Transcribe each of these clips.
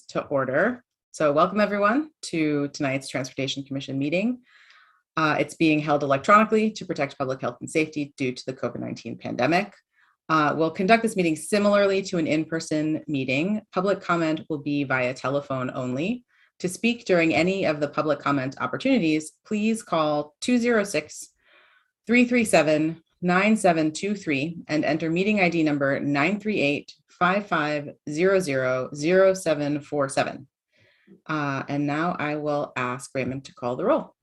to order. So welcome everyone to tonight's Transportation Commission meeting. It's being held electronically to protect public health and safety due to the COVID-19 pandemic. We'll conduct this meeting similarly to an in-person meeting. Public comment will be via telephone only. To speak during any of the public comment opportunities, please call 206-337-9723 and enter meeting ID number 938-5500-0747. And now I will ask Raymond to call the roll.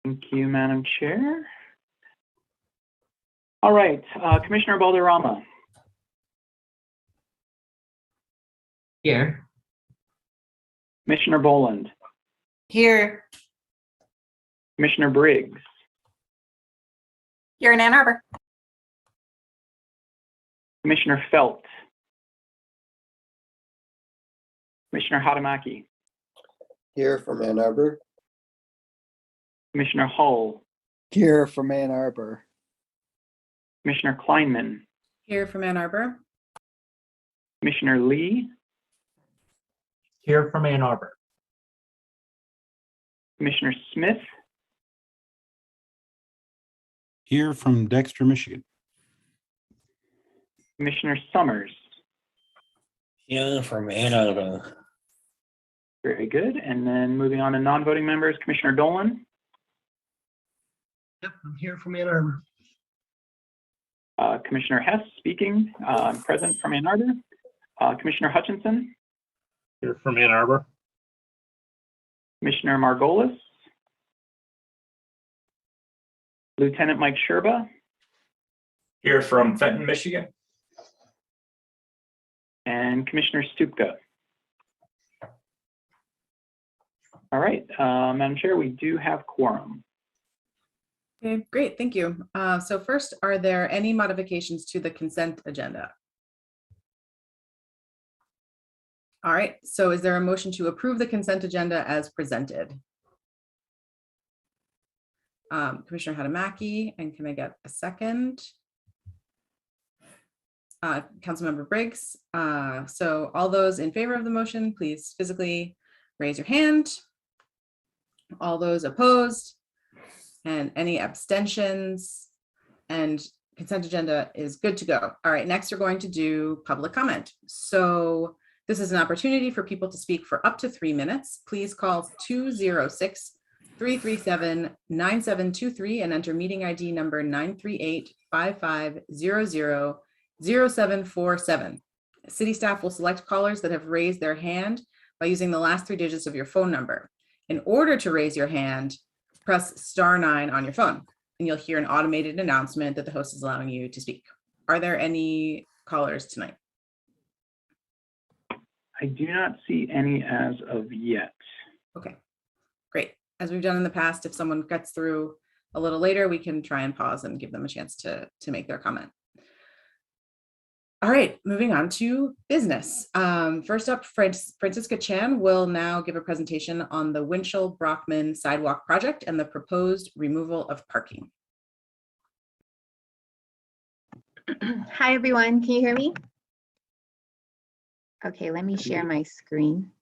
Thank you, Madam Chair. All right, Commissioner Balderrama. Here. Commissioner Boland. Here. Commissioner Briggs. Here in Ann Arbor. Commissioner Felt. Commissioner Hatamaki. Here from Ann Arbor. Commissioner Hull. Here from Ann Arbor. Commissioner Kleinman. Here from Ann Arbor. Commissioner Lee. Here from Ann Arbor. Commissioner Smith. Here from Dexter, Michigan. Commissioner Summers. Here from Ann Arbor. Very good. And then moving on to non-voting members, Commissioner Dolan. Yep, I'm here from Ann Arbor. Commissioner Hess speaking, present from Ann Arbor. Commissioner Hutchinson. Here from Ann Arbor. Commissioner Margolis. Lieutenant Mike Sherba. Here from Fenton, Michigan. And Commissioner Stupka. All right, Madam Chair, we do have quorum. Okay, great, thank you. So first, are there any modifications to the consent agenda? All right, so is there a motion to approve the consent agenda as presented? Commissioner Hatamaki, and can I get a second? Councilmember Briggs. So all those in favor of the motion, please physically raise your hand. All those opposed? And any abstentions? And consent agenda is good to go. All right, next we're going to do public comment. So this is an opportunity for people to speak for up to 3 minutes. Please call 206-337-9723 and enter meeting ID number 938-5500-0747. City staff will select callers that have raised their hand by using the last 3 digits of your phone number. In order to raise your hand, press *9 on your phone, and you'll hear an automated announcement that the host is allowing you to speak. Are there any callers tonight? I do not see any as of yet. Okay, great. As we've done in the past, if someone gets through a little later, we can try and pause and give them a chance to make their comment. All right, moving on to business. First up, Francisca Chan will now give a presentation on the Winchell-Brockman Sidewalk Project and the proposed removal of parking. Hi, everyone. Can you hear me? Okay, let me share my screen.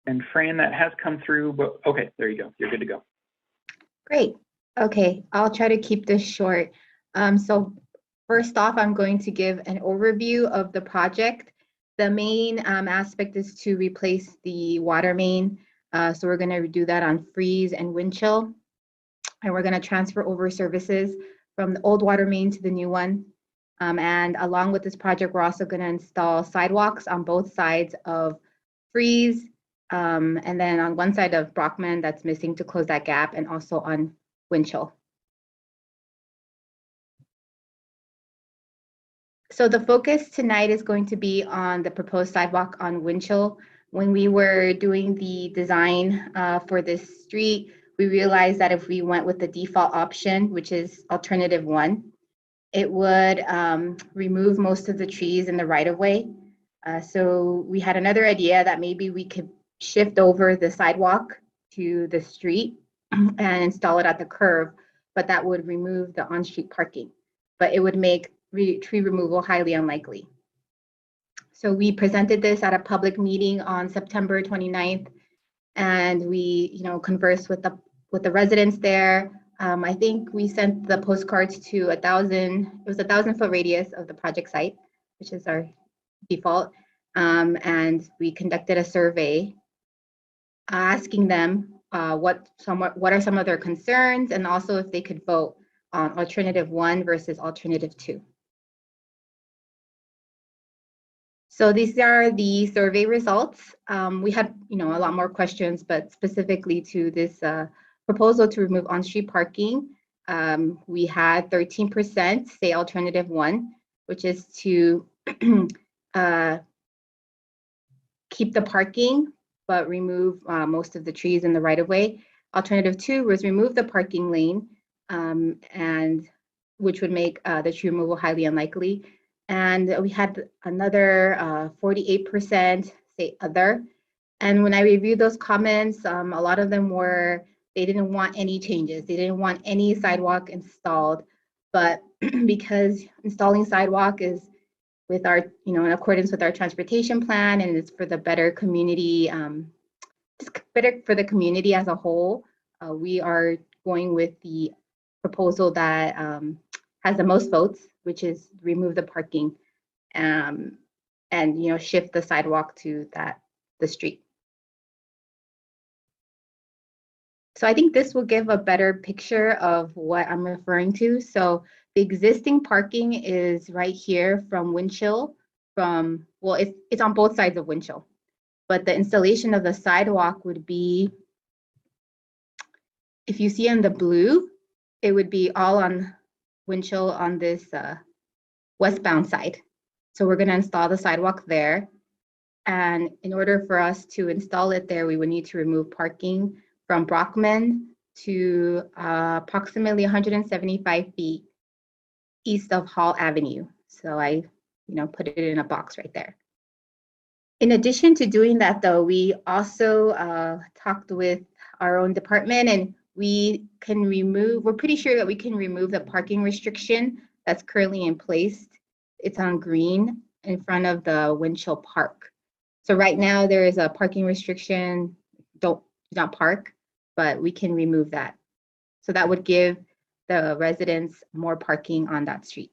And Fran, that has come through, but okay, there you go. You're good to go. Great. Okay, I'll try to keep this short. So first off, I'm going to give an overview of the project. The main aspect is to replace the water main. So we're going to do that on Freeze and Winchell. And we're going to transfer over services from the old water main to the new one. And along with this project, we're also going to install sidewalks on both sides of Freeze. And then on one side of Brockman that's missing to close that gap, and also on Winchell. So the focus tonight is going to be on the proposed sidewalk on Winchell. When we were doing the design for this street, we realized that if we went with the default option, which is alternative 1, it would remove most of the trees in the right of way. So we had another idea that maybe we could shift over the sidewalk to the street and install it at the curve, but that would remove the on-street parking. But it would make tree removal highly unlikely. So we presented this at a public meeting on September 29th, and we, conversed with the residents there. I think we sent the postcards to 1,000-foot radius of the project site, which is our default. And we conducted a survey asking them what are some of their concerns, and also if they could vote on alternative 1 versus alternative 2. So these are the survey results. We had, a lot more questions, but specifically to this proposal to remove on-street parking, we had 13% say alternative 1, which is to keep the parking, but remove most of the trees in the right-of-way. Alternative 2 was remove the parking lane, and which would make the tree removal highly unlikely. And we had another 48% say other. And when I reviewed those comments, a lot of them were, they didn't want any changes. They didn't want any sidewalk installed. But because installing sidewalk is with our, in accordance with our transportation plan, and it's for the better community, just better for the community as a whole, we are going with the proposal that has the most votes, which is remove the parking and shift the sidewalk to the street. So I think this will give a better picture of what I'm referring to. So the existing parking is right here from Winchell, it's on both sides of Winchell, but the installation of the sidewalk would be, if you see in the blue, it would be all on Winchell on this westbound side. So we're going to install the sidewalk there. And in order for us to install it there, we would need to remove parking from Brockman to approximately 175 feet east of Hall Avenue. So I, put it in a box right there. In addition to doing that, though, we also talked with our own department, and we're pretty sure that we can remove the parking restriction that's currently in place. It's on green in front of the Winchell Park. So right now there is a parking restriction, do not park, but we can remove that. So that would give the residents more parking on that street.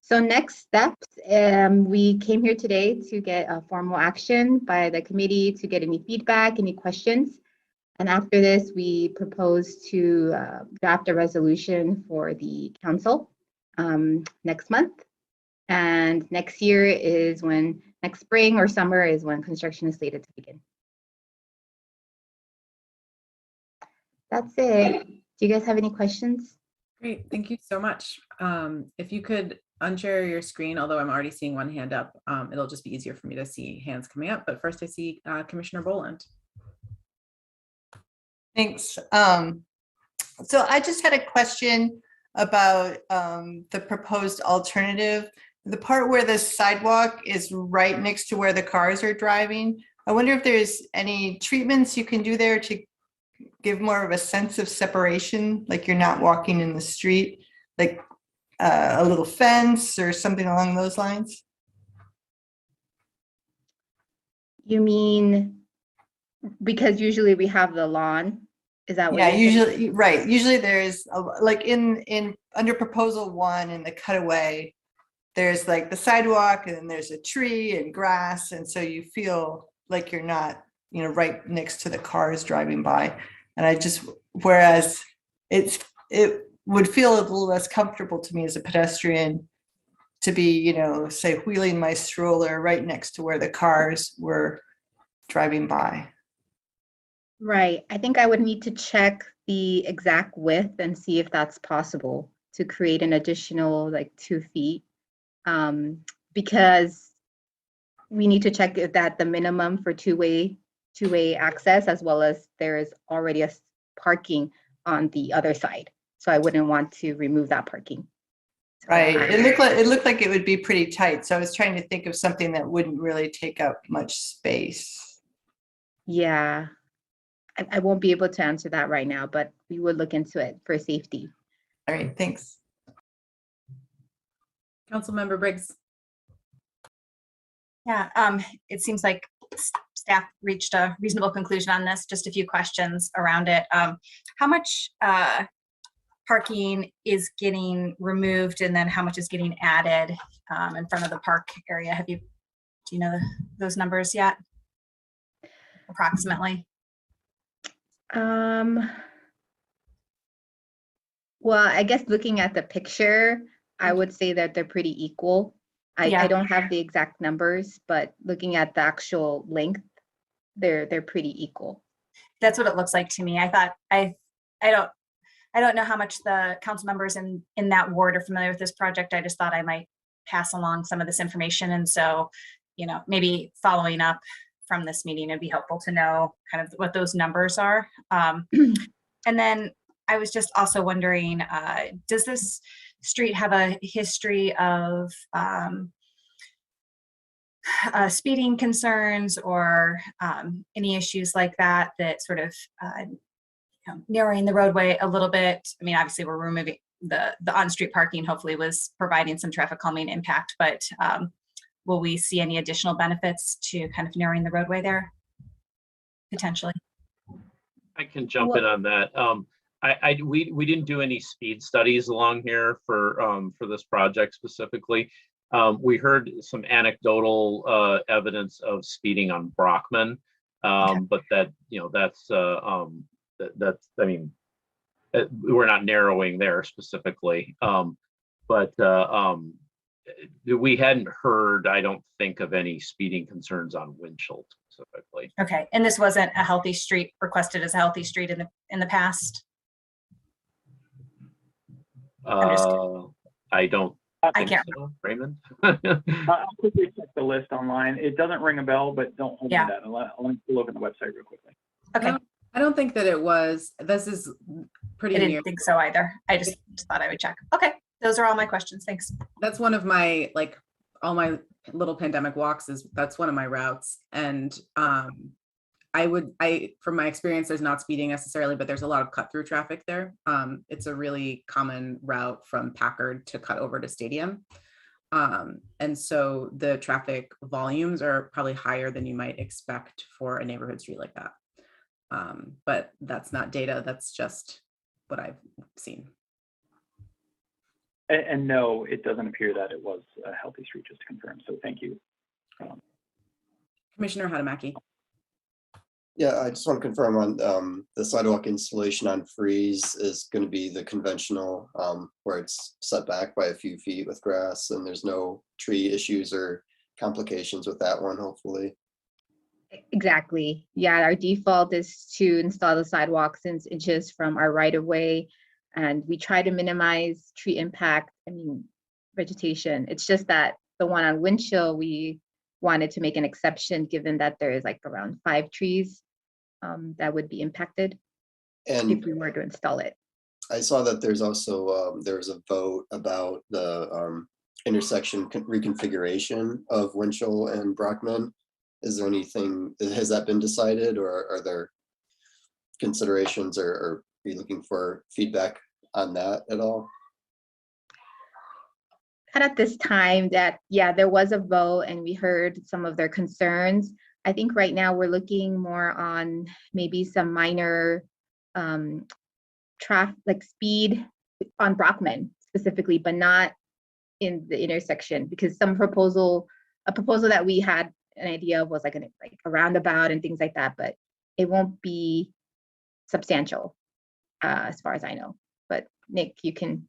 So next steps, we came here today to get a formal action by the committee to get any feedback, any questions. And after this, we propose to draft a resolution for the council next month. And next spring or summer is when construction is slated to begin. That's it. Do you guys have any questions? Great, thank you so much. If you could unshare your screen, although I'm already seeing one hand up, it'll just be easier for me to see hands coming up. But first I see Commissioner Boland. Thanks. So I just had a question about the proposed alternative. The part where the sidewalk is right next to where the cars are driving. I wonder if there's any treatments you can do there to give more of a sense of separation, like you're not walking in the street, like a little fence or something along those lines? You mean, because usually we have the lawn, is that what? Yeah, usually, right. Usually there's like in under proposal 1 in the cutaway, there's like the sidewalk and then there's a tree and grass. And so you feel like you're not, right next to the cars driving by. And whereas it would feel a little less comfortable to me as a pedestrian to be, say, wheeling my stroller right next to where the cars were driving by. Right. I think I would need to check the exact width and see if that's possible to create an additional 2 feet. Because we need to check if that the minimum for two-way access, as well as there is already a parking on the other side. So I wouldn't want to remove that parking. Right. It looked like it would be pretty tight. So I was trying to think of something that wouldn't really take up much space. Yeah, I won't be able to answer that right now, but we would look into it for safety. All right, thanks. Councilmember Briggs. Yeah, it seems like staff reached a reasonable conclusion on this. Just a few questions around it. How much parking is getting removed, and then how much is getting added in front of the park area? Do you know those numbers yet? Approximately. Well, I guess looking at the picture, I would say that they're pretty equal. Yeah. I don't have the exact numbers, but looking at the actual length, they're pretty equal. That's what it looks like to me. I thought I don't know how much the council members in that ward are familiar with this project. I just thought I might pass along some of this information, and so, you know, maybe following up from this meeting, it'd be helpful to know kind of what those numbers are. And then I was just also wondering, does this street have a history of speeding concerns or any issues like that sort of narrowing the roadway a little bit? I mean, obviously we're removing the on-street parking, hopefully was providing some traffic calming impact, but will we see any additional benefits to kind of narrowing the roadway there potentially? I can jump in on that. We didn't do any speed studies along here for this project specifically. We heard some anecdotal evidence of speeding on Brockman, but that, you know, that's I mean, we're not narrowing there specifically, but we hadn't heard, I don't think, of any speeding concerns on Winchell specifically. Okay, and this wasn't a healthy street requested as a healthy street in the past? I don't I can't. so, Raymond. I'll quickly check the list online. It doesn't ring a bell, but don't hold me to that. I'll look at the website real quickly. Okay. I don't think that it was. This is pretty I near. didn't think so either. I just thought I would check. Okay, those are all my questions. Thanks. That's one of my, like, all my little pandemic walks that's one of my routes. And from my experience, there's not speeding necessarily, but there's a lot of cut through traffic there. It's a really common route from Packard to cut over to Stadium. And so the traffic volumes are probably higher than you might expect for a neighborhood street like that. But that's not data, that's just what I've seen. And no, it doesn't appear that it was a healthy street, just to confirm. So thank you. Commissioner Hadamaki. Yeah, I just want to confirm on the sidewalk installation on Freeze is going to be the conventional where it's set back by a few feet with grass, and there's no tree issues or complications with that one, hopefully. Exactly. Yeah, our default is to install the sidewalk 6 inches from our right of way, and we try to minimize tree impact. I mean, vegetation. It's just that the one on Winchell, we wanted to make an exception given that there is like around 5 trees that would be impacted And if we were to install it. I saw that there's also there was a vote about the intersection reconfiguration of Winchell and Brockman. Is there anything, has that been decided, or are there considerations, or are you looking for feedback on that at all? Not at this time. That, yeah, there was a vote and we heard some of their concerns. I think right now we're looking more on maybe some minor traffic, like speed on Brockman specifically, but not in the intersection, because a proposal that we had an idea of was like a roundabout and things like that, but it won't be substantial as far as I know. But Nick, you can.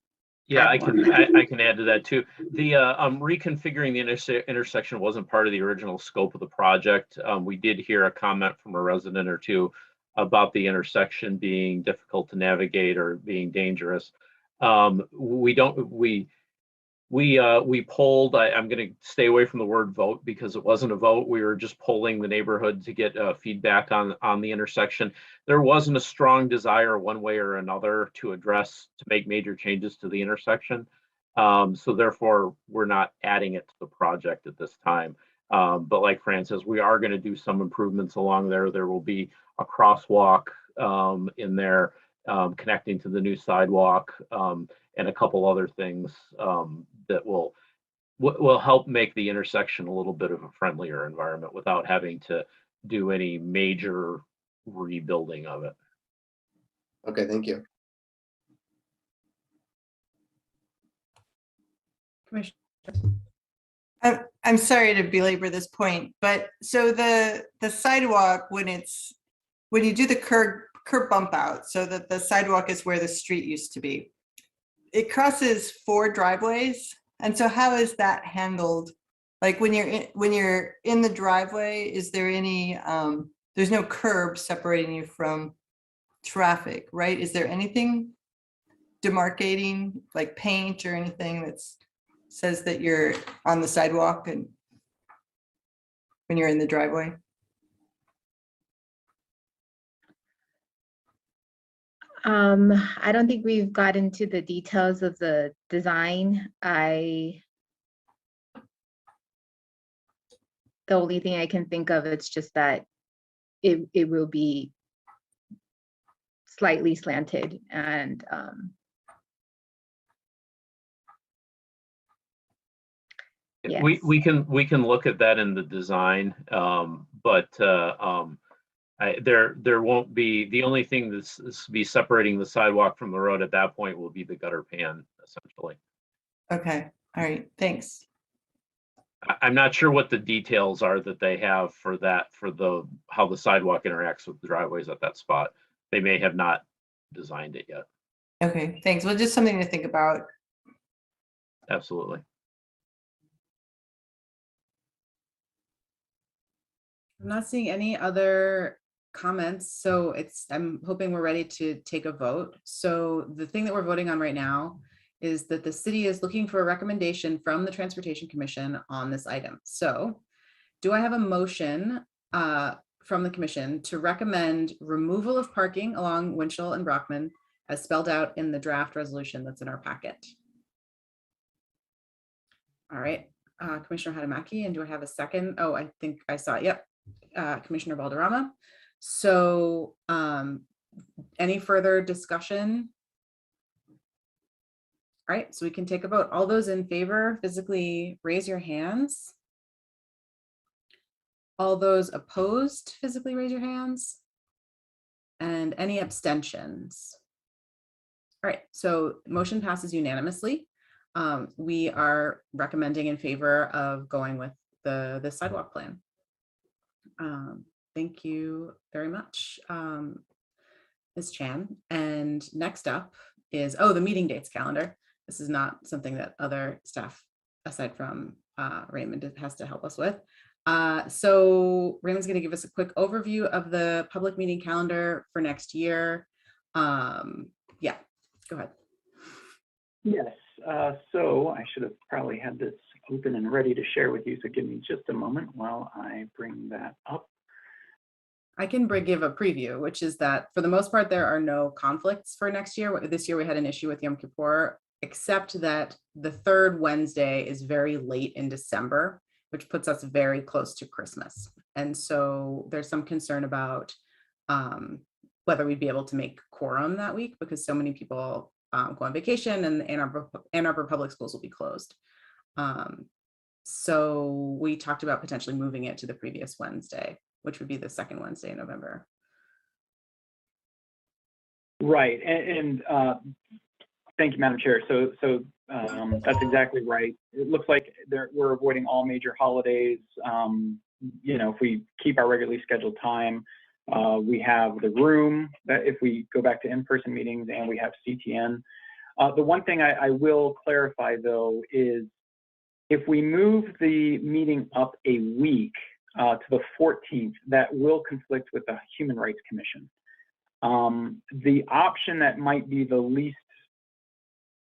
Yeah, I can add to that too. The reconfiguring the intersection wasn't part of the original scope of the project. We did hear a comment from a resident or two about the intersection being difficult to navigate or being dangerous. We polled. I'm going to stay away from the word vote because it wasn't a vote. We were just polling the neighborhood to get feedback on the intersection. There wasn't a strong desire one way or another to make major changes to the intersection. So therefore, we're not adding it to the project at this time. But like Fran says, we are going to do some improvements along there. There will be a crosswalk in there connecting to the new sidewalk and a couple other things that will help make the intersection a little bit of a friendlier environment without having to do any major rebuilding of it. Okay, thank you. Commissioner. I'm sorry to belabor this point, but so the sidewalk, when you do the curb bump out, so that the sidewalk is where the street used to be, it crosses 4 driveways. And so how is that handled? Like when you're in the driveway, is there any, there's no curb separating you from traffic, right? Is there anything demarcating, like paint or anything that says that you're on the sidewalk and when you're in the driveway? I don't think we've got into the details of the design. The only thing I can think of, it's just that it will be slightly slanted and yes. We can look at that in the design, but there won't be, the only thing that's be separating the sidewalk from the road at that point will be the gutter pan, essentially. Okay, all right, thanks. I'm not sure what the details are that they have for that, how the sidewalk interacts with the driveways at that spot. They may have not designed it yet. Okay, thanks. Well, just something to think about. Absolutely. I'm not seeing any other comments, so I'm hoping we're ready to take a vote. So the thing that we're voting on right now is that the city is looking for a recommendation from the Transportation Commission on this item. So do I have a motion from the commission to recommend removal of parking along Winchell and Brockman as spelled out in the draft resolution that's in our packet? All right, Commissioner Hadamaki, and do I have a second? Oh, I think I saw it. Yep. Commissioner Valderrama. So any further discussion? All right, so we can take a vote. All those in favor, physically raise your hands. All those opposed, physically raise your hands. And any abstentions? All right, so motion passes unanimously. We are recommending in favor of going with the sidewalk plan. Thank you very much, Ms. Chan. And next up is, the meeting dates calendar. This is not something that other staff, aside from Raymond, has to help us with. So Raymond's going to give us a quick overview of the public meeting calendar for next year. Yeah, go ahead. Yes, so I should have probably had this open and ready to share with you, so give me just a moment while I bring that up. I can give a preview, which is that for the most part, there are no conflicts for next year. This year we had an issue with Yom Kippur, except that the third Wednesday is very late in December, which puts us very close to Christmas. And so there's some concern about whether we'd be able to make quorum that week because so many people go on vacation and Ann Arbor Public Schools will be closed. So we talked about potentially moving it to the previous Wednesday, which would be the second Wednesday in November. Right, and thank you, Madam Chair. So that's exactly right. It looks like we're avoiding all major holidays. If we keep our regularly scheduled time, we have the room that if we go back to in-person meetings, and we have CTN. The one thing I will clarify though is if we move the meeting up a week to the 14th, that will conflict with the Human Rights Commission. The option that might be the least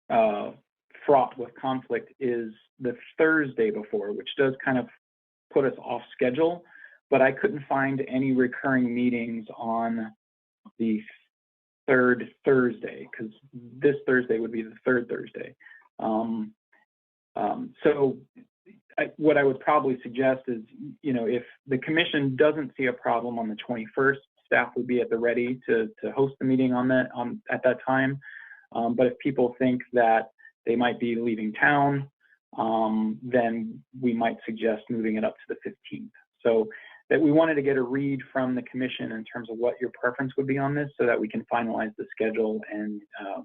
fraught with conflict is the Thursday before, which does kind of put us off schedule, but I couldn't find any recurring meetings on the third Thursday, because this Thursday would be the third Thursday. So what I would probably suggest is, if the commission doesn't see a problem on the 21st, staff would be at the ready to host the meeting at that time. But if people think that they might be leaving town, then we might suggest moving it up to the 15th. So that we wanted to get a read from the commission in terms of what your preference would be on this, so that we can finalize the schedule and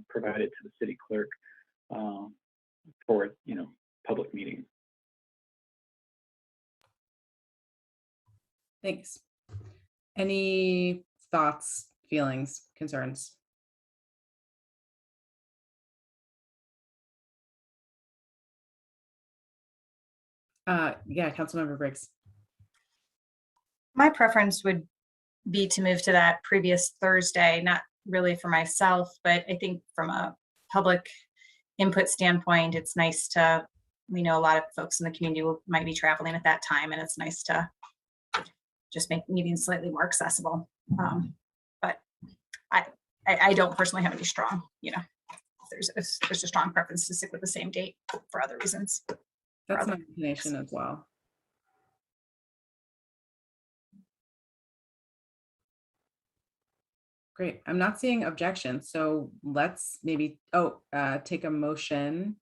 provide it to the city clerk for public meeting. Thanks. Any thoughts, feelings, concerns? Yeah, Councilmember Briggs. My preference would be to move to that previous Thursday, not really for myself, but I think from a public input standpoint, it's nice to, we know a lot of folks in the community might be traveling at that time, and it's nice to just make meetings slightly more accessible. But I don't personally have any strong, there's a strong preference to stick with the same date for other reasons. That's my inclination as well. Great. I'm not seeing objections, so let's maybe take a motion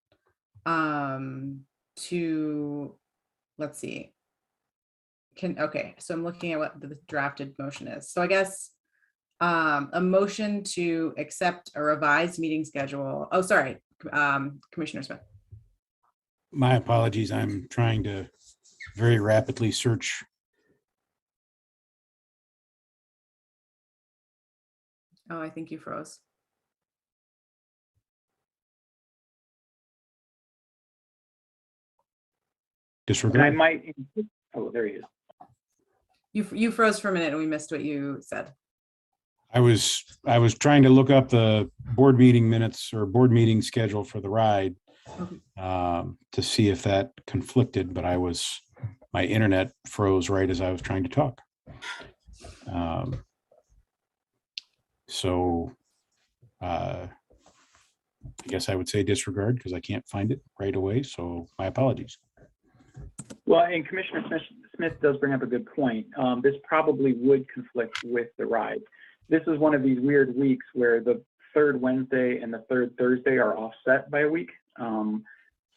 to, let's see. Okay, so I'm looking at what the drafted motion is. So I guess a motion to accept a revised meeting schedule. Oh, sorry, Commissioner Smith. My apologies. I'm trying to very rapidly search. Oh, I think you froze. Disregard. And I might, oh, there he is. You froze for a minute and we missed what you said. I was trying to look up the board meeting minutes or board meeting schedule for the ride to see if that conflicted, but my internet froze right as I was trying to talk. So I guess I would say disregard because I can't find it right away. So my apologies. Well, and Commissioner Smith does bring up a good point. This probably would conflict with the ride. This is one of these weird weeks where the third Wednesday and the third Thursday are offset by a week.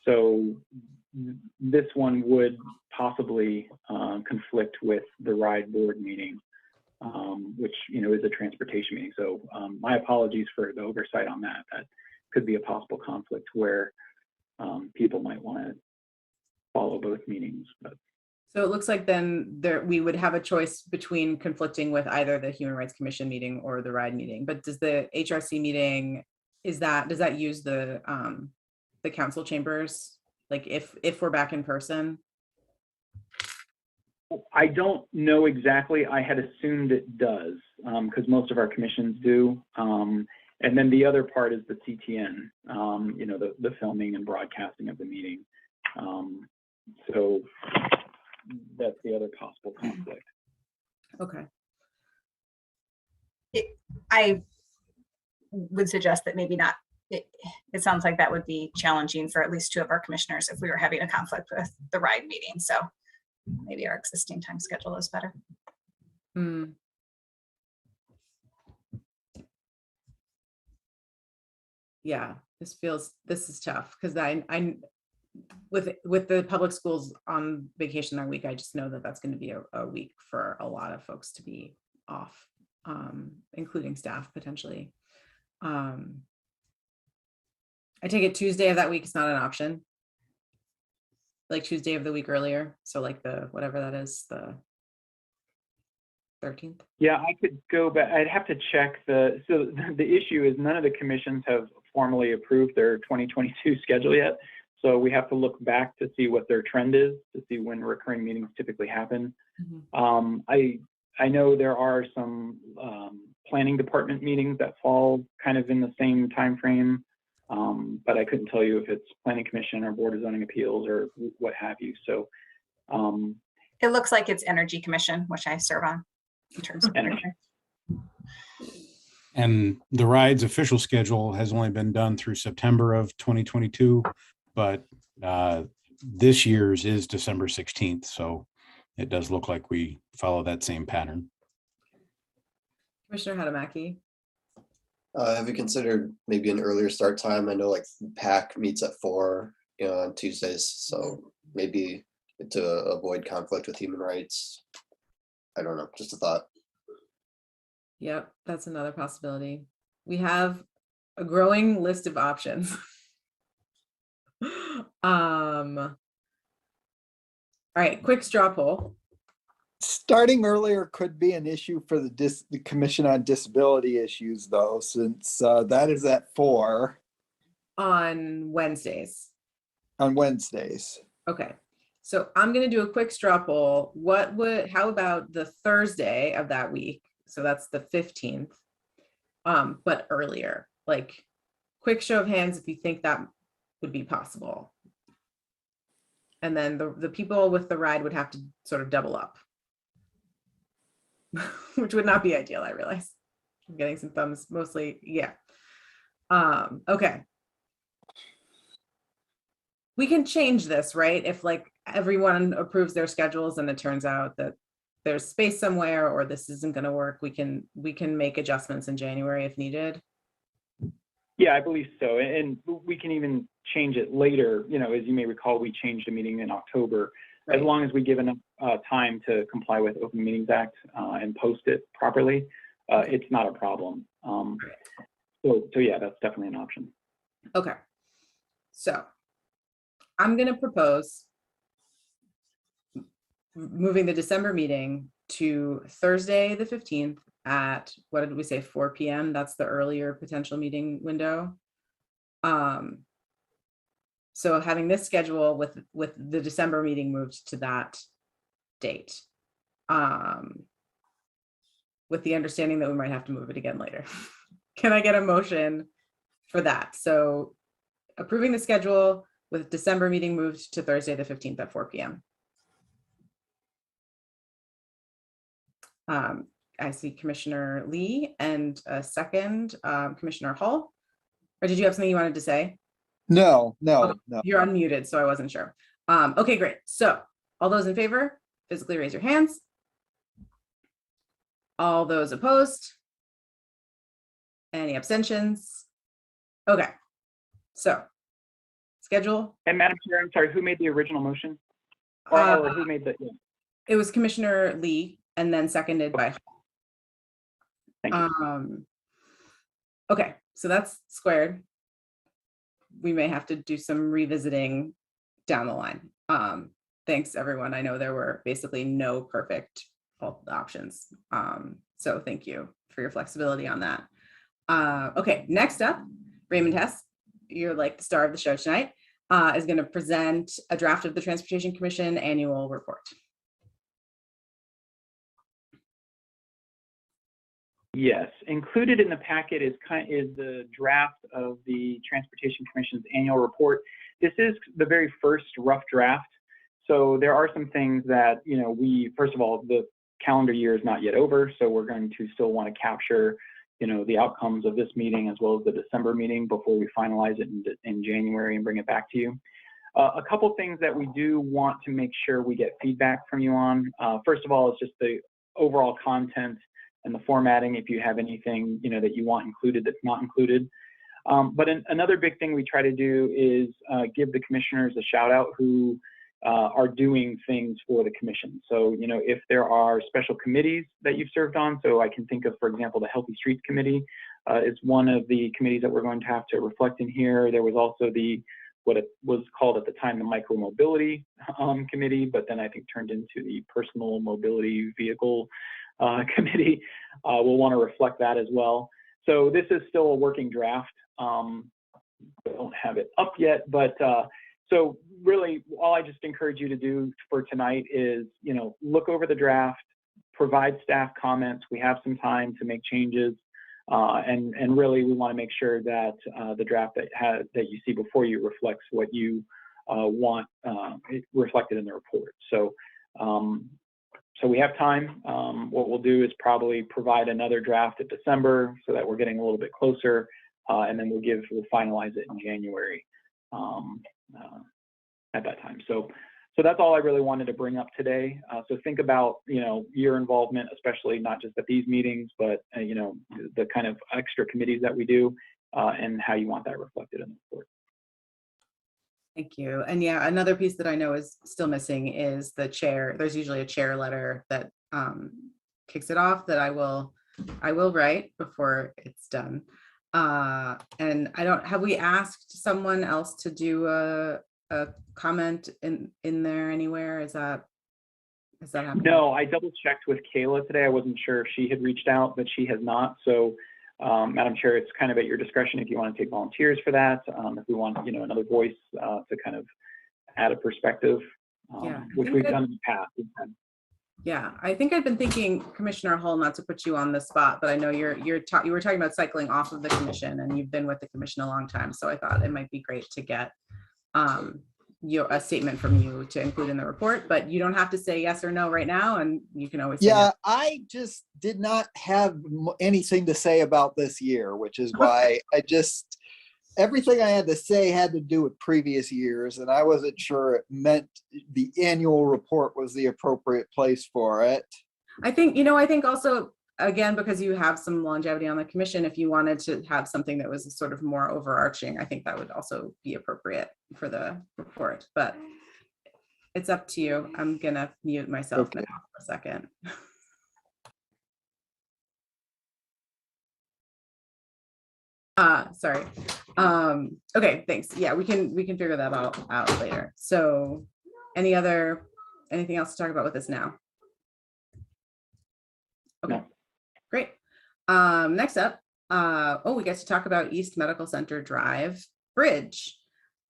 So this one would possibly conflict with the ride board meeting, which is a transportation meeting. So my apologies for the oversight on that. That could be a possible conflict where people might want to follow both meetings. But. So it looks like then we would have a choice between conflicting with either the Human Rights Commission meeting or the RIDE meeting. But does the HRC meeting, does that use the council chambers? Like if we're back in person? I don't know exactly. I had assumed it does because most of our commissions do. And then the other part is the CTN, the filming and broadcasting of the meeting. So that's the other possible conflict. Okay. I would suggest that maybe not. It sounds like that would be challenging for at least two of our commissioners if we were having a conflict with the RIDE meeting. So maybe our existing time schedule is better. Yeah, this is tough because I with the public schools on vacation that week, I just know that that's going to be a week for a lot of folks to be off, including staff potentially. I take it Tuesday of that week is not an option. Like Tuesday of the week earlier. So like the, whatever that is, the 13th. Yeah, I could go back. I'd have to check so the issue is none of the commissions have formally approved their 2022 schedule yet. So we have to look back to see what their trend is, to see when recurring meetings typically happen. Mm-hmm. I know there are some planning department meetings that fall kind of in the same time frame, but I couldn't tell you if it's planning commission or board of zoning appeals or what have you. So it looks like it's energy commission, which I serve on in terms of energy. And the ride's official schedule has only been done through September of 2022, but this year's is December 16th. So it does look like we follow that same pattern. Commissioner Hadamaki. Have you considered maybe an earlier start time? I know like PAC meets at 4, on Tuesdays, so maybe to avoid conflict with human rights. I don't know, just a thought. Yep, that's another possibility. We have a growing list of options. All right, quick straw poll. Starting earlier could be an issue for the Commission on Disability Issues, though, since that is at 4 On Wednesdays. on Wednesdays. Okay, so I'm gonna do a quick straw poll. How about the Thursday of that week? So that's the 15th, but earlier, like quick show of hands if you think that would be possible. And then the people with the ride would have to sort of double up, which would not be ideal, I realize. I'm getting some thumbs mostly, yeah. Okay. We can change this, right? If like everyone approves their schedules and it turns out that there's space somewhere or this isn't going to work, we can make adjustments in January if needed. Yeah, I believe so. And we can even change it later. As you may recall, we changed a meeting in October. Right. As long as we give enough time to comply with Open Meetings Act and post it properly, it's not a problem. So yeah, that's definitely an option. Okay. So I'm going to propose moving the December meeting to Thursday, the 15th at, what did we say, 4 p.m. That's the earlier potential meeting window. So having this schedule with the December meeting moved to that date, with the understanding that we might have to move it again later. Can I get a motion for that? So approving the schedule with December meeting moved to Thursday, the 15th at 4 p.m. I see Commissioner Lee and a second, Commissioner Hall. Or did you have something you wanted to say? No. You're unmuted, so I wasn't sure. Okay, great. So all those in favor, physically raise your hands. All those opposed? Any abstentions? Okay, so schedule. And Madam Chair, I'm sorry, who made the original motion? Or who made the? It was Commissioner Lee and then seconded by. Thank you. Okay, so that's squared. We may have to do some revisiting down the line. Thanks, everyone. I know there were basically no perfect options. So thank you for your flexibility on that. Okay, next up, Raymond Hess, you're like the star of the show tonight, is going to present a draft of the Transportation Commission annual report. Yes, included in the packet is the draft of the Transportation Commission's annual report. This is the very first rough draft. So there are some things that, first of all, the calendar year is not yet over. So we're going to still want to capture, the outcomes of this meeting as well as the December meeting before we finalize it in January and bring it back to you. A couple things that we do want to make sure we get feedback from you on. First of all, it's just the overall content and the formatting, if you have anything that you want included that's not included. But another big thing we try to do is give the commissioners a shout out who are doing things for the commission. So if there are special committees that you've served on, so I can think of, for example, the Healthy Streets Committee is one of the committees that we're going to have to reflect in here. There was also what it was called at the time, the Micro Mobility Committee, but then I think turned into the Personal Mobility Vehicle Committee. We'll want to reflect that as well. So this is still a working draft. Don't have it up yet, but so really all I just encourage you to do for tonight is, look over the draft, provide staff comments. We have some time to make changes. And really we want to make sure that the draft that you see before you reflects what you want reflected in the report. So So we have time. What we'll do is probably provide another draft in December so that we're getting a little bit closer, and then we'll finalize it in January at that time. So that's all I really wanted to bring up today. So think about, your involvement, especially not just at these meetings, but, the kind of extra committees that we do, and how you want that reflected in the report. Thank you. And yeah, another piece that I know is still missing is the chair. There's usually a chair letter that kicks it off that I will write before it's done. And have we asked someone else to do a comment in there anywhere? Is that happening? No, I double checked with Kayla today. I wasn't sure if she had reached out, but she has not. So Madam Chair, it's kind of at your discretion if you want to take volunteers for that. If we want, another voice to kind of add a perspective, which we've done in the past. Yeah, I think I've been thinking, Commissioner Hull, not to put you on the spot, but I know you were talking about cycling off of the commission, and you've been with the commission a long time. So I thought it might be great to get a statement from you to include in the report, but you don't have to say yes or no right now, and you can always say yes. I just did not have anything to say about this year, which is why everything I had to say had to do with previous years, and I wasn't sure it meant the annual report was the appropriate place for it. I think also, again, because you have some longevity on the commission, if you wanted to have something that was sort of more overarching, I think that would also be appropriate for the report, but it's up to you. I'm gonna mute myself now for a second. Sorry. Okay, thanks. Yeah, we can figure that out later. So anything else to talk about with this now? Okay. No. Great. Next up, we get to talk about East Medical Center Drive Bridge.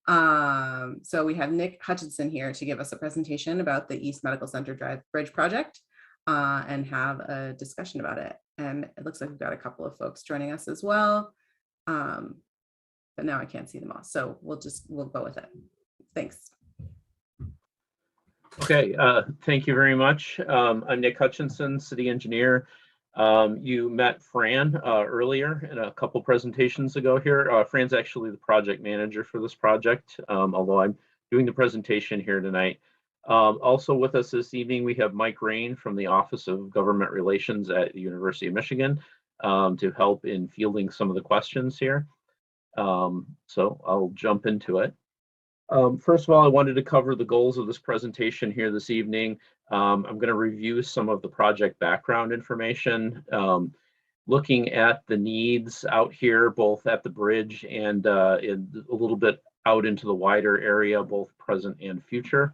So we have Nick Hutchinson here to give us a presentation about the East Medical Center Drive Bridge project and have a discussion about it. And it looks like we've got a couple of folks joining us as well. But now I can't see them all. So we'll go with it. Thanks. Okay, thank you very much. I'm Nick Hutchinson, city engineer. You met Fran earlier in a couple presentations ago here. Fran's actually the project manager for this project, although I'm doing the presentation here tonight. Also with us this evening, we have Mike Rain from the Office of Government Relations at the University of Michigan to help in fielding some of the questions here. So I'll jump into it. First of all, I wanted to cover the goals of this presentation here this evening. I'm going to review some of the project background information, looking at the needs out here, both at the bridge and a little bit out into the wider area, both present and future.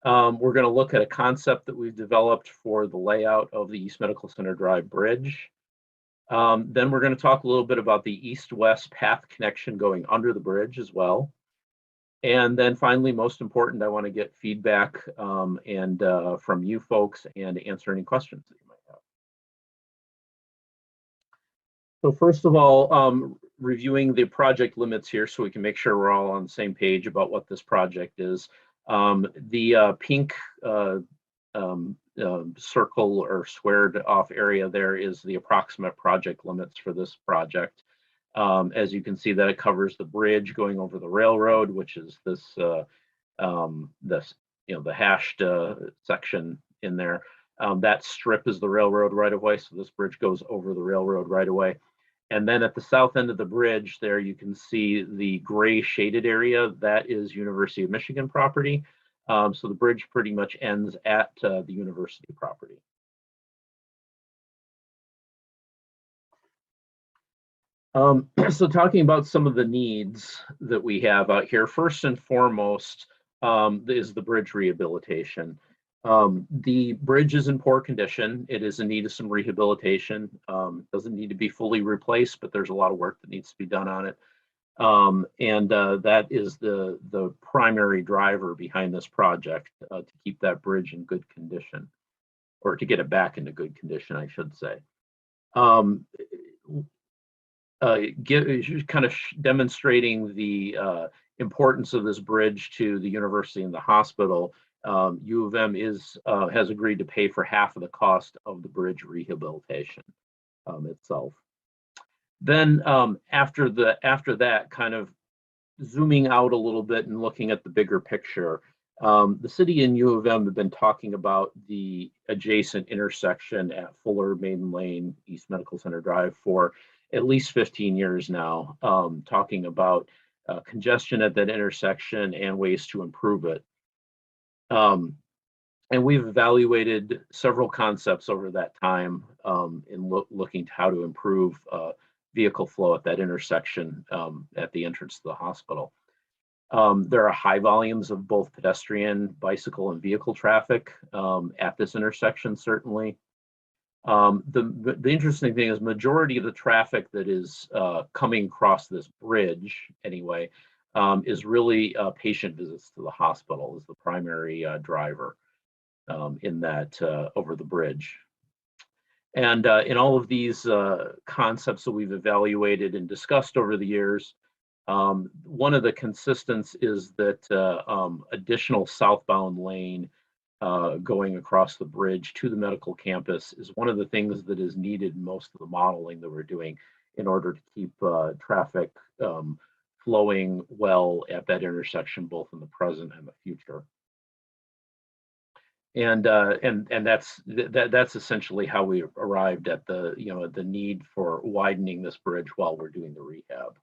We're going to look at a concept that we've developed for the layout of the East Medical Center Drive Bridge. Then we're going to talk a little bit about the east-west path connection going under the bridge as well. And then finally, most important, I want to get feedback from you folks and answer any questions that you might have. So first of all, reviewing the project limits here so we can make sure we're all on the same page about what this project is. The pink circle or squared off area there is the approximate project limits for this project. As you can see, that it covers the bridge going over the railroad, which is this the hashed section in there. That strip is the railroad right of way, so this bridge goes over the railroad right of way. And then at the south end of the bridge there, you can see the gray shaded area. That is University of Michigan property. So the bridge pretty much ends at the university property. So talking about some of the needs that we have out here, first and foremost is the bridge rehabilitation. The bridge is in poor condition. It is in need of some rehabilitation. Doesn't need to be fully replaced, but there's a lot of work that needs to be done on it. That is the primary driver behind this project, to keep that bridge in good condition, or to get it back into good condition, I should say. Kind of demonstrating the importance of this bridge to the university and the hospital. U of M has agreed to pay for half of the cost of the bridge rehabilitation itself. Then after that, kind of zooming out a little bit and looking at the bigger picture, the city and U of M have been talking about the adjacent intersection at Fuller Maiden Lane, East Medical Center Drive for at least 15 years now, talking about congestion at that intersection and ways to improve it. And we've evaluated several concepts over that time in looking to how to improve vehicle flow at that intersection at the entrance to the hospital. There are high volumes of both pedestrian, bicycle, and vehicle traffic at this intersection, certainly. The interesting thing is majority of the traffic that is coming across this bridge anyway is really patient visits to the hospital is the primary driver in that over the bridge. And in all of these concepts that we've evaluated and discussed over the years, one of the consistents is that additional southbound lane going across the bridge to the medical campus is one of the things that is needed in most of the modeling that we're doing in order to keep traffic flowing well at that intersection, both in the present and the future. And that's essentially how we arrived at the need for widening this bridge while we're doing the rehab.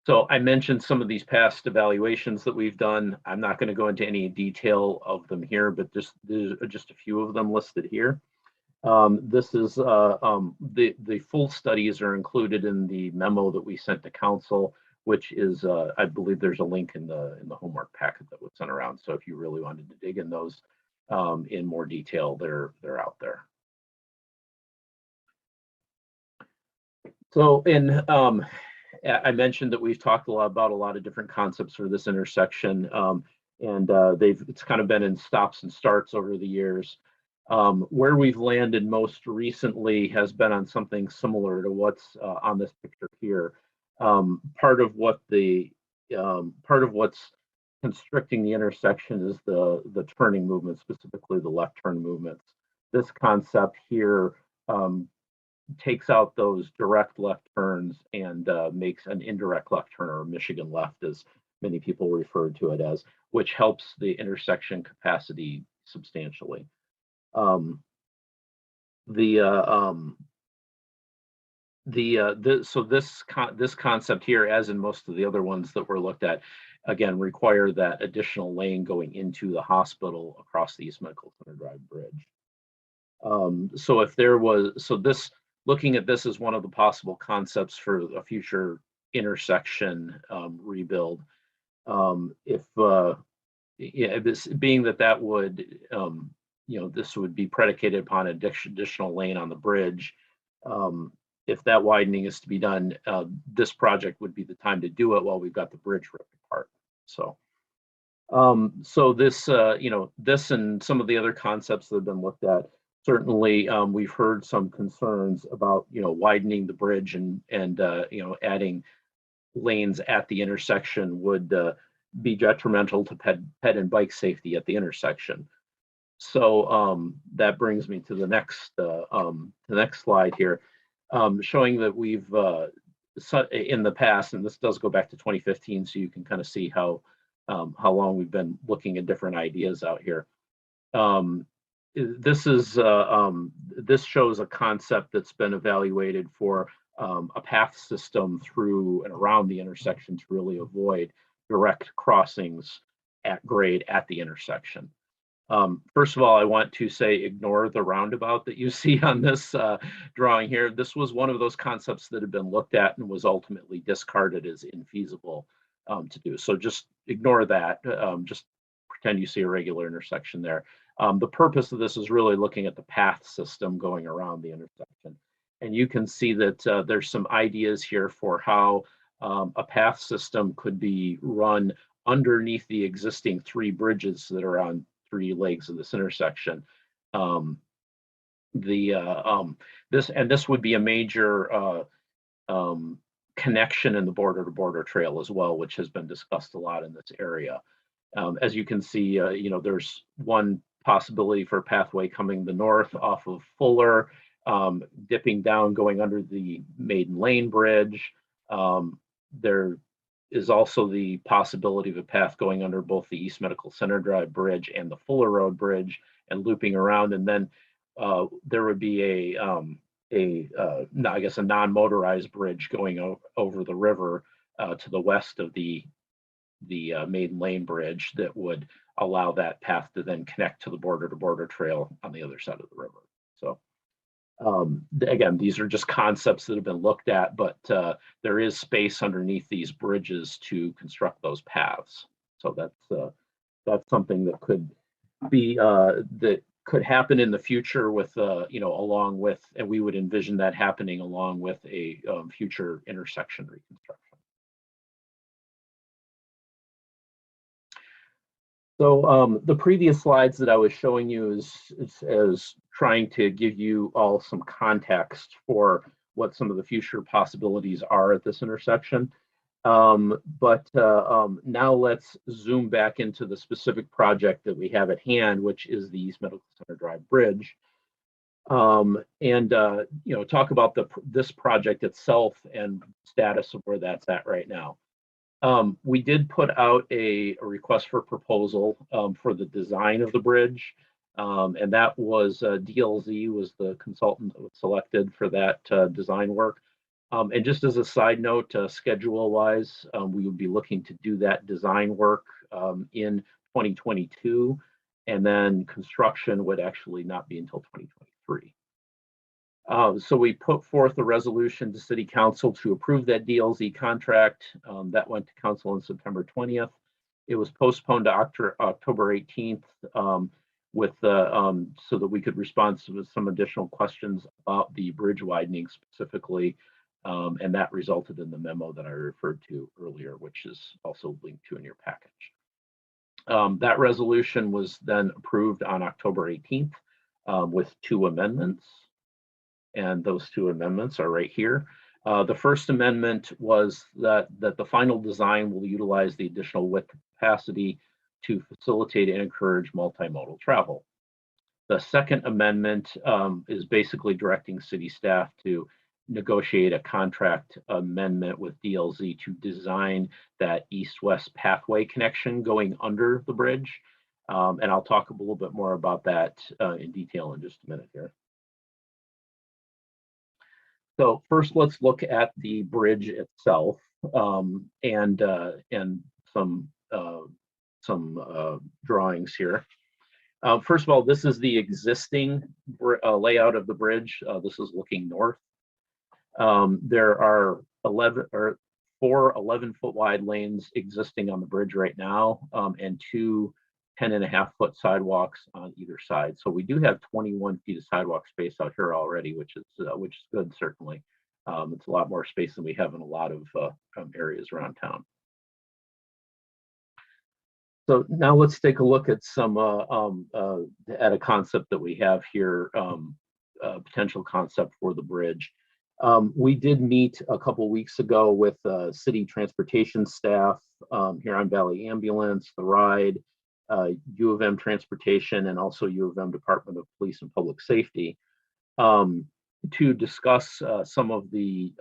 So I mentioned some of these past evaluations that we've done. I'm not going to go into any detail of them here, but there's just a few of them listed here. This is the full studies are included in the memo that we sent to council, which is I believe there's a link in the homework packet that was sent around. So if you really wanted to dig in those in more detail, they're out there. So I mentioned that we've talked about a lot of different concepts for this intersection, and it's kind of been in stops and starts over the years. Where we've landed most recently has been on something similar to what's on this picture here. Part of what's constricting the intersection is the turning movement, specifically the left turn movements. This concept here takes out those direct left turns and makes an indirect left turn, or Michigan left, as many people refer to it as, which helps the intersection capacity substantially. So this concept here, as in most of the other ones that were looked at, again, require that additional lane going into the hospital across the East Medical Center Drive bridge. Looking at this as one of the possible concepts for a future intersection rebuild. Being that would, this would be predicated upon additional lane on the bridge. If that widening is to be done, this project would be the time to do it while we've got the bridge ripped apart. So this, this and some of the other concepts that have been looked at, certainly we've heard some concerns about, widening the bridge and adding lanes at the intersection would be detrimental to ped and bike safety at the intersection. So that brings me to the next slide here, showing that we've in the past, and this does go back to 2015, so you can kind of see how long we've been looking at different ideas out here. This shows a concept that's been evaluated for a path system through and around the intersection to really avoid direct crossings at grade at the intersection. First of all, I want to say ignore the roundabout that you see on this drawing here. This was one of those concepts that had been looked at and was ultimately discarded as infeasible to do. So just ignore that. Just pretend you see a regular intersection there. The purpose of this is really looking at the path system going around the intersection. And you can see that there's some ideas here for how a path system could be run underneath the existing 3 bridges that are on 3 legs of this intersection. This would be a major connection in the border-to-border trail as well, which has been discussed a lot in this area. As you can see, there's one possibility for a pathway coming the north off of Fuller, dipping down, going under the Maiden Lane Bridge. There is also the possibility of a path going under both the East Medical Center Drive Bridge and the Fuller Road Bridge and looping around. And then there would be a non-motorized bridge going over the river to the west of the Maiden Lane Bridge that would allow that path to then connect to the border-to-border trail on the other side of the river. So again, these are just concepts that have been looked at, but there is space underneath these bridges to construct those paths. So that's something that could be that could happen in the future with along with, and we would envision that happening along with a future intersection reconstruction. So the previous slides that I was showing you is trying to give you all some context for what some of the future possibilities are at this intersection. But now let's zoom back into the specific project that we have at hand, which is the East Medical Center Drive Bridge. Talk about this project itself and status of where that's at right now. We did put out a request for proposal for the design of the bridge, and that was DLZ was the consultant that was selected for that design work. And just as a side note, schedule-wise, we would be looking to do that design work in 2022, and then construction would actually not be until 2023. So we put forth a resolution to City Council to approve that DLZ contract. That went to Council on September 20th. It was postponed to October 18th with so that we could respond to some additional questions about the bridge widening specifically. And that resulted in the memo that I referred to earlier, which is also linked to in your package. That resolution was then approved on October 18th with 2 amendments. And those 2 amendments are right here. The first amendment was that the final design will utilize the additional width capacity to facilitate and encourage multimodal travel. The second amendment is basically directing city staff to negotiate a contract amendment with DLZ to design that east-west pathway connection going under the bridge. And I'll talk a little bit more about that in detail in just a minute here. So first, let's look at the bridge itself and some drawings here. First of all, this is the existing layout of the bridge. This is looking north. There are 4 11-foot wide lanes existing on the bridge right now, and 2 10.5-foot sidewalks on either side. So we do have 21 feet of sidewalk space out here already, which is good, certainly. It's a lot more space than we have in a lot of areas around town. So now let's take a look at some at a concept that we have here, potential concept for the bridge. We did meet a couple weeks ago with city transportation staff, Huron Valley Ambulance, the RIDE, U of M Transportation, and also U of M Department of Police and Public Safety to discuss some of the,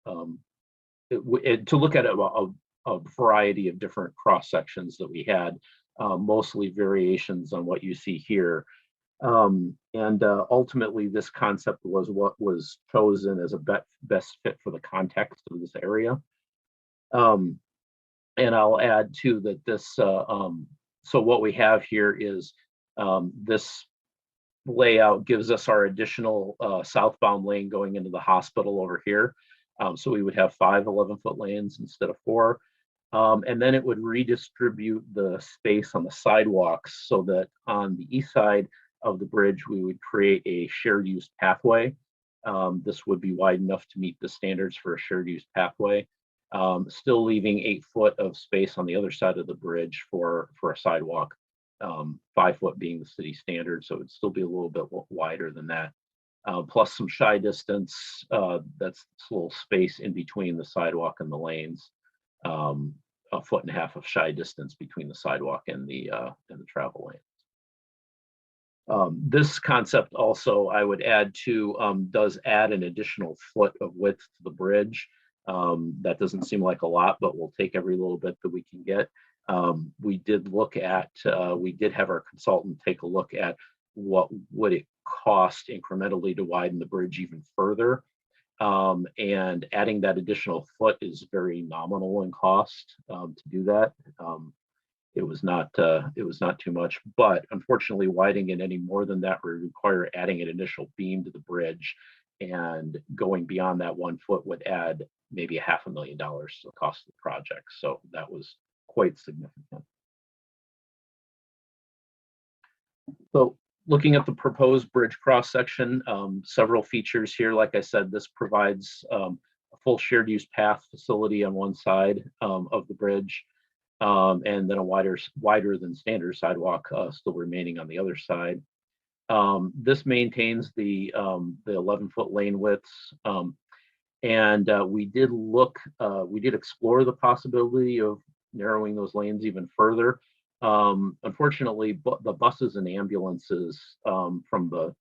to look at a variety of different cross sections that we had, mostly variations on what you see here. Ultimately, this concept was what was chosen as a best fit for the context of this area. And I'll add too that this, so what we have here is this layout gives us our additional southbound lane going into the hospital over here. So we would have 5 11-foot lanes instead of 4. And then it would redistribute the space on the sidewalks so that on the east side of the bridge, we would create a shared use pathway. This would be wide enough to meet the standards for a shared use pathway, still leaving 8 foot of space on the other side of the bridge for a sidewalk, 5 foot being the city standard. So it'd still be a little bit wider than that. Plus some shy distance, that's a little space in between the sidewalk and the lanes 1.5 foot of shy distance between the sidewalk and the travel lane. This concept also, I would add to, does add an additional foot of width to the bridge. That doesn't seem like a lot, but we'll take every little bit that we can get. We did look at, we did have our consultant take a look at what would it cost incrementally to widen the bridge even further. And adding that additional foot is very nominal in cost to do that. It was not too much, but unfortunately widening it any more than that would require adding an initial beam to the bridge, and going beyond that 1 foot would add maybe $500,000 to the cost of the project. So that was quite significant. So looking at the proposed bridge cross section, several features here. Like I said, this provides a full shared use path facility on one side of the bridge. And then a wider than standard sidewalk still remaining on the other side. This maintains the 11-foot lane widths. And we did explore the possibility of narrowing those lanes even further. Unfortunately, the buses and ambulances from the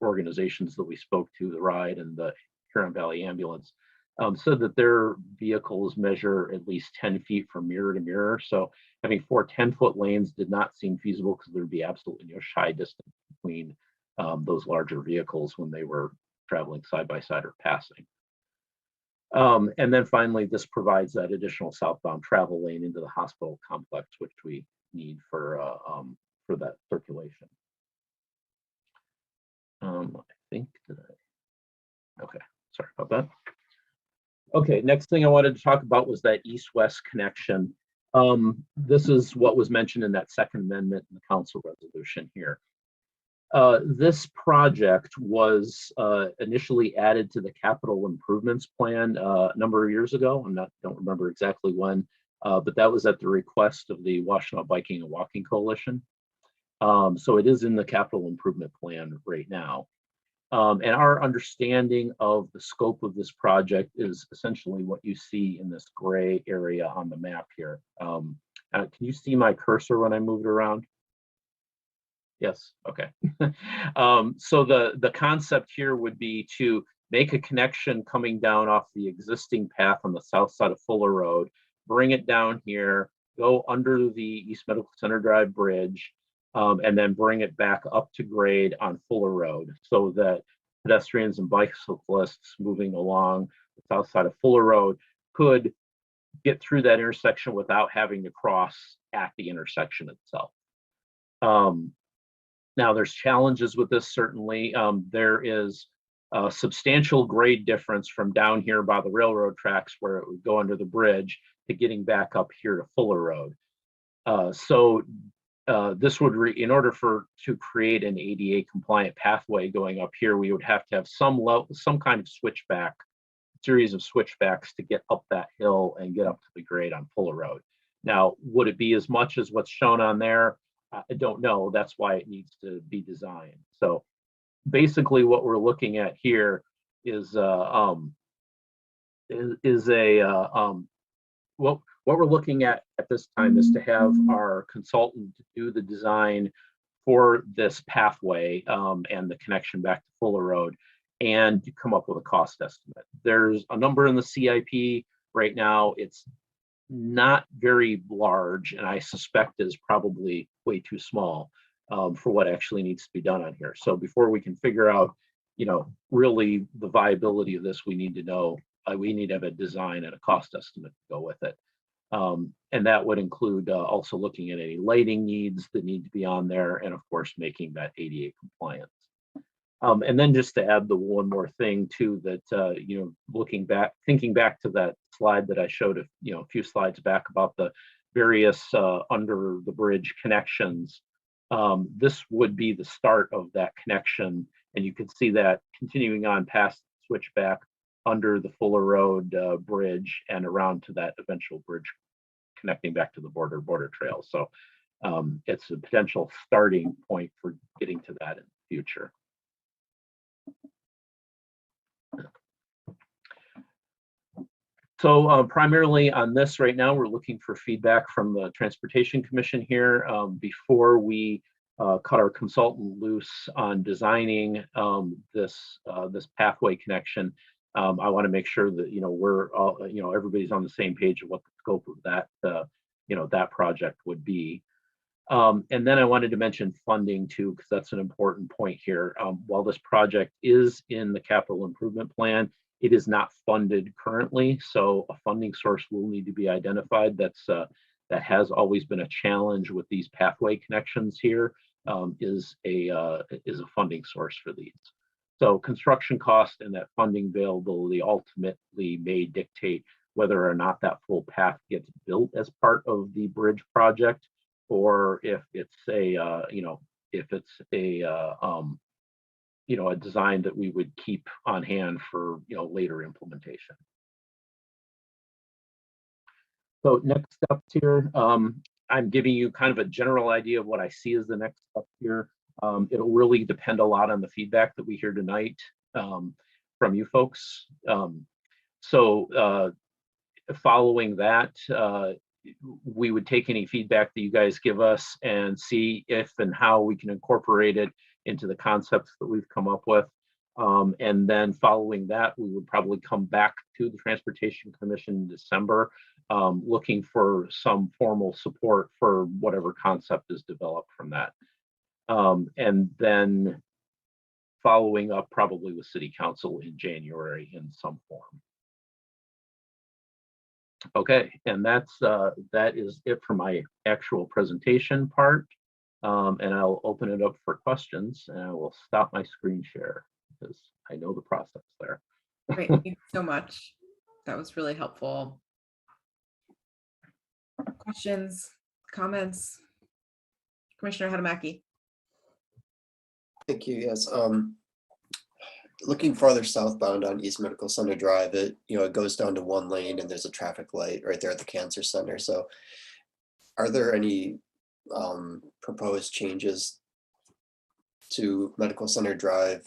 organizations that we spoke to, the RIDE and the Huron Valley Ambulance, said that their vehicles measure at least 10 feet from mirror to mirror. So having 4 10-foot lanes did not seem feasible, because there'd be absolutely no shy distance between those larger vehicles when they were traveling side by side or passing. And then finally, this provides that additional southbound travel lane into the hospital complex, which we need for that circulation. I think okay, sorry about that. Okay, next thing I wanted to talk about was that east-west connection. This is what was mentioned in that second amendment in the council resolution here. This project was initially added to the capital improvements plan a number of years ago. Don't remember exactly when, but that was at the request of the Washtenaw Biking and Walking Coalition. So it is in the capital improvement plan right now. And our understanding of the scope of this project is essentially what you see in this gray area on the map here. Can you see my cursor when I move it around? Yes, okay. So the concept here would be to make a connection coming down off the existing path on the south side of Fuller Road, bring it down here, go under the East Medical Center Drive Bridge, and then bring it back up to grade on Fuller Road, so that pedestrians and bicyclists moving along the south side of Fuller Road could get through that intersection without having to cross at the intersection itself. Now, there's challenges with this, certainly. There is a substantial grade difference from down here by the railroad tracks, where it would go under the bridge, to getting back up here to Fuller Road. This would, in order to create an ADA compliant pathway going up here, we would have to have some kind of switchback, series of switchbacks to get up that hill and get up to the grade on Fuller Road. Now, would it be as much as what's shown on there? I don't know. That's why it needs to be designed. So basically what we're looking at here is what we're looking at this time is to have our consultant do the design for this pathway and the connection back to Fuller Road, and to come up with a cost estimate. There's a number in the CIP right now. It's not very large, and I suspect is probably way too small for what actually needs to be done on here. So before we can figure out, really the viability of this, we need to know, we need to have a design and a cost estimate to go with it. And that would include also looking at any lighting needs that need to be on there, and of course, making that ADA compliant. And then just to add the one more thing too, that, thinking back to that slide that I showed a few slides back about the various under the bridge connections, this would be the start of that connection. And you can see that continuing on past the switchback under the Fuller Road bridge and around to that eventual bridge connecting back to the border trail. So it's a potential starting point for getting to that in the future. So primarily on this right now, we're looking for feedback from the Transportation Commission here before we cut our consultant loose on designing this pathway connection. I want to make sure that we're all everybody's on the same page of what the scope of that that project would be. And then I wanted to mention funding too, because that's an important point here. While this project is in the capital improvement plan, it is not funded currently, so a funding source will need to be identified. That has always been a challenge with these pathway connections here, is a funding source for these. So construction cost and that funding availability ultimately may dictate whether or not that full path gets built as part of the bridge project, or if it's a design that we would keep on hand for later implementation. So next steps here, I'm giving you kind of a general idea of what I see as the next step here. It'll really depend a lot on the feedback that we hear tonight from you folks. Following that, we would take any feedback that you guys give us and see if and how we can incorporate it into the concepts that we've come up with. And then following that, we would probably come back to the Transportation Commission in December, looking for some formal support for whatever concept is developed from that. And then following up probably with City Council in January in some form. Okay, and that is it for my actual presentation part. And I'll open it up for questions, and I will stop my screen share because I know the process there. Great, thank you so much. That was really helpful. Questions, comments? Commissioner Hadamaki. Thank you. Yes. Looking farther southbound on East Medical Center Drive, it goes down to one lane and there's a traffic light right there at the cancer center. So are there any proposed changes to Medical Center Drive,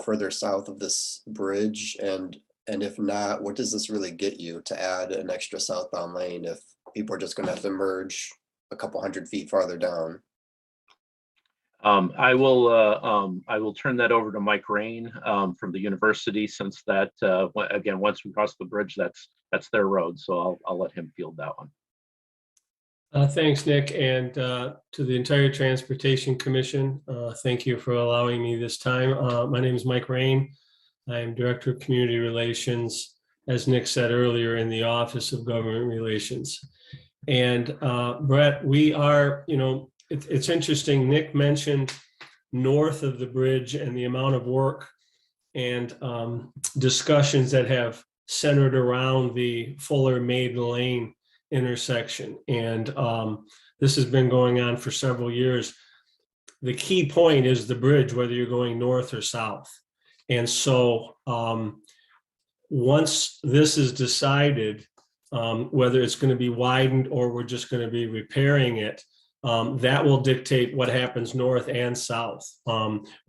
further south of this bridge? And if not, what does this really get you to add an extra southbound lane if people are just going to have to merge a couple hundred feet farther down? I will turn that over to Mike Rain from the university, since that again, once we cross the bridge, that's their road. So I'll let him field that one. Thanks, Nick, and to the entire Transportation Commission, thank you for allowing me this time. My name is Mike Rain. I am Director of Community Relations, as Nick said earlier, in the Office of Government Relations. And Brett, we are, it's interesting. Nick mentioned north of the bridge and the amount of work and discussions that have centered around the Fuller Maiden Lane intersection. And this has been going on for several years. The key point is the bridge, whether you're going north or south. And so once this is decided, whether it's going to be widened or we're just going to be repairing it, that will dictate what happens north and south.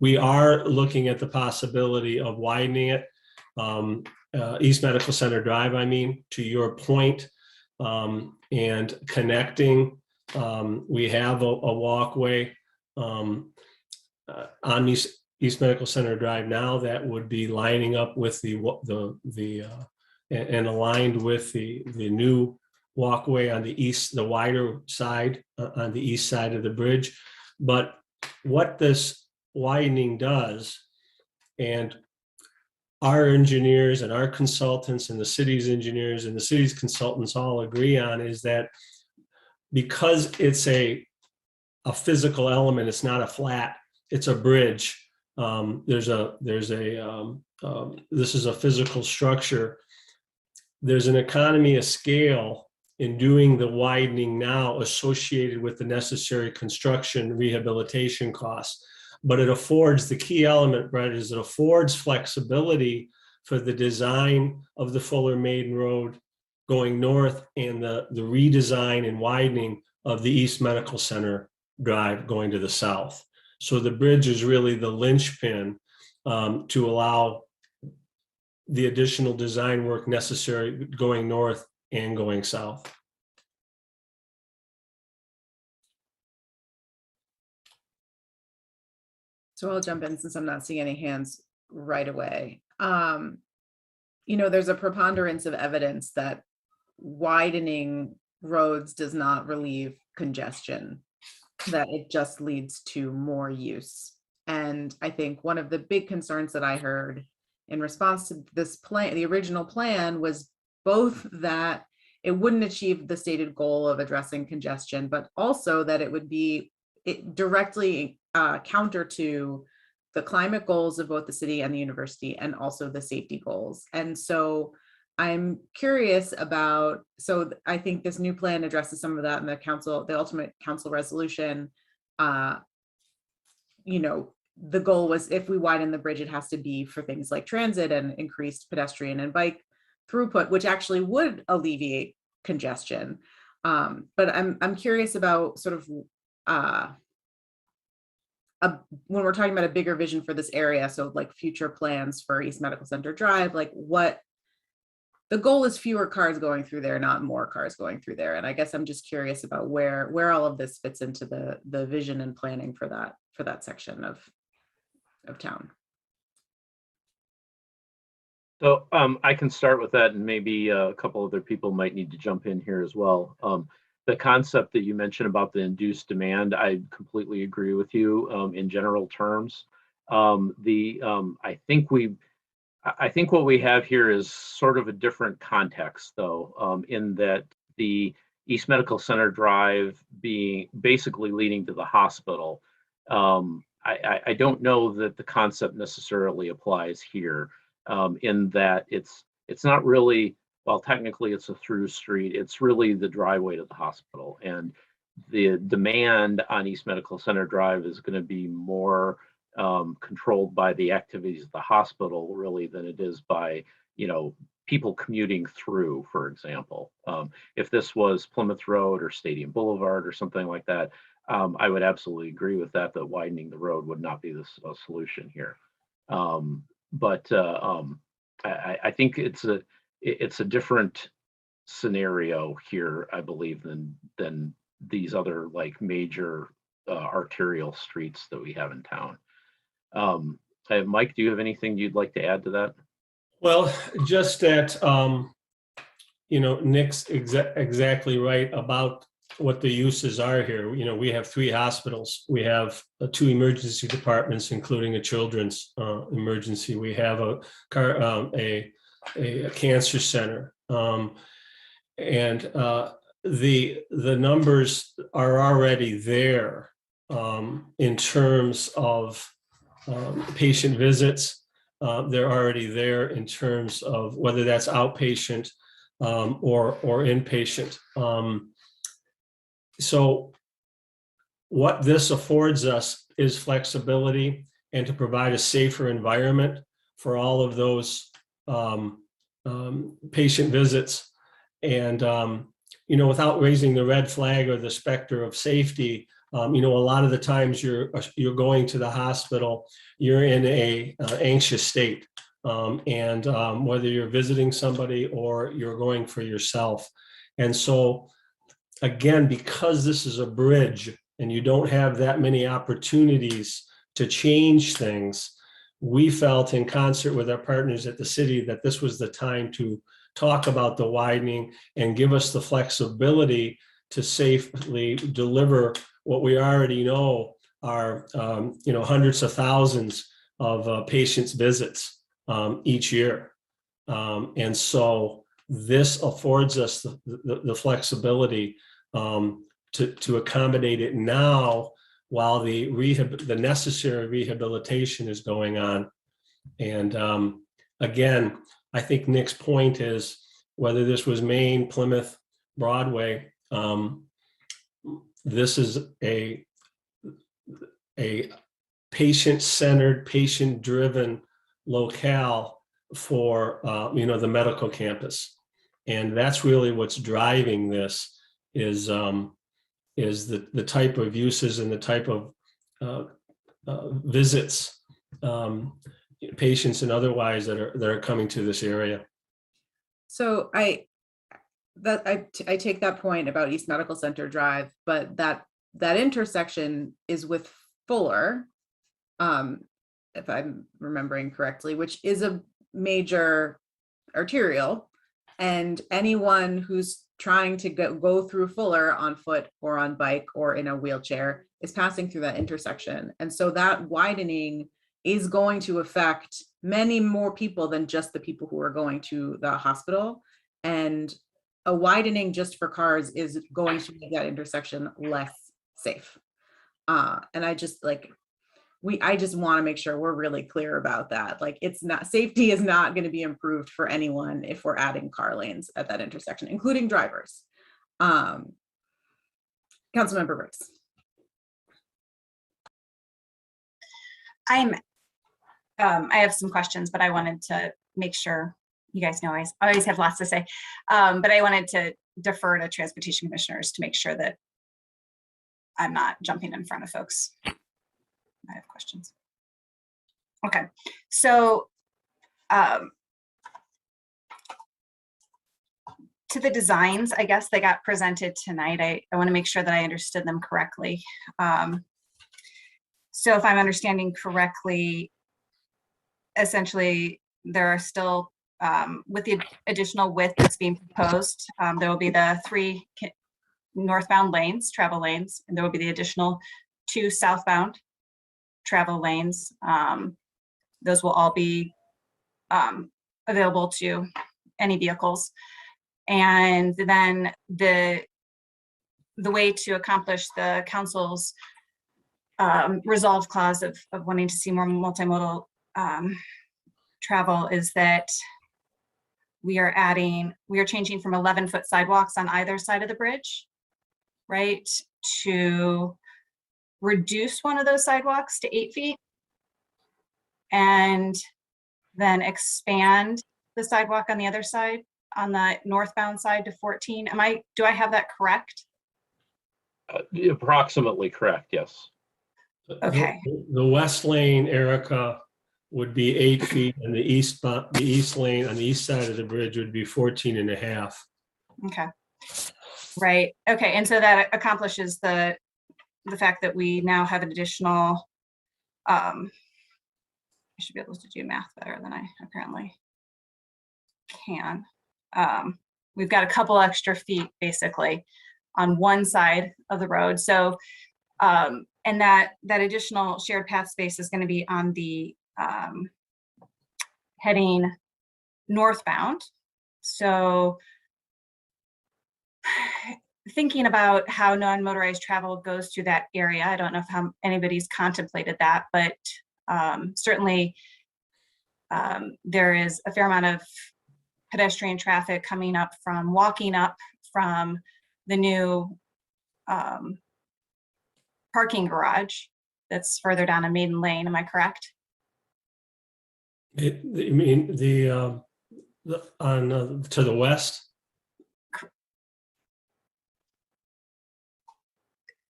We are looking at the possibility of widening it, East Medical Center Drive, to your point, and connecting. We have a walkway on East Medical Center Drive now that would be lining up with and aligned with the new walkway on the east, the wider side, on the east side of the bridge. But what this widening does, and our engineers and our consultants and the city's engineers and the city's consultants all agree on, is that because it's a physical element, it's not a flat, it's a bridge. This is a physical structure. There's an economy of scale in doing the widening now associated with the necessary construction rehabilitation costs. But it affords, the key element, Brett, is it affords flexibility for the design of the Fuller Maiden Road going north and the redesign and widening of the East Medical Center Drive going to the south. So the bridge is really the linchpin to allow the additional design work necessary going north and going south. So I'll jump in since I'm not seeing any hands right away. There's a preponderance of evidence that widening roads does not relieve congestion, that it just leads to more use. And I think one of the big concerns that I heard in response to this plan, the original plan, was both that it wouldn't achieve the stated goal of addressing congestion, but also that it would be directly counter to the climate goals of both the city and the university, and also the safety goals. And so I'm curious about, so I think this new plan addresses some of that in the ultimate council resolution. The goal was, if we widen the bridge, it has to be for things like transit and increased pedestrian and bike throughput, which actually would alleviate congestion. But I'm curious about sort of when we're talking about a bigger vision for this area, so like future plans for East Medical Center Drive, like what the goal is, fewer cars going through there, not more cars going through there. And I guess I'm just curious about where all of this fits into the vision and planning for that section of town. So I can start with that, and maybe a couple other people might need to jump in here as well. The concept that you mentioned about the induced demand, I completely agree with you in general terms. I think what we have here is sort of a different context, though, in that the East Medical Center Drive being basically leading to the hospital. I don't know that the concept necessarily applies here, in that it's not really, well, technically it's a through street, it's really the driveway to the hospital. And the demand on East Medical Center Drive is going to be more controlled by the activities of the hospital, really, than it is by, people commuting through, for example. If this was Plymouth Road or Stadium Boulevard or something like that, I would absolutely agree with that widening the road would not be the solution here. But I think it's a different scenario here, I believe, than these other like major arterial streets that we have in town. Mike, do you have anything you'd like to add to that? Well, just that, Nick's exactly right about what the uses are here. We have 3 hospitals. We have 2 emergency departments, including a children's emergency. We have a cancer center, and the numbers are already there in terms of patient visits. They're already there in terms of whether that's outpatient or inpatient. So what this affords us is flexibility and to provide a safer environment for all of those patient visits. And, without raising the red flag or the specter of safety, a lot of the times you're going to the hospital, you're in a anxious state. And whether you're visiting somebody or you're going for yourself. And so, again, because this is a bridge and you don't have that many opportunities to change things, we felt in concert with our partners at the city that this was the time to talk about the widening and give us the flexibility to safely deliver what we already know are, hundreds of thousands of patients' visits each year. And so this affords us the flexibility to accommodate it now while the necessary rehabilitation is going on. And again, I think Nick's point is whether this was Maine, Plymouth, Broadway, this is a patient-centered, patient-driven locale for the medical campus. And that's really what's driving this is the type of uses and the type of visits patients and otherwise that are coming to this area. So I take that point about East Medical Center Drive, but that intersection is with Fuller, if I'm remembering correctly, which is a major arterial, and anyone who's trying to go through Fuller on foot or on bike or in a wheelchair is passing through that intersection. And so that widening is going to affect many more people than just the people who are going to the hospital. And a widening just for cars is going to make that intersection less safe. And I just want to make sure we're really clear about that. Like, safety is not going to be improved for anyone if we're adding car lanes at that intersection, including drivers. Councilmember Briggs. I have some questions, but I wanted to make sure, you guys know I always have lots to say, but I wanted to defer to transportation commissioners to make sure that I'm not jumping in front of folks. I have questions. Okay, so to the designs, I guess, that got presented tonight, I want to make sure that I understood them correctly. So if I'm understanding correctly, essentially there are still, with the additional width that's being proposed, there will be the 3 northbound lanes, travel lanes, and there will be the additional 2 southbound travel lanes. Those will all be available to any vehicles. And then the way to accomplish the council's resolve clause of wanting to see more multimodal travel is that we are changing from 11-foot sidewalks on either side of the bridge, right, to reduce one of those sidewalks to 8 feet and then expand the sidewalk on the other side, on the northbound side, to 14. Do I have that correct? Approximately correct, yes. Okay. The west lane, Erica, would be 8 feet, and the east lane on the east side of the bridge would be 14.5. Okay. Right. Okay. And so that accomplishes the fact that we now have an additional, I should be able to do math better than I apparently can. We've got a couple extra feet basically on one side of the road. So, and that additional shared path space is going to be on the heading northbound. So thinking about how non-motorized travel goes through that area, I don't know if anybody's contemplated that, but certainly there is a fair amount of pedestrian traffic walking up from the new parking garage that's further down a Maiden Lane. Am I correct? You mean to the west?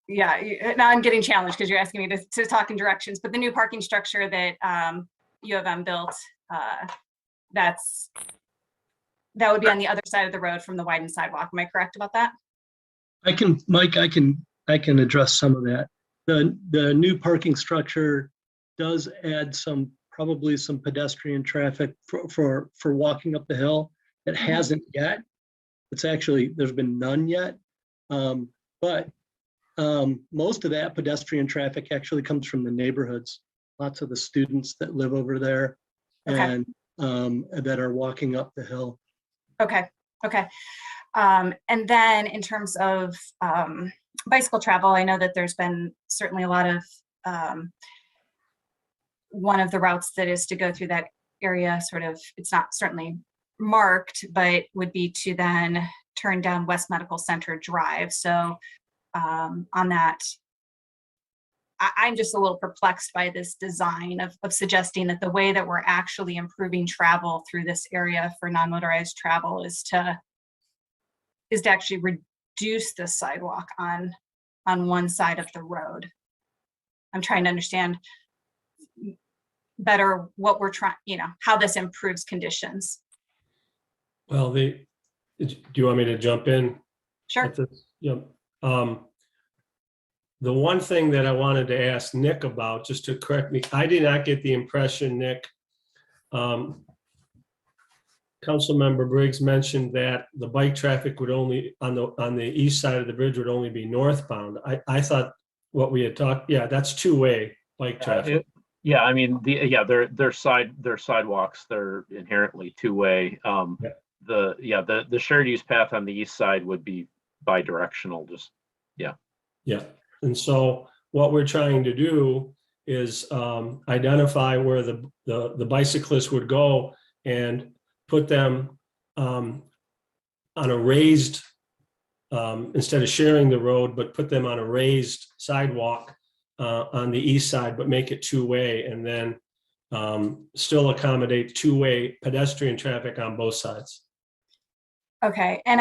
Yeah, now I'm getting challenged because you're asking me to talk in directions, but the new parking structure that U of M built, that would be on the other side of the road from the widened sidewalk. Am I correct about that? Mike, I can address some of that. The new parking structure does add probably some pedestrian traffic for walking up the hill. It hasn't yet. There's been none yet. But most of that pedestrian traffic actually comes from the neighborhoods. Lots of the students that live over there and that are walking up the hill. Okay. And then in terms of bicycle travel, I know that there's been certainly a lot of, one of the routes that is to go through that area, it's not certainly marked, but would be to then turn down West Medical Center Drive. So on that, I'm just a little perplexed by this design of suggesting that the way that we're actually improving travel through this area for non-motorized travel is to actually reduce the sidewalk on one side of the road. I'm trying to understand better what we're trying, how this improves conditions. Well, do you want me to jump in? Sure. at this? Yep. The one thing that I wanted to ask Nick about, just to correct me, I did not get the impression, Nick, Councilmember Briggs mentioned that the bike traffic would only, on the east side of the bridge, would only be northbound. I thought what we had talked, yeah, that's two-way bike traffic. Yeah, I mean, they're sidewalks, they're inherently two-way. The shared use path on the east side would be bi-directional, just, yeah. Yeah, and so what we're trying to do is identify where the bicyclists would go and put them on a raised, instead of sharing the road, but put them on a raised sidewalk on the east side, but make it two-way, and then still accommodate two-way pedestrian traffic on both sides. Okay, and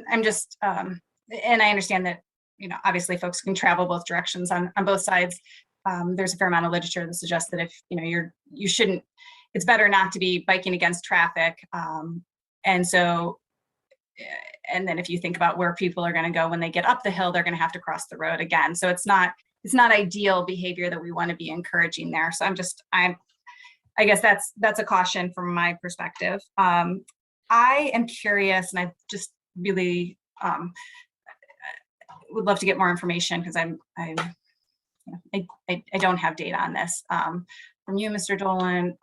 I'm just, and I understand that, obviously folks can travel both directions on both sides. There's a fair amount of literature that suggests that if, you shouldn't, it's better not to be biking against traffic. And so, and then if you think about where people are going to go when they get up the hill, they're going to have to cross the road again. So it's not ideal behavior that we want to be encouraging there. So I guess that's a caution from my perspective. I am curious, and I just really would love to get more information, because I don't have data on this from you, Mr. Dolan,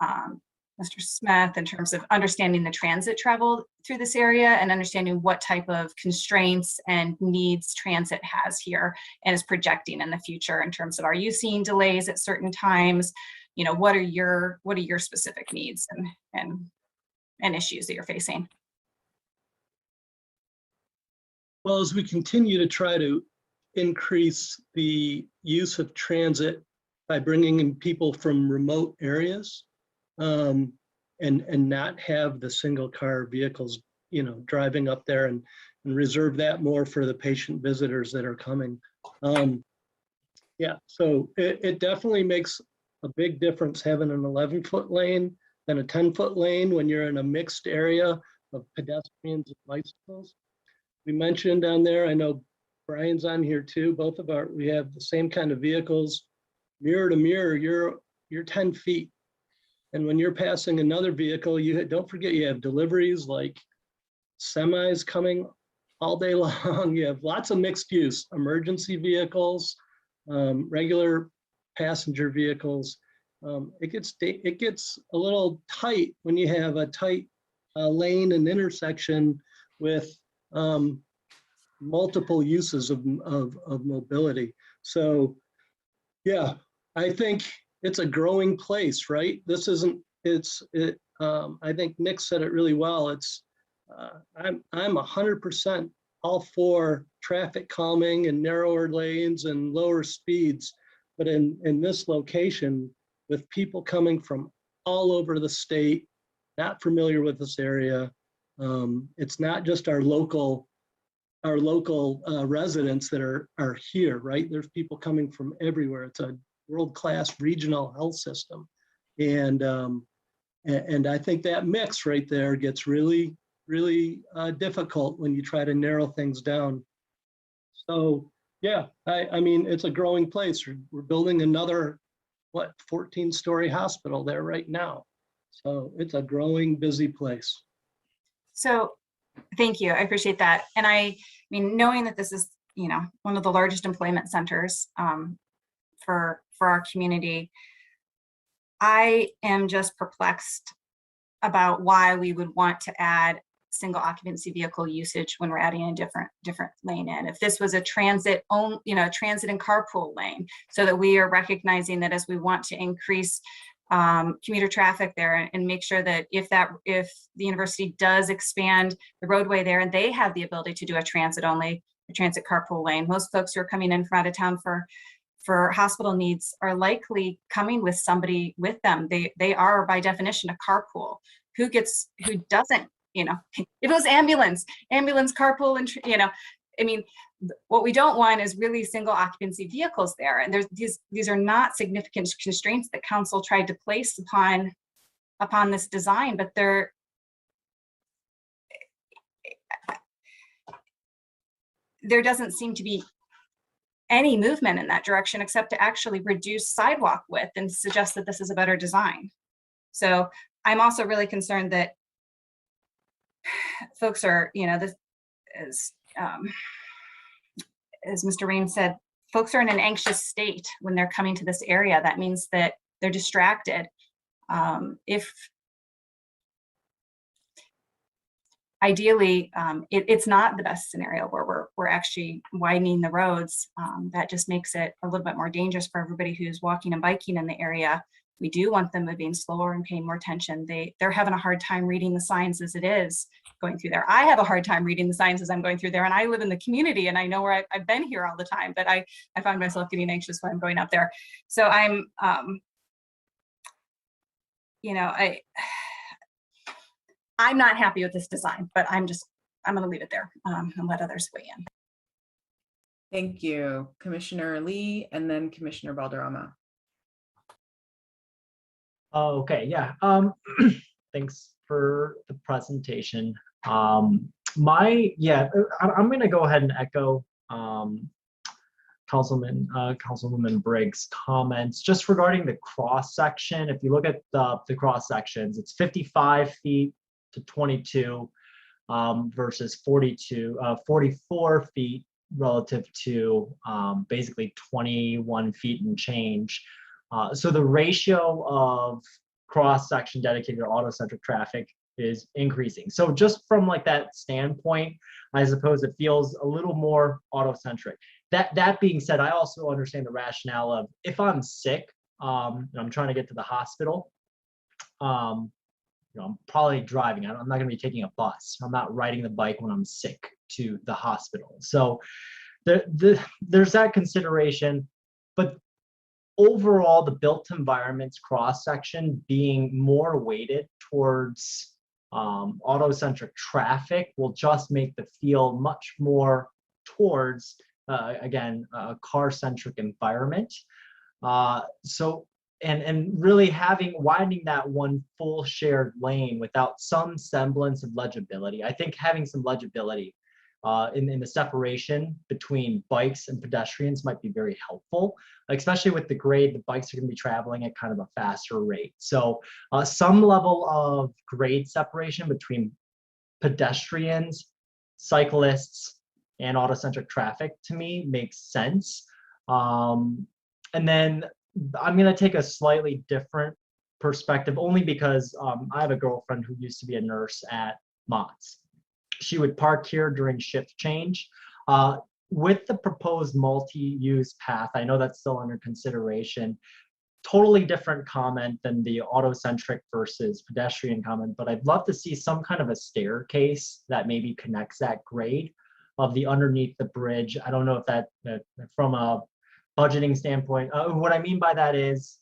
Mr. Smith, in terms of understanding the transit travel through this area and understanding what type of constraints and needs transit has here and is projecting in the future in terms of, are you seeing delays at certain times? What are your specific needs and issues that you're facing? Well, as we continue to try to increase the use of transit by bringing in people from remote areas, and not have the single car vehicles, driving up there, and reserve that more for the patient visitors that are coming. Yeah, so it definitely makes a big difference having an 11-foot lane than a 10-foot lane when you're in a mixed area of pedestrians and bicycles. We mentioned on there, I know Brian's on here too, we have the same kind of vehicles. Mirror to mirror, you're 10 feet. And when you're passing another vehicle, don't forget you have deliveries like semis coming all day long. You have lots of mixed use, emergency vehicles, regular passenger vehicles. It gets a little tight when you have a tight lane and intersection with multiple uses of mobility. So yeah, I think it's a growing place, right? I think Nick said it really well. I'm 100% all for traffic calming and narrower lanes and lower speeds, but in this location, with people coming from all over the state, not familiar with this area, it's not just our local residents that are here, right? There's people coming from everywhere. It's a world-class regional health system, and I think that mix right there gets really, really difficult when you try to narrow things down. So yeah, I mean, it's a growing place. We're building another 14-story hospital there right now, so it's a growing, busy place. So thank you. I appreciate that. And I mean, knowing that this is, one of the largest employment centers for our community, I am just perplexed about why we would want to add single occupancy vehicle usage when we're adding a different lane in. If this was a transit transit and carpool lane, so that we are recognizing that as we want to increase commuter traffic there and make sure that if the university does expand the roadway there and they have the ability to do a transit carpool lane, most folks who are coming in from out of town for hospital needs are likely coming with somebody with them. They are by definition a carpool. Who doesn't, if it was ambulance carpool, and I mean, what we don't want is really single occupancy vehicles there. And there's these are not significant constraints that council tried to place upon this design, but there doesn't seem to be any movement in that direction except to actually reduce sidewalk width and suggest that this is a better design. So I'm also really concerned that folks are, this as Mr. Rain said, folks are in an anxious state when they're coming to this area. That means that they're distracted. If ideally, it's not the best scenario where we're actually widening the roads. That just makes it a little bit more dangerous for everybody who's walking and biking in the area. We do want them moving slower and paying more attention. They're having a hard time reading the signs as it is going through there. I have a hard time reading the signs as I'm going through there, and I live in the community and I know where I've been here all the time, but I find myself getting anxious when I'm going up there. So I'm, I'm not happy with this design, but I'm going to leave it there and let others weigh in. Thank you, Commissioner Lee, and then Commissioner Balderrama. Okay, yeah. Thanks for the presentation. I'm gonna go ahead and echo Councilwoman Briggs' comments just regarding the cross section. If you look at the cross sections, it's 55 feet to 22 versus 44 feet relative to basically 21 feet and change. So the ratio of cross section dedicated to auto-centric traffic is increasing. So just from like that standpoint, I suppose it feels a little more auto-centric. That being said, I also understand the rationale of if I'm sick and I'm trying to get to the hospital, I'm probably driving. I'm not going to be taking a bus. I'm not riding the bike when I'm sick to the hospital. So there's that consideration, but overall, the built environments cross section being more weighted towards auto-centric traffic will just make the field much more towards again a car-centric environment. And really widening that one full shared lane without some semblance of legibility. I think having some legibility in the separation between bikes and pedestrians might be very helpful, especially with the grade. The bikes are going to be traveling at kind of a faster rate. So some level of grade separation between pedestrians, cyclists, and auto-centric traffic to me makes sense. And then I'm going to take a slightly different perspective only because I have a girlfriend who used to be a nurse at Mott's. She would park here during shift change. With the proposed multi-use path, I know that's still under consideration. Totally different comment than the auto-centric versus pedestrian comment, but I'd love to see some kind of a staircase that maybe connects that grade of the underneath the bridge. I don't know if that, from a budgeting standpoint, what I mean by that is,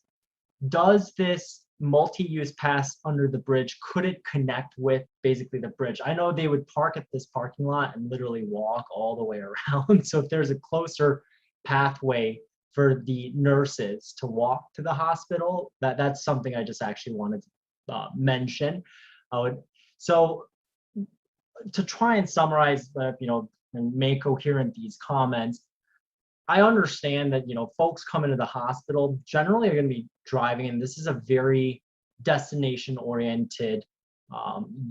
does this multi-use pass under the bridge, could it connect with basically the bridge? I know they would park at this parking lot and literally walk all the way around. So if there's a closer pathway for the nurses to walk to the hospital, that's something I just actually wanted to mention. So to try and summarize, and make coherent these comments, I understand that, folks come into the hospital generally are going to be driving, and this is a very destination-oriented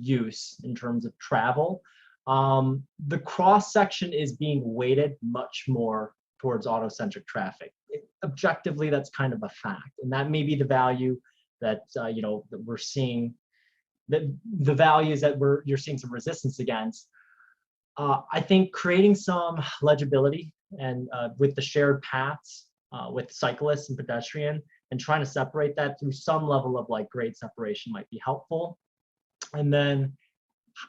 use in terms of travel. The cross section is being weighted much more towards auto-centric traffic. Objectively, that's kind of a fact, and that may be the value that that we're seeing. The values that you're seeing some resistance against. I think creating some legibility and with the shared paths with cyclists and pedestrian and trying to separate that through some level of grade separation might be helpful. And then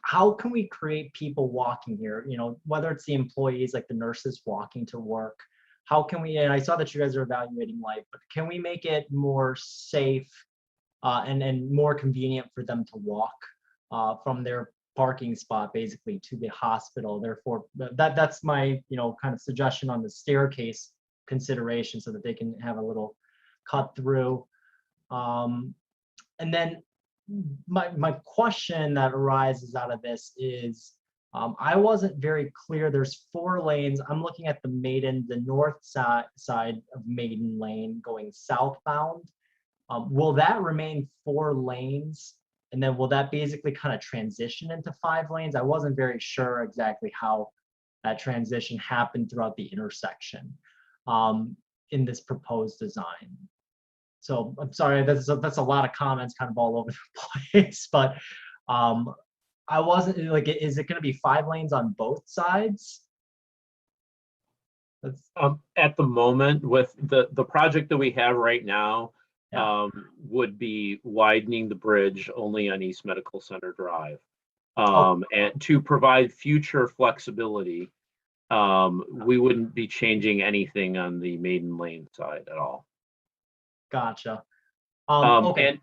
how can we create people walking here, whether it's the employees like the nurses walking to work, how can we, and I saw that you guys are evaluating life, but can we make it more safe and more convenient for them to walk from their parking spot basically to the hospital. Therefore, that's my, kind of suggestion on the staircase consideration so that they can have a little cut through. And then my question that arises out of this is, I wasn't very clear. There's 4 lanes. I'm looking at the north side of Maiden Lane going southbound. Will that remain 4 lanes? And then will that basically kind of transition into 5 lanes? I wasn't very sure exactly how that transition happened throughout the intersection in this proposed design. So I'm sorry, that's a lot of comments kind of all over the place, but I wasn't like, is it going to be 5 lanes on both sides? At the moment, with the project that we have right now, would be widening the bridge only on East Medical Center Drive. And to provide future flexibility, we wouldn't be changing anything on the Maiden Lane side at all. Gotcha. Okay.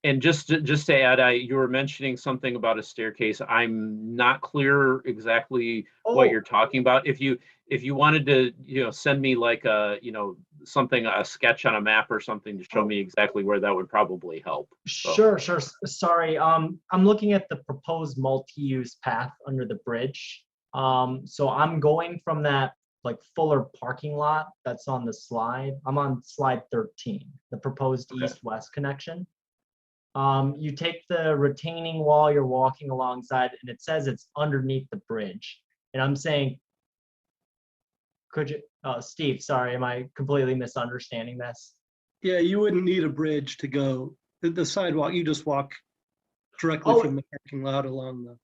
And just to add, you were mentioning something about a staircase. I'm not clear exactly what you're talking about. If you wanted to, send me like a, a sketch on a map or something to show me exactly where, that would probably help. Sure. Sorry. I'm looking at the proposed multi-use path under the bridge. So I'm going from that like Fuller parking lot that's on the slide. I'm on slide 13, the proposed east-west connection. You take the retaining wall you're walking alongside, and it says it's underneath the bridge. And I'm saying, could you, Steve, sorry, am I completely misunderstanding this? Yeah, you wouldn't need a bridge to go. The sidewalk, you just walk directly from the parking lot along the.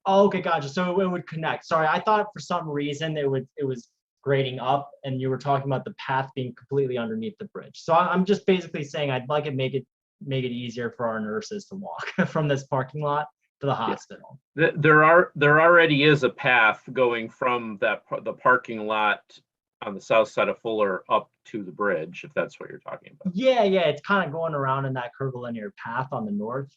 Oh, okay, gotcha. So it would connect. Sorry, I thought for some reason it was grading up, and you were talking about the path being completely underneath the bridge. So I'm just basically saying I'd like to make it easier for our nurses to walk from this parking lot to the hospital. There already is a path going from the parking lot on the south side of Fuller up to the bridge, if that's what you're talking about. Yeah, it's kind of going around in that curvilinear path on the north.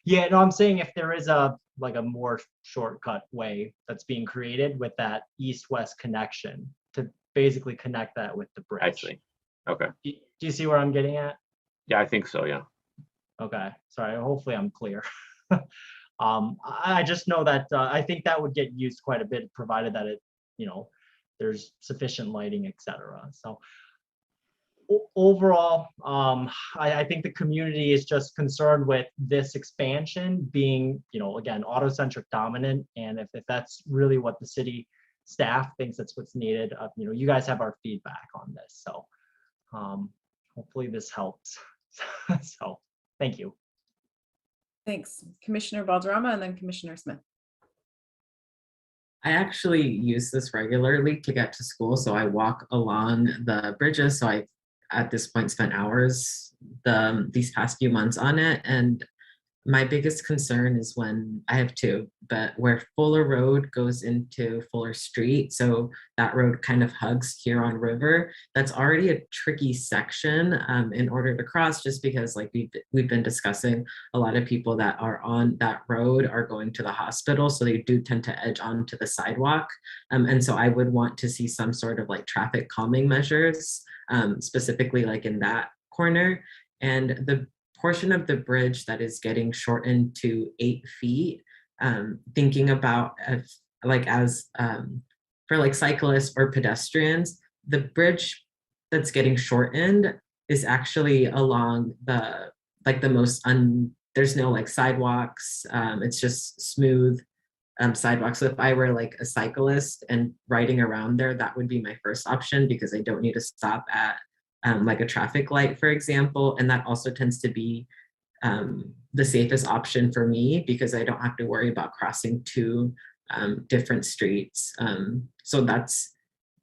Yeah, no, I'm saying if there is a more shortcut way that's being created with that east-west connection to basically connect that with the bridge. I see. Okay. Do you see where I'm getting at? Yeah, I think so. Yeah. Okay. Sorry. Hopefully I'm clear. I just know that I think that would get used quite a bit, provided that it, there's sufficient lighting, etc. So overall, I think the community is just concerned with this expansion being, again, auto-centric dominant. And if that's really what the city staff thinks that's what's needed, you guys have our feedback on this. So hopefully this helps. So thank you. Thanks. Commissioner Valderrama and then Commissioner Smith. I actually use this regularly to get to school. So I walk along the bridges. So I at this point spent hours these past few months on it. And my biggest concern is when I have 2, but where Fuller Road goes into Fuller Street. So that road kind of hugs Huron River. That's already a tricky section in order to cross, just because like we've been discussing, a lot of people that are on that road are going to the hospital. So they do tend to edge onto the sidewalk. And so I would want to see some sort of like traffic calming measures, specifically like in that corner. And the portion of the bridge that is getting shortened to 8 feet, thinking about for like cyclists or pedestrians, the bridge that's getting shortened is actually along the most there's no like sidewalks, it's just smooth sidewalks. So if I were like a cyclist and riding around there, that would be my first option, because I don't need to stop at like a traffic light, for example. And that also tends to be the safest option for me, because I don't have to worry about crossing 2 different streets. So that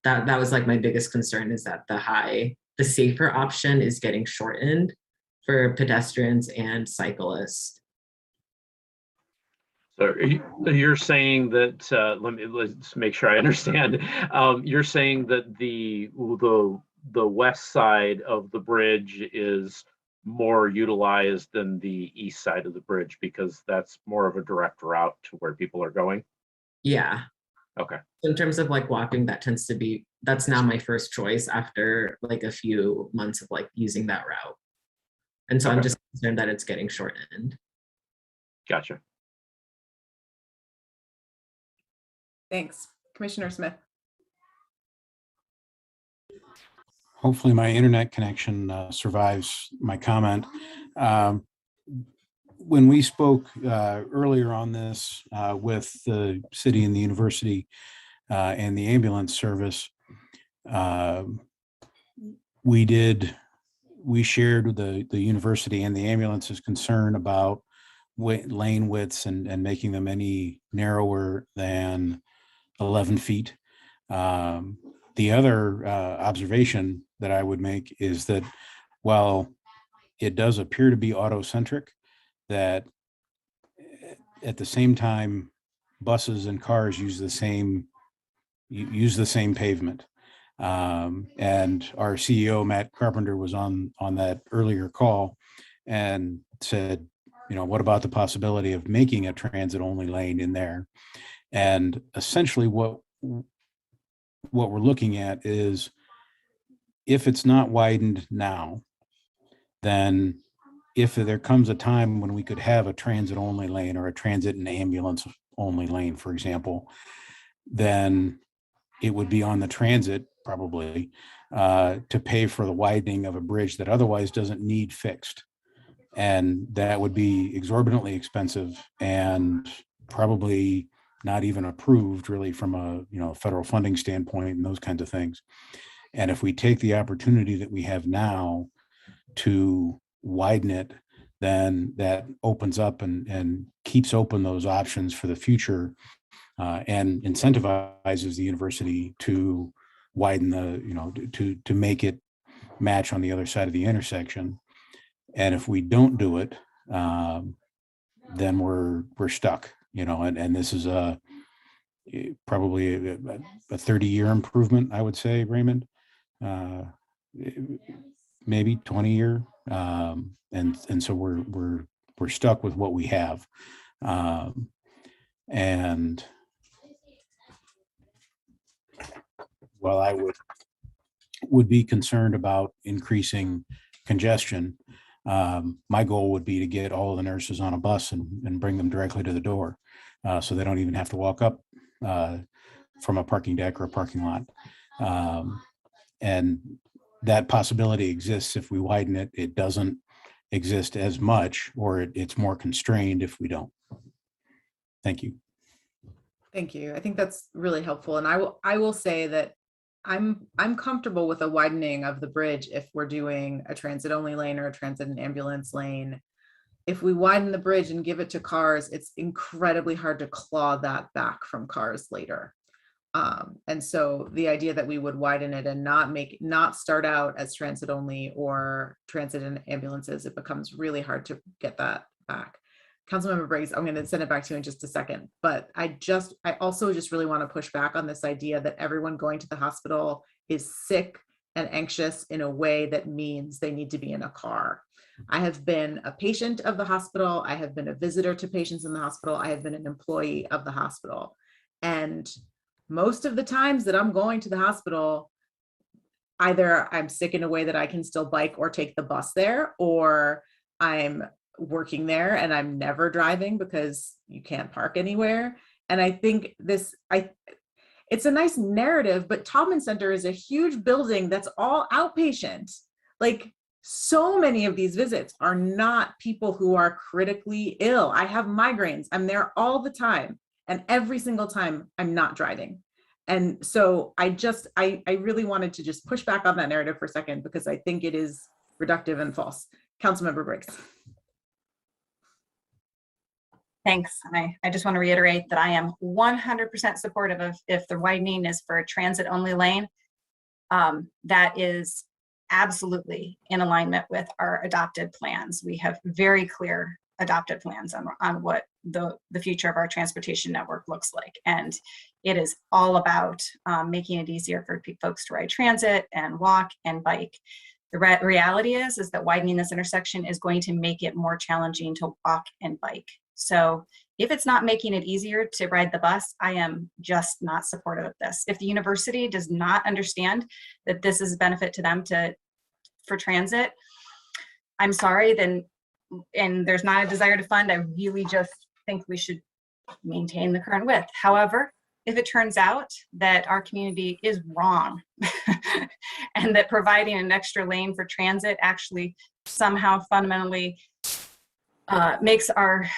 was like my biggest concern, is that the safer option is getting shortened for pedestrians and cyclists. So you're saying that, let's make sure I understand. You're saying that the west side of the bridge is more utilized than the east side of the bridge because that's more of a direct route to where people are going? Yeah. Okay. In terms of like walking, that's now my first choice after like a few months of like using that route. And so I'm Okay. just concerned that it's getting shortened. Gotcha. Thanks. Commissioner Smith. Hopefully my internet connection survives my comment. When we spoke earlier on this with the city and the university and the ambulance service, we shared the university and the ambulance's concern about lane widths and making them any narrower than 11 feet. The other observation that I would make is that while it does appear to be auto-centric, that at the same time, buses and cars use the same pavement. And our CEO, Matt Carpenter, was on that earlier call and said, what about the possibility of making a transit-only lane in there? And essentially what we're looking at is, if it's not widened now, then if there comes a time when we could have a transit-only lane or a transit and ambulance-only lane, for example, then it would be on the transit probably to pay for the widening of a bridge that otherwise doesn't need fixed. And that would be exorbitantly expensive and probably not even approved really from a federal funding standpoint and those kinds of things. And if we take the opportunity that we have now to widen it, then that opens up and keeps open those options for the future and incentivizes the university to widen to make it match on the other side of the intersection. And if we don't do it, then we're stuck, and this is probably a 30-year improvement, I would say, Raymond, maybe 20-year. And so we're stuck with what we have. And while I would be concerned about increasing congestion, my goal would be to get all the nurses on a bus and bring them directly to the door, so they don't even have to walk up from a parking deck or a parking lot. And that possibility exists if we widen it. It doesn't exist as much, or it's more constrained if we don't. Thank you. Thank you. I think that's really helpful. And I will say that I'm comfortable with a widening of the bridge if we're doing a transit only lane or a transit and ambulance lane. If we widen the bridge and give it to cars, it's incredibly hard to claw that back from cars later. And so the idea that we would widen it and not start out as transit only or transit and ambulances, it becomes really hard to get that back. Councilmember Briggs, I'm going to send it back to you in just a second, but I also just really want to push back on this idea that everyone going to the hospital is sick and anxious in a way that means they need to be in a car. I have been a patient of the hospital. I have been a visitor to patients in the hospital. I have been an employee of the hospital. And most of the times that I'm going to the hospital, either I'm sick in a way that I can still bike or take the bus there, or I'm working there and I'm never driving because you can't park anywhere. And I think it's a nice narrative, but Taubman Center is a huge building that's all outpatient. Like, so many of these visits are not people who are critically ill. I have migraines. I'm there all the time. And every single time I'm not driving. And so I really wanted to just push back on that narrative for a second, because I think it is reductive and false. Councilmember Briggs. Thanks. I just want to reiterate that I am 100% supportive of, if the widening is for a transit only lane, that is absolutely in alignment with our adopted plans. We have very clear adopted plans on what the future of our transportation network looks like. And it is all about making it easier for folks to ride transit and walk and bike. The reality is that widening this intersection is going to make it more challenging to walk and bike. So if it's not making it easier to ride the bus, I am just not supportive of this. If the university does not understand that this is a benefit to them for transit, I'm sorry, then, and there's not a desire to fund, I really just think we should maintain the current width. However, if it turns out that our community is wrong and that providing an extra lane for transit actually somehow fundamentally makes our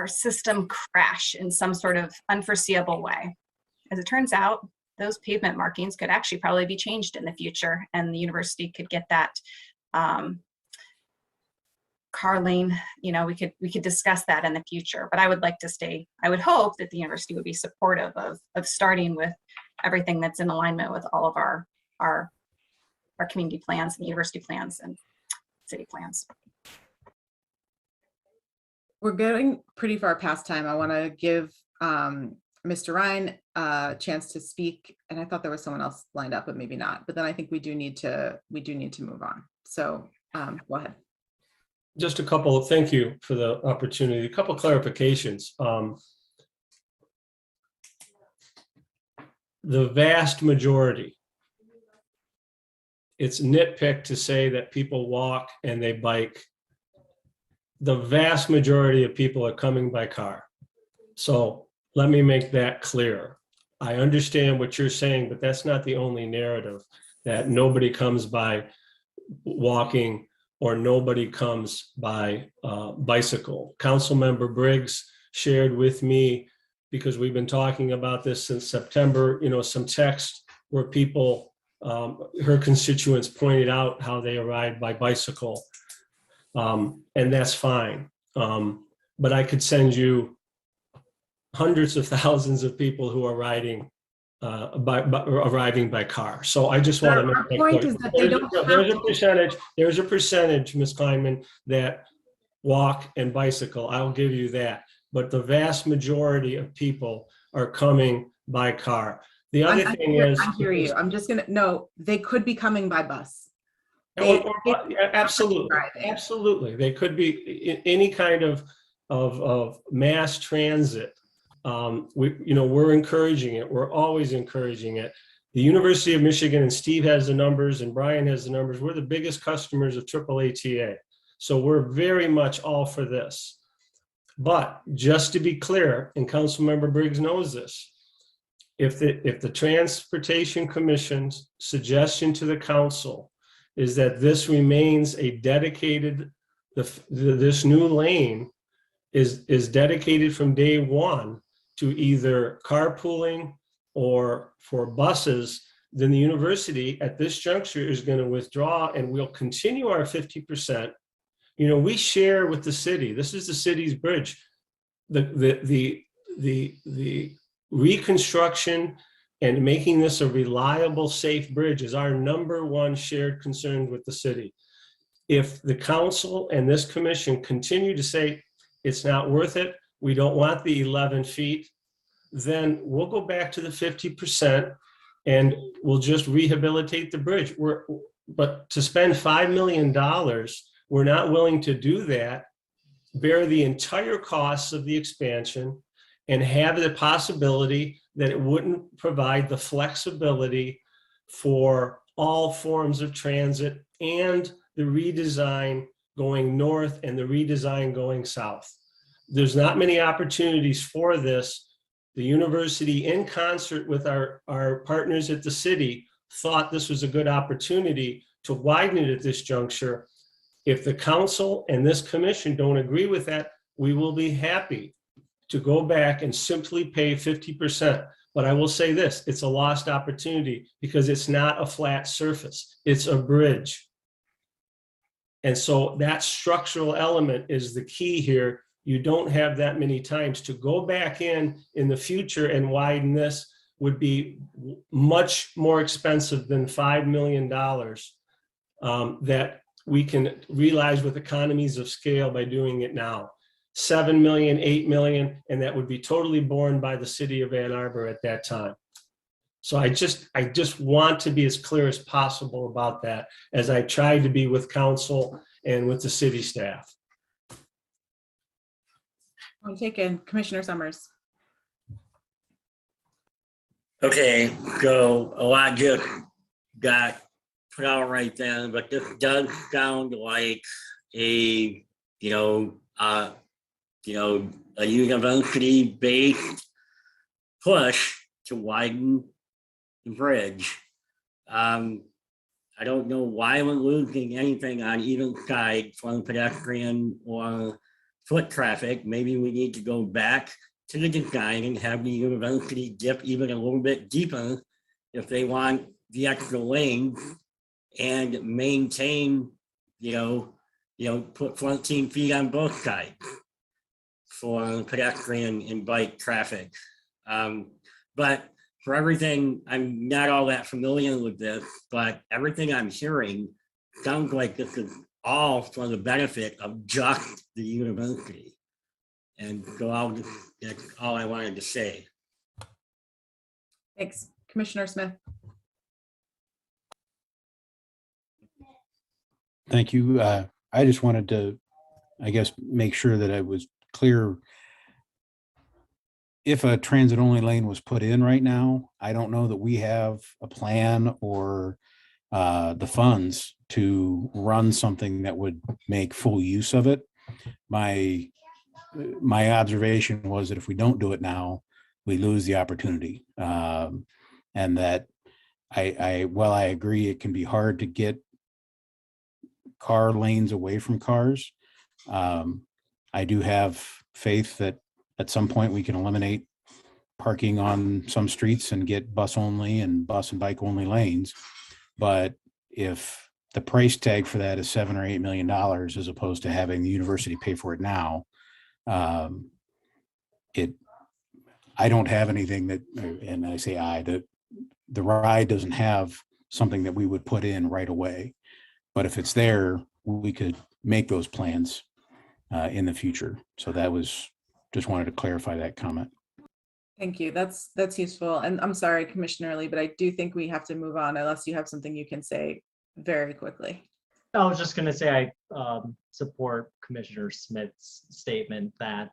system crash in some sort of unforeseeable way. As it turns out, those pavement markings could actually probably be changed in the future, and the university could get that car lane, you know, we could discuss that in the future. But I would hope that the university would be supportive of starting with everything that's in alignment with all of our community plans and university plans and city plans. We're getting pretty far past time. I want to give Mr. Ryan a chance to speak, and I thought there was someone else lined up, but maybe not. But then I think we do need to move on. So go ahead. Just a couple, thank you for the opportunity. A couple clarifications. The vast majority, it's nitpick to say that people walk and they bike. The vast majority of people are coming by car. So let me make that clear. I understand what you're saying, but that's not the only narrative, that nobody comes by walking or nobody comes by bicycle. Councilmember Briggs shared with me, because we've been talking about this since September, you know, some text where people, her constituents pointed out how they arrived by bicycle. And that's fine. But I could send you hundreds of thousands of people who are arriving by car. So I just want to make that point clear. is that they don't There's a percentage, Ms. Kleinman, that walk and bicycle. I'll give you that. But the vast majority of people are coming by car. The other thing is, I hear you. I'm just gonna, no, they could be coming by bus. Absolutely. They could be any kind of mass transit. We're encouraging it. We're always encouraging it. The University of Michigan, and Steve has the numbers and Brian has the numbers, we're the biggest customers of AAATA. So we're very much all for this. But just to be clear, and Councilmember Briggs knows this, if the Transportation Commission's suggestion to the council is that this remains a dedicated, this new lane is dedicated from day one to either carpooling or for buses, then the university at this juncture is going to withdraw, and we'll continue our 50%. You know, we share with the city. This is the city's bridge. The reconstruction and making this a reliable, safe bridge is our #1 shared concern with the city. If the council and this commission continue to say it's not worth it, we don't want the 11 feet, then we'll go back to the 50% and we'll just rehabilitate the bridge. But to spend $5 million, we're not willing to do that, bear the entire costs of the expansion, and have the possibility that it wouldn't provide the flexibility for all forms of transit and the redesign going north and the redesign going south. There's not many opportunities for this. The university, in concert with our partners at the city, thought this was a good opportunity to widen it at this juncture. If the council and this commission don't agree with that, we will be happy to go back and simply pay 50%. But I will say this, it's a lost opportunity because it's not a flat surface, it's a bridge. And so that structural element is the key here. You don't have that many times. To go back in the future and widen this would be much more expensive than $5 million that we can realize with economies of scale by doing it now. 7 million, 8 million, and that would be totally borne by the city of Ann Arbor at that time. So I just want to be as clear as possible about that, as I tried to be with council and with the city staff. Point taken. Commissioner Summers. Okay, so a lot just got put out right then, but this does sound like a, a university-based push to widen the bridge. I don't know why we're losing anything on either side from pedestrian or foot traffic. Maybe we need to go back to the design and have the university dip even a little bit deeper if they want the extra lanes and maintain, put 14 feet on both sides for pedestrian and bike traffic. But for everything, I'm not all that familiar with this, but everything I'm hearing sounds like this is all for the benefit of just the university. And so that's all I wanted to say. Thanks. Commissioner Smith. Thank you. I just wanted to, I guess, make sure that I was clear. If a transit only lane was put in right now, I don't know that we have a plan or the funds to run something that would make full use of it. My observation was that if we don't do it now, we lose the opportunity. And that while I agree it can be hard to get car lanes away from cars, I do have faith that at some point we can eliminate parking on some streets and get bus only and bus and bike only lanes. But if the price tag for that is $7 or $8 million, as opposed to having the university pay for it now, I don't have anything that, and I say the ride doesn't have something that we would put in right away. But if it's there, we could make those plans in the future. So that was, just wanted to clarify that comment. Thank you. That's useful. And I'm sorry, Commissioner Lee, but I do think we have to move on unless you have something you can say very quickly. I was just going to say I support Commissioner Smith's statement that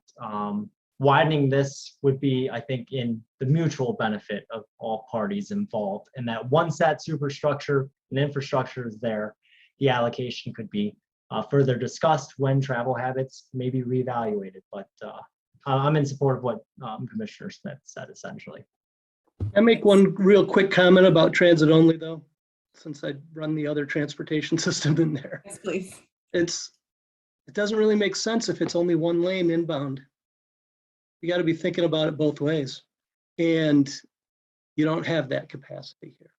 widening this would be, I think, in the mutual benefit of all parties involved, and that once that superstructure and infrastructure is there, the allocation could be further discussed when travel habits may be reevaluated. But I'm in support of what Commissioner Smith said, essentially. I make one real quick comment about transit only, though, since I run the other transportation system in there. Yes, please. It doesn't really make sense if it's only one lane inbound. You got to be thinking about it both ways, and you don't have that capacity here.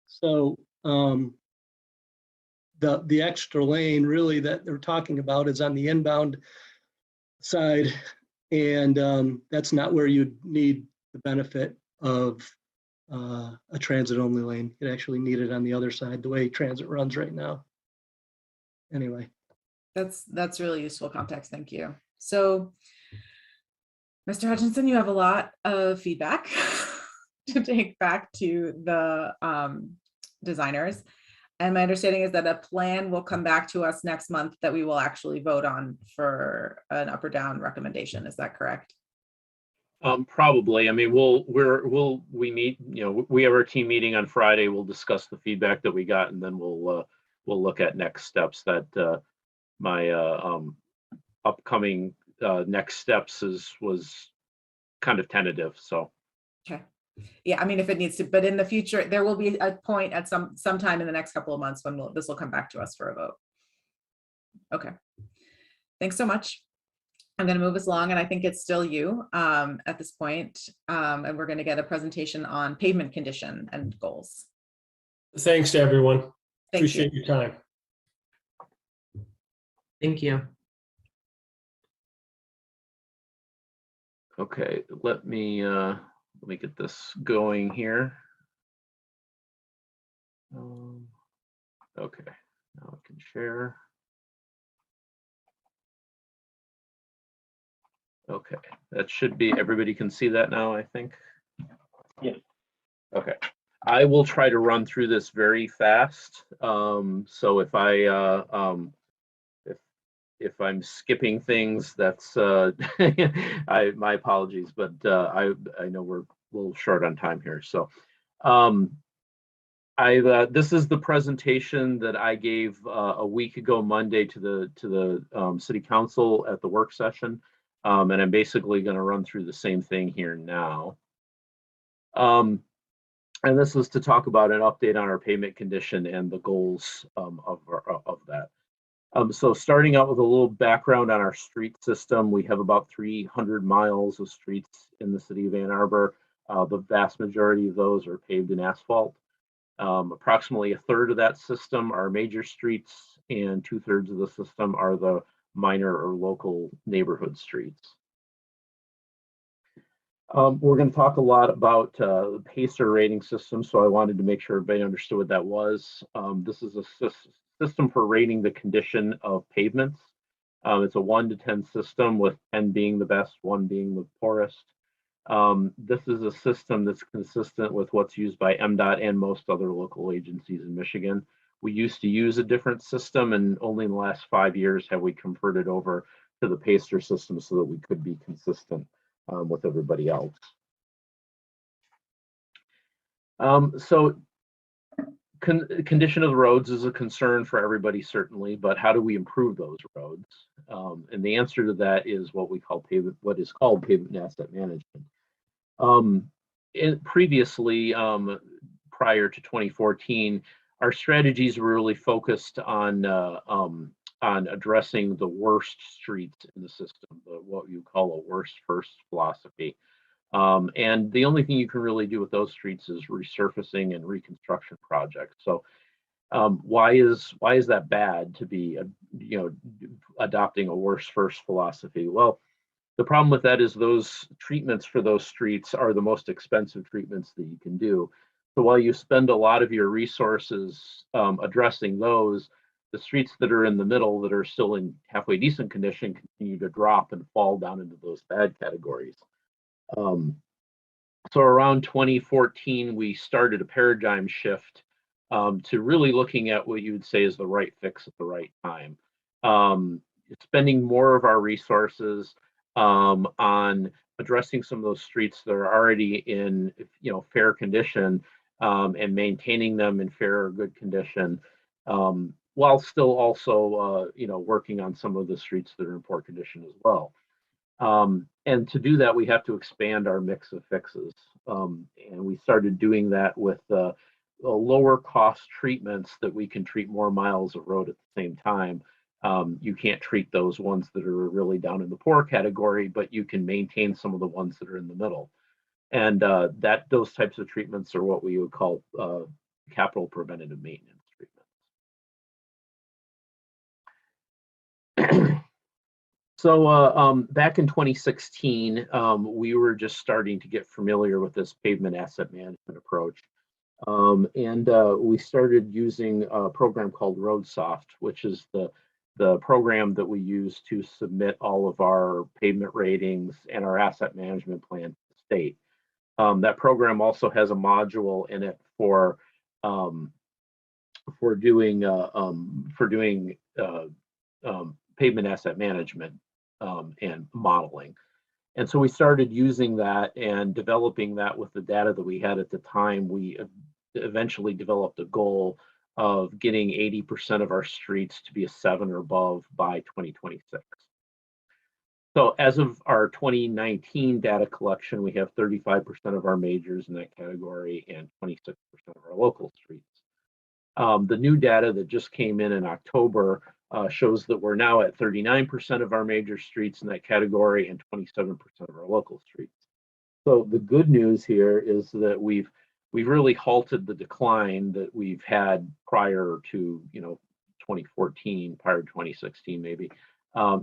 So the extra lane really that they're talking about is on the inbound side, and that's not where you'd need the benefit of a transit only lane. You'd actually need it on the other side, the way transit runs right now. Anyway. That's really useful context. Thank you. So, Mr. Hutchinson, you have a lot of feedback to take back to the designers. And my understanding is that a plan will come back to us next month that we will actually vote on for an up or down recommendation. Is that correct? Probably. I mean, we meet, we have our team meeting on Friday. We'll discuss the feedback that we got, and then we'll look at next steps. That my upcoming next steps was kind of tentative. So. Okay. Yeah, I mean, if it needs to, but in the future, there will be a point at sometime in the next couple of months when this will come back to us for a vote. Okay. Thanks so much. I'm going to move us along, and I think it's still you at this point, and we're going to get a presentation on pavement condition and goals. Thanks to everyone. Thank Appreciate your time. Thank you. Okay, let me get this going here. Okay, now I can share. Okay, that should be, everybody can see that now, I think. Yes. Okay, I will try to run through this very fast. So if if I'm skipping things, that's my apologies, but I know we're a little short on time here. So um, this is the presentation that I gave a week ago Monday to the City Council at the work session, and I'm basically going to run through the same thing here now. And this is to talk about an update on our payment condition and the goals of that. So starting out with a little background on our street system, we have about 300 miles of streets in the city of Ann Arbor. The vast majority of those are paved in asphalt. Approximately a third of that system are major streets, and 2/3 of the system are the minor or local neighborhood streets. We're going to talk a lot about the PACER rating system, so I wanted to make sure everybody understood what that was. This is a system for rating the condition of pavements. It's a 1 to 10 system, with 10 being the best, 1 being the poorest. This is a system that's consistent with what's used by MDOT and most other local agencies in Michigan. We used to use a different system, and only in the last 5 years have we converted over to the PACER system so that we could be consistent with everybody else. Condition of the roads is a concern for everybody, certainly, but how do we improve those roads? And the answer to that is what what is called pavement asset management. Previously, prior to 2014, our strategies were really focused on addressing the worst streets in the system, what you call a worst first philosophy. And the only thing you can really do with those streets is resurfacing and reconstruction projects. So why is that bad to be adopting a worst first philosophy? Well, the problem with that is those treatments for those streets are the most expensive treatments that you can do. So while you spend a lot of your resources addressing those, the streets that are in the middle that are still in halfway decent condition continue to drop and fall down into those bad categories. So around 2014, we started a paradigm shift to really looking at what you would say is the right fix at the right time. Spending more of our resources on addressing some of those streets that are already in fair condition and maintaining them in fair or good condition, while still also working on some of the streets that are in poor condition as well. And to do that, we have to expand our mix of fixes. And we started doing that with lower cost treatments that we can treat more miles of road at the same time. You can't treat those ones that are really down in the poor category, but you can maintain some of the ones that are in the middle. And those types of treatments are what we would call capital preventative maintenance treatments. So back in 2016, we were just starting to get familiar with this pavement asset management approach. And we started using a program called RoadSoft, which is the program that we use to submit all of our pavement ratings and our asset management plan to the state. That program also has a module in it for doing pavement asset management and modeling. And so we started using that and developing that with the data that we had at the time. We eventually developed a goal of getting 80% of our streets to be a 7 or above by 2026. So as of our 2019 data collection, we have 35% of our majors in that category and 26% of our local streets. The new data that just came in October shows that we're now at 39% of our major streets in that category and 27% of our local streets. So the good news here is that we've really halted the decline that we've had prior to 2014, prior to 2016 maybe,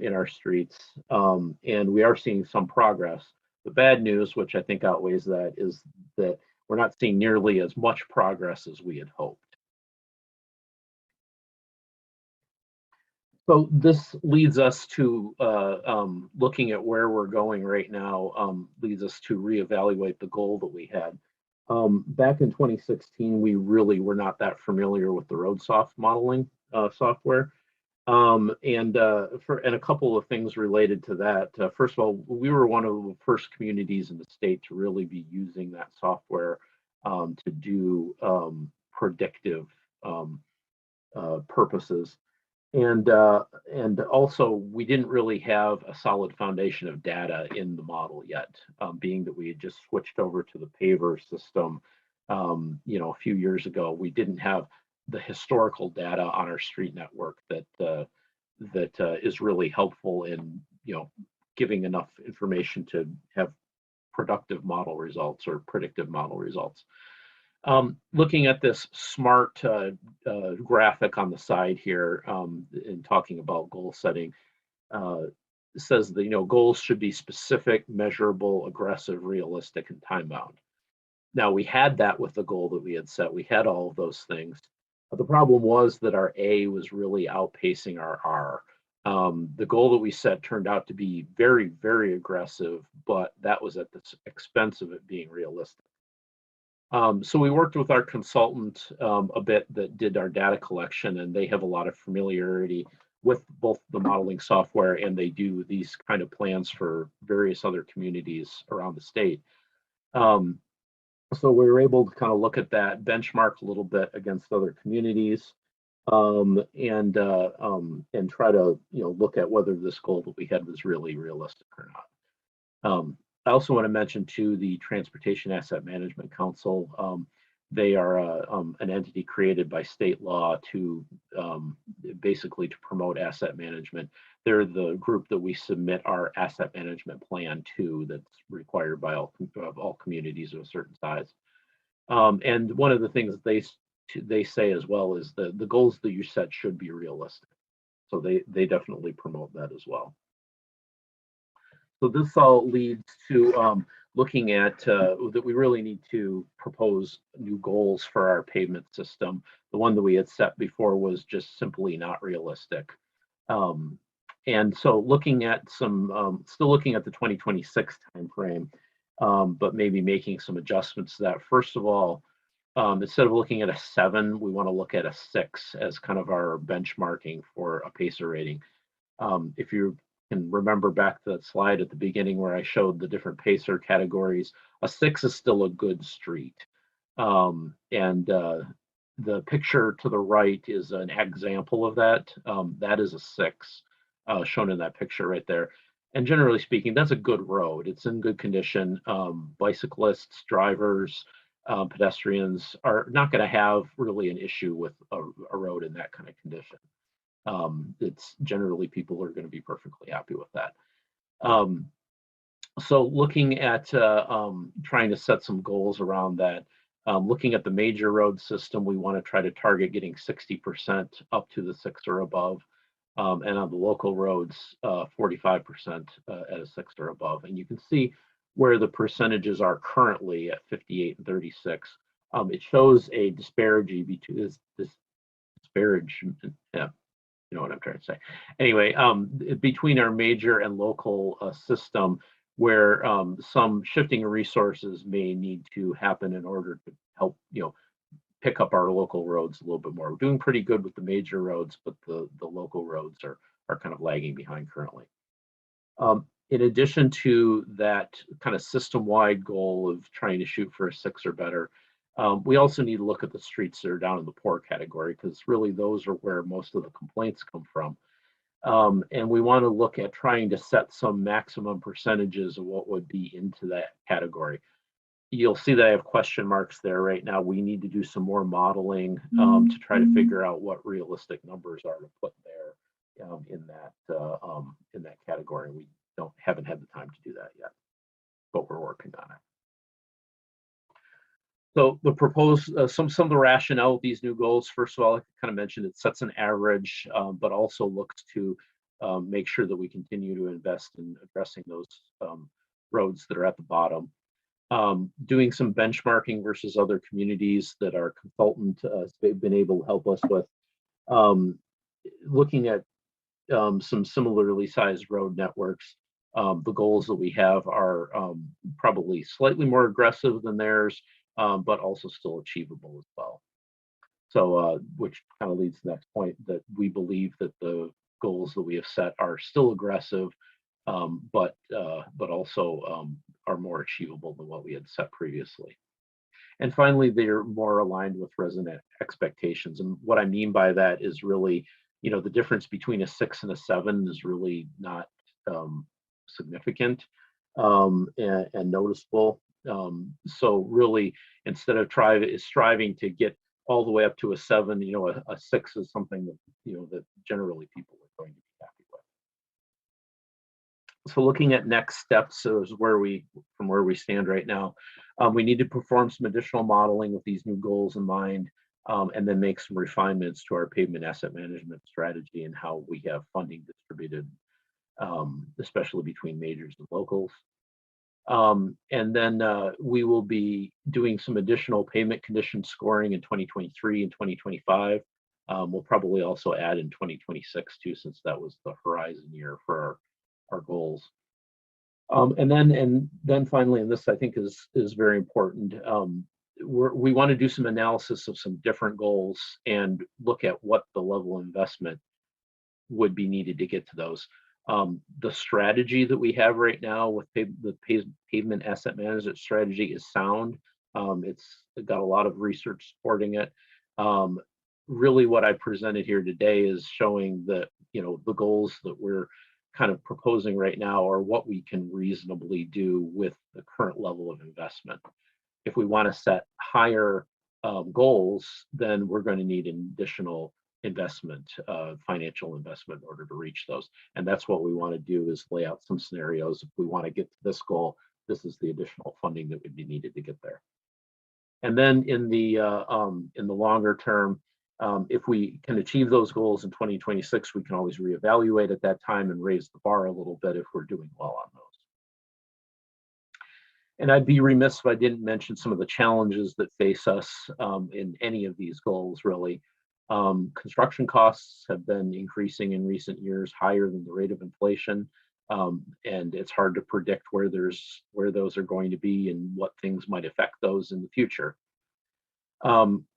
in our streets, and we are seeing some progress. The bad news, which I think outweighs that, is that we're not seeing nearly as much progress as we had hoped. So this leads us to looking at where we're going right now, leads us to reevaluate the goal that we had. Back in 2016, we really were not that familiar with the RoadSoft modeling software. And a couple of things related to that. First of all, we were one of the first communities in the state to really be using that software to do predictive purposes. And also, we didn't really have a solid foundation of data in the model yet, being that we had just switched over to the paver system, a few years ago. We didn't have the historical data on our street network that is really helpful in giving enough information to have productive model results or predictive model results. Looking at this smart graphic on the side here, and talking about goal setting, says that goals should be specific, measurable, aggressive, realistic, and time bound. Now, we had that with the goal that we had set. We had all of those things. But the problem was that our A was really outpacing our R. The goal that we set turned out to be very, very aggressive, but that was at the expense of it being realistic. So we worked with our consultant a bit that did our data collection, and they have a lot of familiarity with both the modeling software, and they do these kind of plans for various other communities around the state. So we were able to kind of look at that, benchmark a little bit against other communities, and try to look at whether this goal that we had was really realistic or not. I also want to mention too the Transportation Asset Management Council. They are an entity created by state law to basically to promote asset management. They're the group that we submit our asset management plan to, that's required by all communities of a certain size. And one of the things they say as well is the goals that you set should be realistic. So they definitely promote that as well. So this all leads to looking at that we really need to propose new goals for our pavement system. The one that we had set before was just simply not realistic. And so looking at some, still looking at the 2026 timeframe, but maybe making some adjustments to that. First of all, instead of looking at a 7, we want to look at a 6 as kind of our benchmarking for a PACER rating. If you can remember back to that slide at the beginning where I showed the different PACER categories, a 6 is still a good street. The picture to the right is an example of that. That is a 6 shown in that picture right there. And generally speaking, that's a good road. It's in good condition. Bicyclists, drivers, pedestrians are not going to have really an issue with a road in that kind of condition. It's generally people are going to be perfectly happy with that. So looking at trying to set some goals around that, looking at the major road system, we want to try to target getting 60% up to the 6 or above. And on the local roads, 45% at a 6 or above. And you can see where the percentages are currently at 58 and 36. It shows a disparity between this disparagement, yeah, you know what I'm trying to say. Anyway, between our major and local system, where some shifting of resources may need to happen in order to help, pick up our local roads a little bit more. We're doing pretty good with the major roads, but the local roads are kind of lagging behind currently. In addition to that kind of system-wide goal of trying to shoot for a 6 or better, we also need to look at the streets that are down in the poor category, because really those are where most of the complaints come from. And we want to look at trying to set some maximum percentages of what would be into that category. You'll see that I have question marks there right now. We need to do some more modeling to try to figure out what realistic numbers are to put there in that category. We haven't had the time to do that yet, but we're working on it. So the proposed some of the rationale of these new goals. First of all, I kind of mentioned it sets an average, but also looks to make sure that we continue to invest in addressing those roads that are at the bottom. Doing some benchmarking versus other communities that our consultant has been able to help us with. Looking at some similarly sized road networks. The goals that we have are probably slightly more aggressive than theirs, but also still achievable as well. So, which kind of leads to the next point, that we believe that the goals that we have set are still aggressive, but also are more achievable than what we had set previously. And finally, they're more aligned with resident expectations. And what I mean by that is really, the difference between a 6 and a 7 is really not significant and noticeable. So really, instead of striving to get all the way up to a 7, a 6 is something that, that generally people are going to be happy with. So looking at next steps is from where we stand right now. We need to perform some additional modeling with these new goals in mind, and then make some refinements to our pavement asset management strategy and how we have funding distributed, especially between majors and locals. And then we will be doing some additional pavement condition scoring in 2023 and 2025. We'll probably also add in 2026 too, since that was the horizon year for our goals. And then finally, and this I think is very important, we want to do some analysis of some different goals and look at what the level of investment would be needed to get to those. The strategy that we have right now with the pavement asset management strategy is sound. It's got a lot of research supporting it. Really what I presented here today is showing that, the goals that we're kind of proposing right now are what we can reasonably do with the current level of investment. If we want to set higher goals, then we're going to need an additional investment, financial investment in order to reach those. And that's what we want to do, is lay out some scenarios. If we want to get to this goal, this is the additional funding that would be needed to get there. And then in the longer term, if we can achieve those goals in 2026, we can always reevaluate at that time and raise the bar a little bit if we're doing well on those. And I'd be remiss if I didn't mention some of the challenges that face us in any of these goals, really. Construction costs have been increasing in recent years, higher than the rate of inflation. And it's hard to predict where those are going to be and what things might affect those in the future.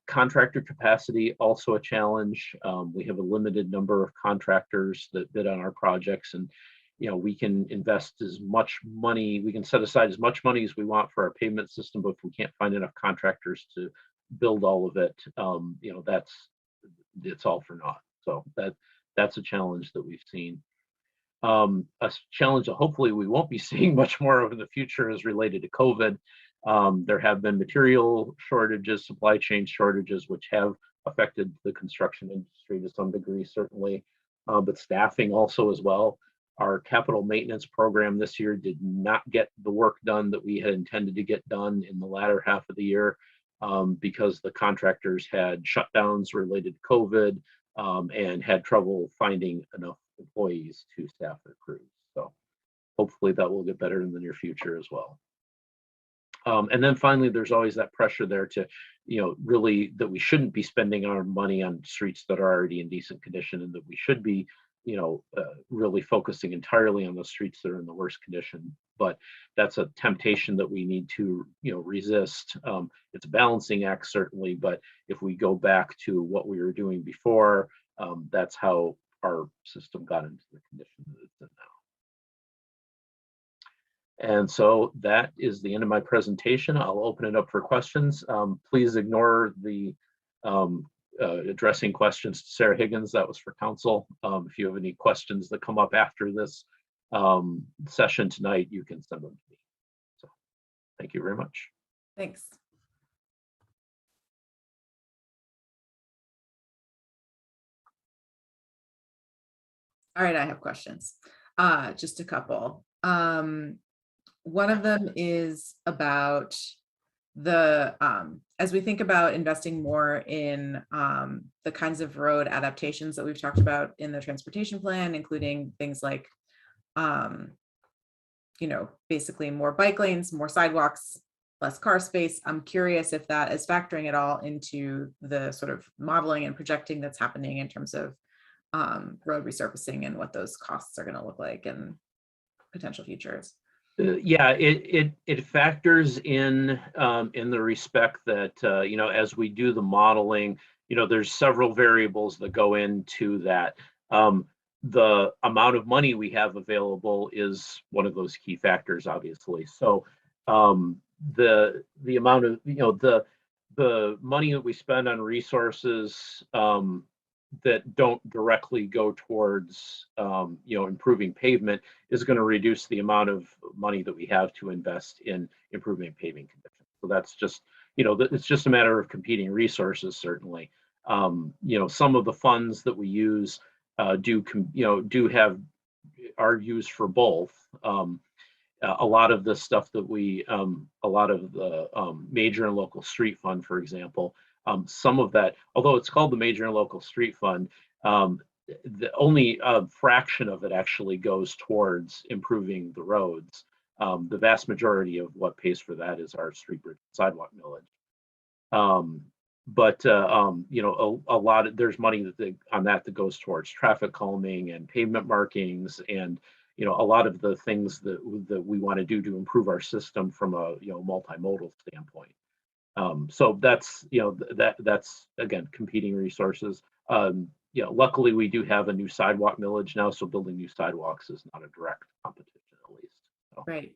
Contractor capacity, also a challenge. We have a limited number of contractors that bid on our projects, and we can invest as much money, we can set aside as much money as we want for our pavement system, but if we can't find enough contractors to build all of it, it's all for naught. So that's a challenge that we've seen. A challenge that hopefully we won't be seeing much more of in the future is related to COVID. There have been material shortages, supply chain shortages, which have affected the construction industry to some degree, certainly, but staffing also as well. Our capital maintenance program this year did not get the work done that we had intended to get done in the latter half of the year, because the contractors had shutdowns related to COVID, and had trouble finding enough employees to staff their crews. So hopefully that will get better in the near future as well. And then finally, there's always that pressure there to, really that we shouldn't be spending our money on streets that are already in decent condition, and that we should be, really focusing entirely on the streets that are in the worst condition. But that's a temptation that we need to, resist. It's a balancing act, certainly, but if we go back to what we were doing before, that's how our system got into the condition that it's in now. And so that is the end of my presentation. I'll open it up for questions. Please ignore the addressing questions to Sarah Higgins. That was for council. If you have any questions that come up after this session tonight, you can send them to me. So thank you very much. Thanks. All right, I have questions. Just a couple. One of them is about the as we think about investing more in the kinds of road adaptations that we've talked about in the transportation plan, including things like basically more bike lanes, more sidewalks, less car space. I'm curious if that is factoring at all into the sort of modeling and projecting that's happening in terms of road resurfacing and what those costs are going to look like and potential futures. Yeah, it factors in the respect that you know, as we do the modeling, you know, there's several variables that go into that. The amount of money we have available is one of those key factors, obviously. So the amount of, you know, the money that we spend on resources that don't directly go towards you know, improving pavement is going to reduce the amount of money that we have to invest in improving paving conditions. So that's just, you know, it's just a matter of competing resources, certainly. You know, some of the funds that we use are used for both. A lot of the stuff that a lot of the major and local street fund, for example, some of that, although it's called the Major and Local Street Fund, the only fraction of it actually goes towards improving the roads. The vast majority of what pays for that is our street, bridge, sidewalk millage. But you know, a lot of, there's money on that goes towards traffic calming and pavement markings, and you know, a lot of the things that we want to do to improve our system from a, you know, multimodal standpoint. So that's, you know, that's again competing resources. You know, luckily we do have a new sidewalk millage now, so building new sidewalks is not a direct competition, at least. So. Right.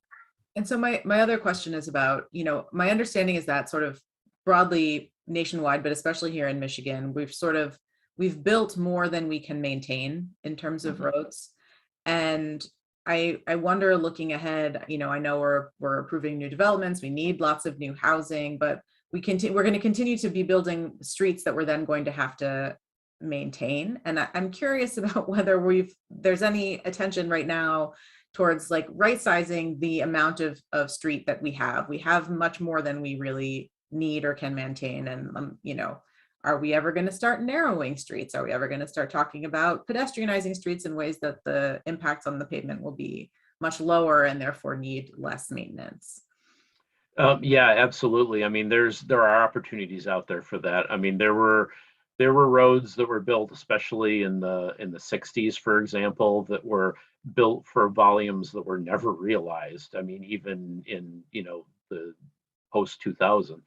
And so my other question is about, you know, my understanding is that sort of broadly nationwide, but especially here in Michigan, we've built more than we can maintain in terms of roads. And I wonder, looking ahead, you know, I know we're approving new developments, we need lots of new housing, but we're going to continue to be building streets that we're then going to have to maintain. And I'm curious about whether there's any attention right now towards like right sizing the amount of street that we have. We have much more than we really need or can maintain. And you know, are we ever going to start narrowing streets? Are we ever going to start talking about pedestrianizing streets in ways that the impacts on the pavement will be much lower and therefore need less maintenance? Yeah, absolutely. I mean, there are opportunities out there for that. I mean, there were roads that were built, especially in the 60s, for example, that were built for volumes that were never realized. I mean, even in, you know, the post 2000.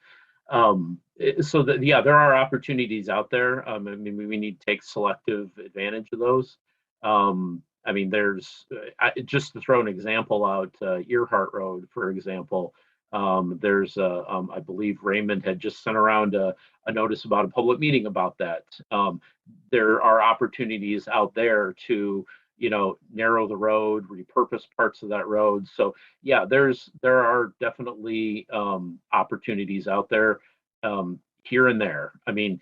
So that, yeah, there are opportunities out there. I mean, we need to take selective advantage of those. I mean, just to throw an example out, Earhart Road, for example. I believe Raymond had just sent around a notice about a public meeting about that. There are opportunities out there to, you know, narrow the road, repurpose parts of that road. So yeah, there are definitely opportunities out there here and there. I mean,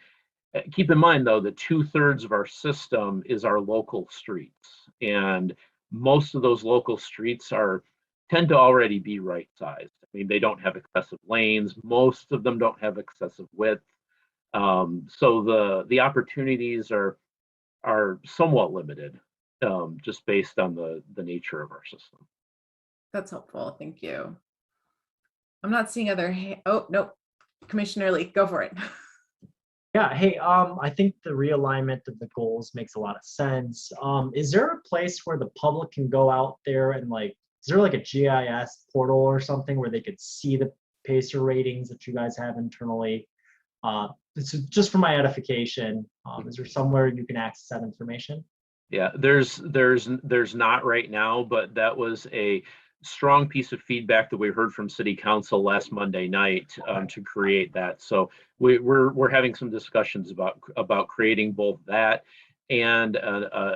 keep in mind though, that 2/3 of our system is our local streets, and most of those local streets tend to already be right sized. I mean, they don't have excessive lanes. Most of them don't have excessive width. So the opportunities are somewhat limited, just based on the nature of our system. That's helpful. Thank you. I'm not seeing other. Oh, nope. Commissioner Lee, go for it. Yeah, hey, I think the realignment of the goals makes a lot of sense. Is there a place where the public can go out there and like, is there like a GIS portal or something where they could see the PACER ratings that you guys have internally? This is just for my edification. Is there somewhere you can access that information? Yeah, there's not right now, but that was a strong piece of feedback that we heard from City Council last Monday night to create that. So we're having some discussions about creating both that and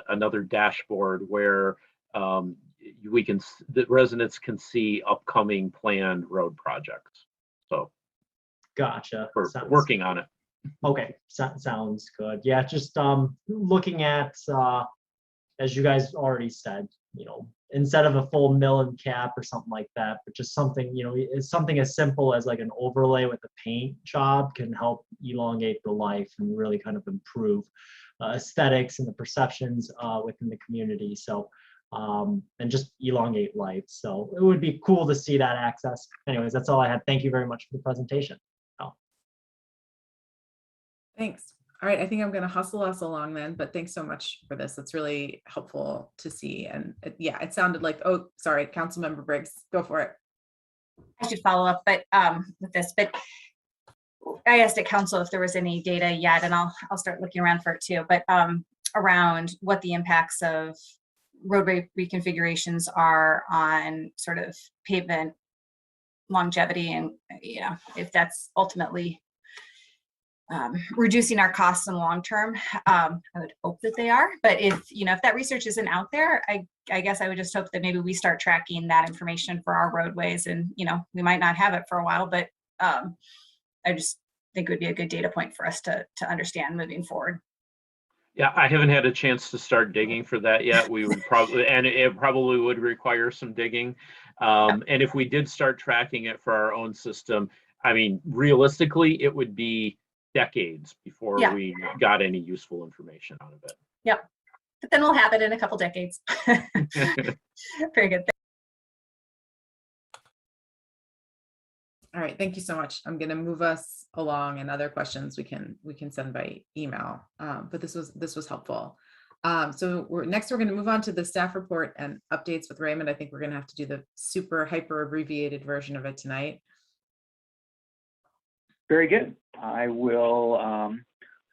another dashboard where the residents can see upcoming planned road projects. So gotcha. We're working on it. Okay, sounds good. Yeah, just looking at as you guys already said, you know, instead of a full mill and cap or something like that, but just something, you know, it's something as simple as like an overlay with a paint job can help elongate the life and really kind of improve aesthetics and the perceptions within the community. So, and just elongate life. So it would be cool to see that access. Anyways, that's all I had. Thank you very much for the presentation. Thanks. All right, I think I'm going to hustle us along then, but thanks so much for this. It's really helpful to see. And yeah, it sounded like, oh, sorry, Councilmember Briggs, go for it. I should follow up, but with this, but I asked at council if there was any data yet, and I'll start looking around for it too, but around what the impacts of roadway reconfigurations are on sort of pavement longevity, and if that's ultimately reducing our costs in the long term. I would hope that they are, but if that research isn't out there, I guess I would just hope that maybe we start tracking that information for our roadways, and we might not have it for a while, but I just think it would be a good data point for us to understand moving forward. Yeah, I haven't had a chance to start digging for that yet. We would probably, and it probably would require some digging. And if we did start tracking it for our own system, I mean, realistically, it would be decades before we got any useful information out of it. Yep. But then we'll have it in a couple decades. Very good. All right, thank you so much. I'm going to move us along, and other questions we can send by email. But this was helpful. So next we're going to move on to the staff report and updates with Raymond. I think we're going to have to do the super hyper abbreviated version of it tonight. Very good. I will,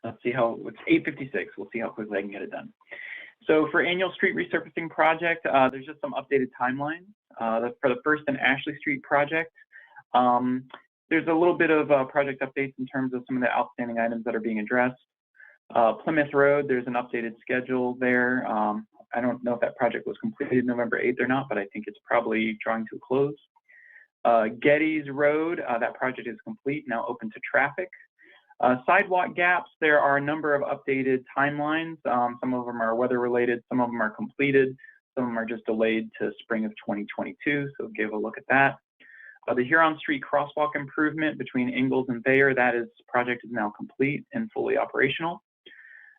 let's see how, it's 8:56. We'll see how quickly I can get it done. So for annual street resurfacing project, there's just some updated timelines. For the First and Ashley Street project, there's a little bit of project updates in terms of some of the outstanding items that are being addressed. Plymouth Road, there's an updated schedule there. I don't know if that project was completed November 8th or not, but I think it's probably drawing to a close. Getty's Road, that project is complete, now open to traffic. Sidewalk gaps, there are a number of updated timelines. Some of them are weather related, some of them are completed, some of them are just delayed to spring of 2022, so give a look at that. The Huron Street crosswalk improvement between Ingalls and Thayer, project is now complete and fully operational.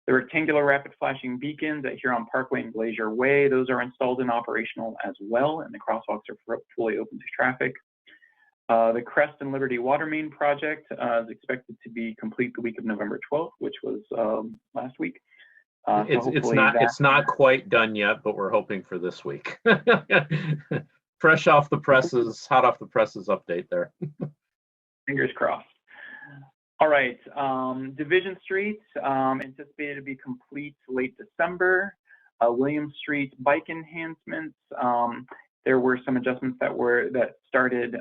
The rectangular rapid flashing beacons at Huron Parkway and Glacier Way, those are installed and operational as well, and the crosswalks are fully open to traffic. The Crest and Liberty Water Main project is expected to be complete the week of November 12th, which was last week. It's not quite done yet, but we're hoping for this week. Fresh off the presses, hot off the presses update there. Fingers crossed. All right, Division Street, anticipated to be complete late December. William Street bike enhancements. There were some adjustments that started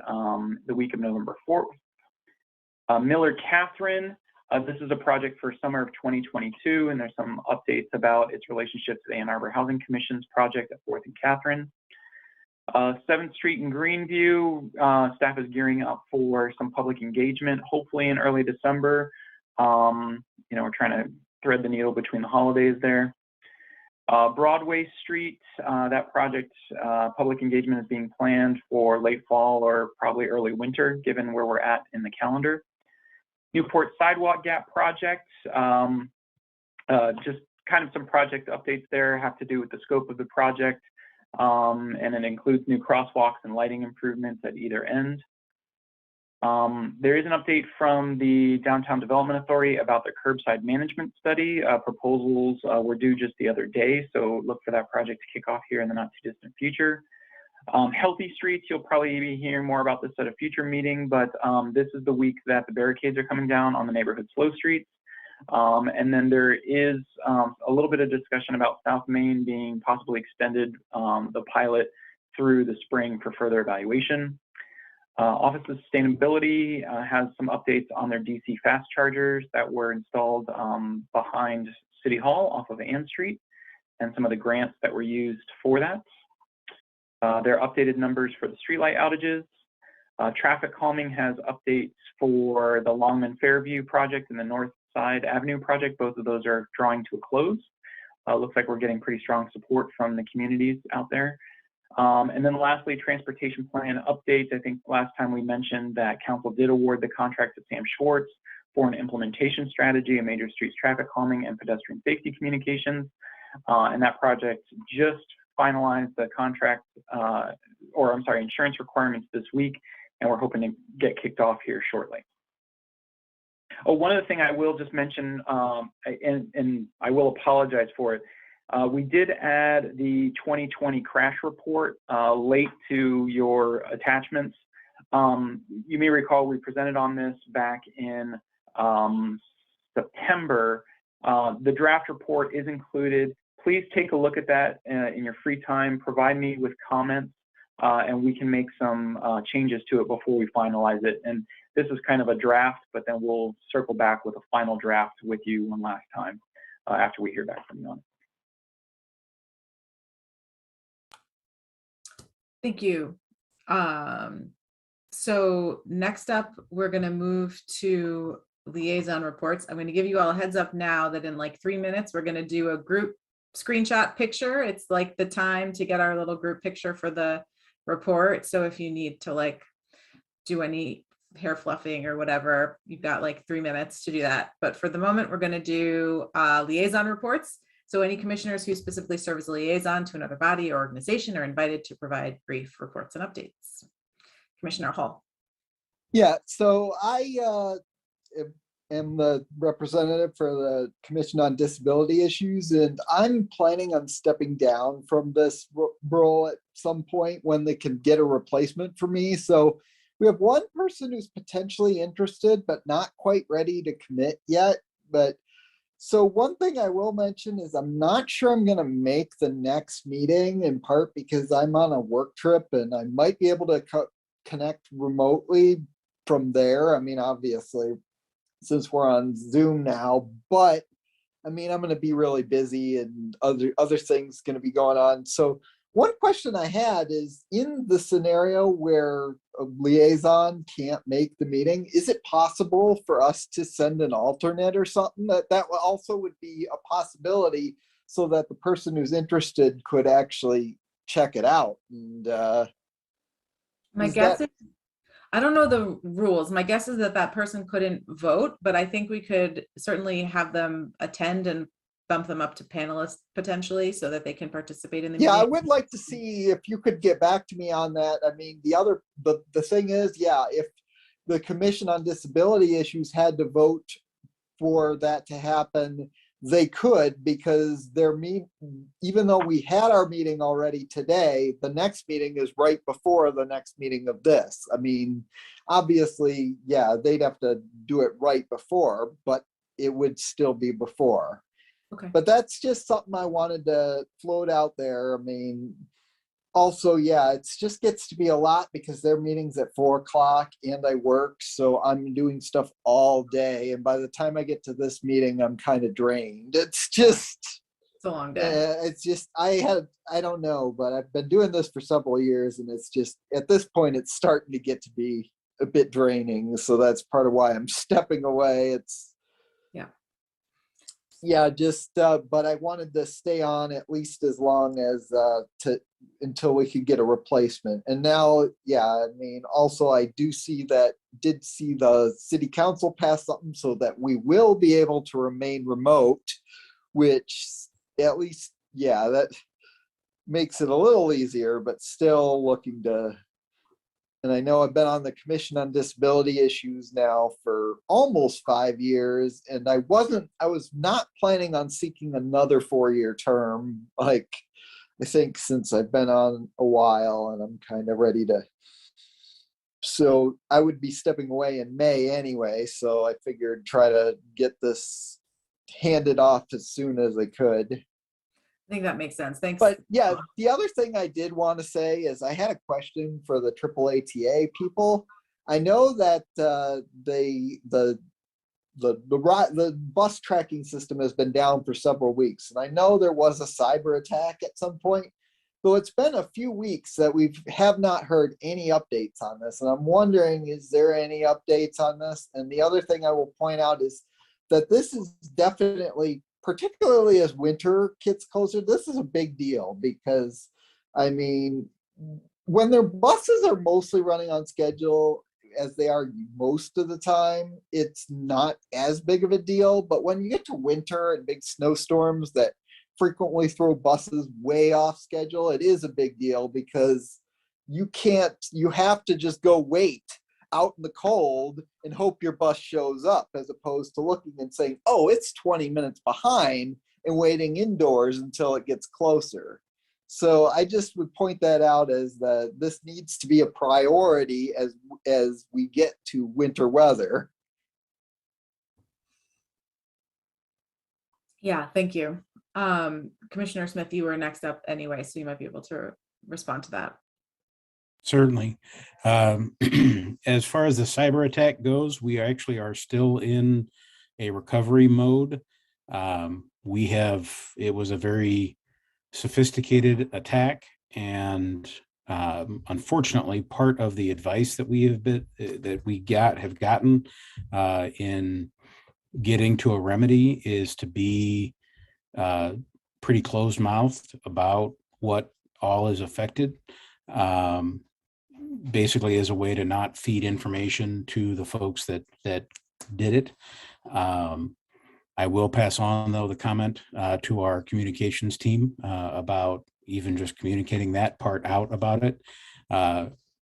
the week of November 4th. Miller Catherine, this is a project for summer of 2022, and there's some updates about its relationship to the Ann Arbor Housing Commission's project at 4th and Catherine. 7th Street in Greenview, staff is gearing up for some public engagement, hopefully in early December. We're trying to thread the needle between the holidays there. Broadway Street, that project, public engagement is being planned for late fall or probably early winter, given where we're at in the calendar. Newport Sidewalk Gap project, just kind of some project updates there, have to do with the scope of the project. And it includes new crosswalks and lighting improvements at either end. There is an update from the Downtown Development Authority about the curbside management study. Proposals were due just the other day, so look for that project to kick off here in the not too distant future. Healthy Streets, you'll probably be hearing more about this at a future meeting, but this is the week that the barricades are coming down on the neighborhood slow streets. And then there is a little bit of discussion about South Main being possibly extended, the pilot through the spring for further evaluation. Office of Sustainability has some updates on their DC fast chargers that were installed behind City Hall off of Ann Street, and some of the grants that were used for that. Their updated numbers for the streetlight outages. Traffic calming has updates for the Longman Fairview project and the North Side Avenue project. Both of those are drawing to a close. Looks like we're getting pretty strong support from the communities out there. And then lastly, transportation plan updates. I think last time we mentioned that council did award the contract to Sam Schwartz for an implementation strategy of major streets traffic calming and pedestrian safety communications. And that project just finalized the contract, insurance requirements this week, and we're hoping to get kicked off here shortly. Oh, one other thing I will just mention, and I will apologize for it. We did add the 2020 crash report late to your attachments. You may recall we presented on this back in September. The draft report is included. Please take a look at that in your free time. Provide me with comments, and we can make some changes to it before we finalize it. And this is kind of a draft, but then we'll circle back with a final draft with you one last time after we hear back from you on it. Thank you. So next up, we're going to move to liaison reports. I'm going to give you all a heads up now that in like 3 minutes, we're going to do a group screenshot picture. It's like the time to get our little group picture for the report. So if you need to like do any hair fluffing or whatever, you've got like 3 minutes to do that. But for the moment, we're going to do liaison reports. So any commissioners who specifically serve as a liaison to another body or organization are invited to provide brief reports and updates. Commissioner Hall. Yeah, so I am the representative for the Commission on Disability Issues, and I'm planning on stepping down from this role at some point when they can get a replacement for me. So we have one person who's potentially interested, but not quite ready to commit yet. But so one thing I will mention is I'm not sure I'm going to make the next meeting, in part because I'm on a work trip and I might be able to connect remotely from there. I mean, obviously, since we're on Zoom now, but I mean, I'm going to be really busy and other things going to be going on. So one question I had is, in the scenario where a liaison can't make the meeting, is it possible for us to send an alternate or something? That also would be a possibility, so that the person who's interested could actually check it out. And my guess is, I don't know the rules. My guess is that that person couldn't vote, but I think we could certainly have them attend and bump them up to panelists potentially so that they can participate in the meeting. Yeah, I would like to see if you could get back to me on that. I mean, the thing is, yeah, if the Commission on Disability Issues had to vote for that to happen, they could, because even though we had our meeting already today, the next meeting is right before the next meeting of this. I mean, obviously, yeah, they'd have to do it right before, but it would still be before. Okay. But that's just something I wanted to float out there. I mean, also, yeah, it just gets to be a lot because their meeting's at 4 o'clock and I work. So I'm doing stuff all day. And by the time I get to this meeting, I'm kind of drained. It's a long day. It's just, I don't know, but I've been doing this for several years and it's just, at this point, it's starting to get to be a bit draining. So that's part of why I'm stepping away. Yeah, just, but I wanted to stay on at least as long as until we could get a replacement. And now, yeah, I mean, also I did see the city council pass something so that we will be able to remain remote, which at least, yeah, that makes it a little easier, but still looking to. And I know I've been on the Commission on Disability Issues now for almost 5 years, and I was not planning on seeking another 4-year term, like I think since I've been on a while, and I'm kind of ready to. So I would be stepping away in May anyway, so I figured try to get this handed off as soon as I could. I think that makes sense. Thanks. But yeah, the other thing I did want to say is I had a question for the AAATA people. I know that the bus tracking system has been down for several weeks, and I know there was a cyber attack at some point. So it's been a few weeks that we have not heard any updates on this, and I'm wondering, is there any updates on this? And the other thing I will point out is that this is definitely, particularly as winter gets closer, this is a big deal because, I mean, when their buses are mostly running on schedule, as they are most of the time, it's not as big of a deal. But when you get to winter and big snowstorms that frequently throw buses way off schedule, it is a big deal because you have to just go wait out in the cold and hope your bus shows up, as opposed to looking and saying, oh, it's 20 minutes behind, and waiting indoors until it gets closer. So I just would point that out as this needs to be a priority as we get to winter weather. Yeah, thank you. Commissioner Smith, you were next up anyway, so you might be able to respond to that. Certainly. As far as the cyber attack goes, we actually are still in a recovery mode. It was a very sophisticated attack, and unfortunately, part of the advice that have gotten in getting to a remedy is to be pretty closed-mouthed about what all is affected. Basically as a way to not feed information to the folks that did it. I will pass on, though, the comment to our communications team about even just communicating that part out about it.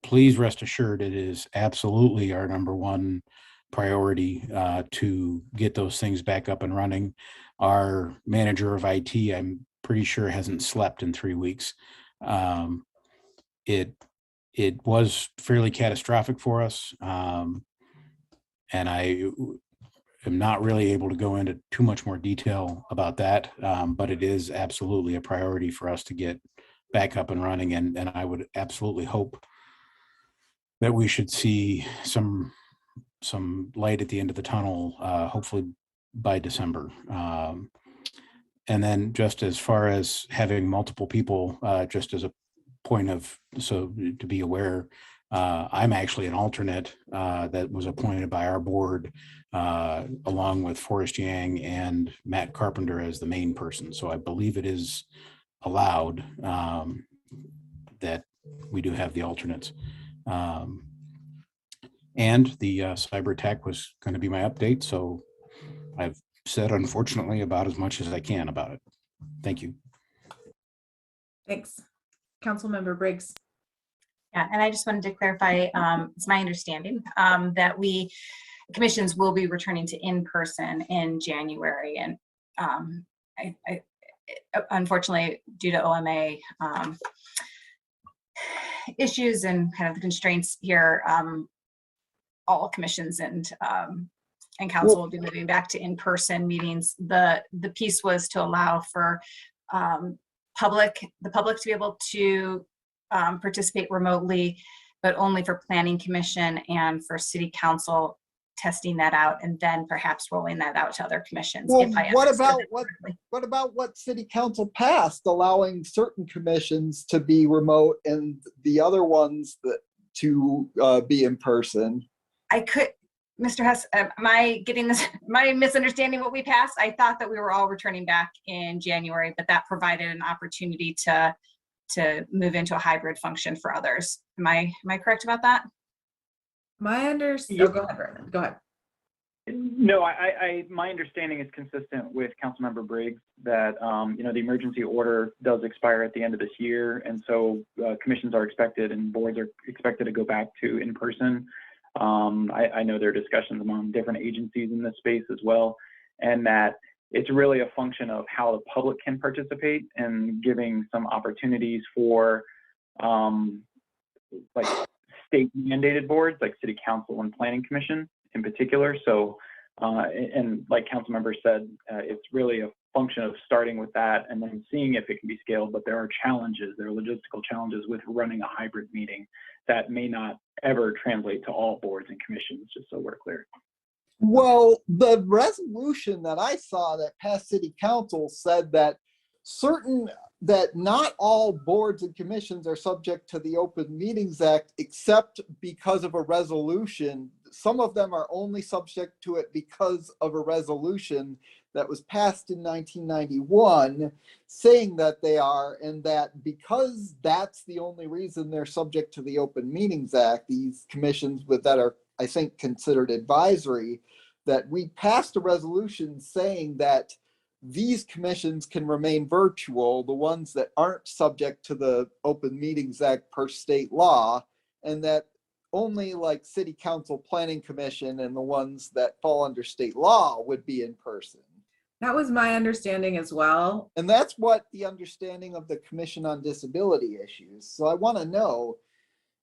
Please rest assured it is absolutely our number one priority to get those things back up and running. Our manager of IT, I'm pretty sure, hasn't slept in 3 weeks. It was fairly catastrophic for us, and I am not really able to go into too much more detail about that, but it is absolutely a priority for us to get back up and running, and I would absolutely hope that we should see some light at the end of the tunnel, hopefully by December. And then just as far as having multiple people, just as a point of, so to be aware, I'm actually an alternate that was appointed by our board along with Forrest Yang and Matt Carpenter as the main person. So I believe it is allowed that we do have the alternates. And the cyber attack was going to be my update. So I've said, unfortunately, about as much as I can about it. Thank you. Thanks. Councilmember Briggs. Yeah, and I just wanted to clarify, it's my understanding that commissions will be returning to in-person in January. And unfortunately, due to OMA issues and kind of the constraints here, all commissions and council will be moving back to in-person meetings. The piece was to allow for the public to be able to participate remotely, but only for planning commission and for city council, testing that out and then perhaps rolling that out to other commissions. Well, what about what city council passed, allowing certain commissions to be remote and the other ones to be in person? Mr. Hess, am I getting this? Am I misunderstanding what we passed? I thought that we were all returning back in January, but that provided an opportunity to move into a hybrid function for others. Am I correct about that? My understanding. Oh, go ahead, Vernon. Go ahead. No, my understanding is consistent with Councilmember Briggs that the emergency order does expire at the end of this year, and so commissions are expected and boards are expected to go back to in person. I know there are discussions among different agencies in this space as well, and that it's really a function of how the public can participate and giving some opportunities for like state mandated boards like city council and planning commission in particular. So, and like council members said, it's really a function of starting with that and then seeing if it can be scaled, but there are logistical challenges with running a hybrid meeting that may not ever translate to all boards and commissions, just so we're clear. Well, the resolution that I saw that passed city council said that not all boards and commissions are subject to the Open Meetings Act, except because of a resolution. Some of them are only subject to it because of a resolution that was passed in 1991 saying that they are, and that because that's the only reason they're subject to the Open Meetings Act, these commissions that are, I think, considered advisory, that we passed a resolution saying that these commissions can remain virtual, the ones that aren't subject to the Open Meetings Act per state law, and that only like city council, planning commission, and the ones that fall under state law would be in person. That was my understanding as well. And that's what the understanding of the Commission on Disability Issues. So I want to know,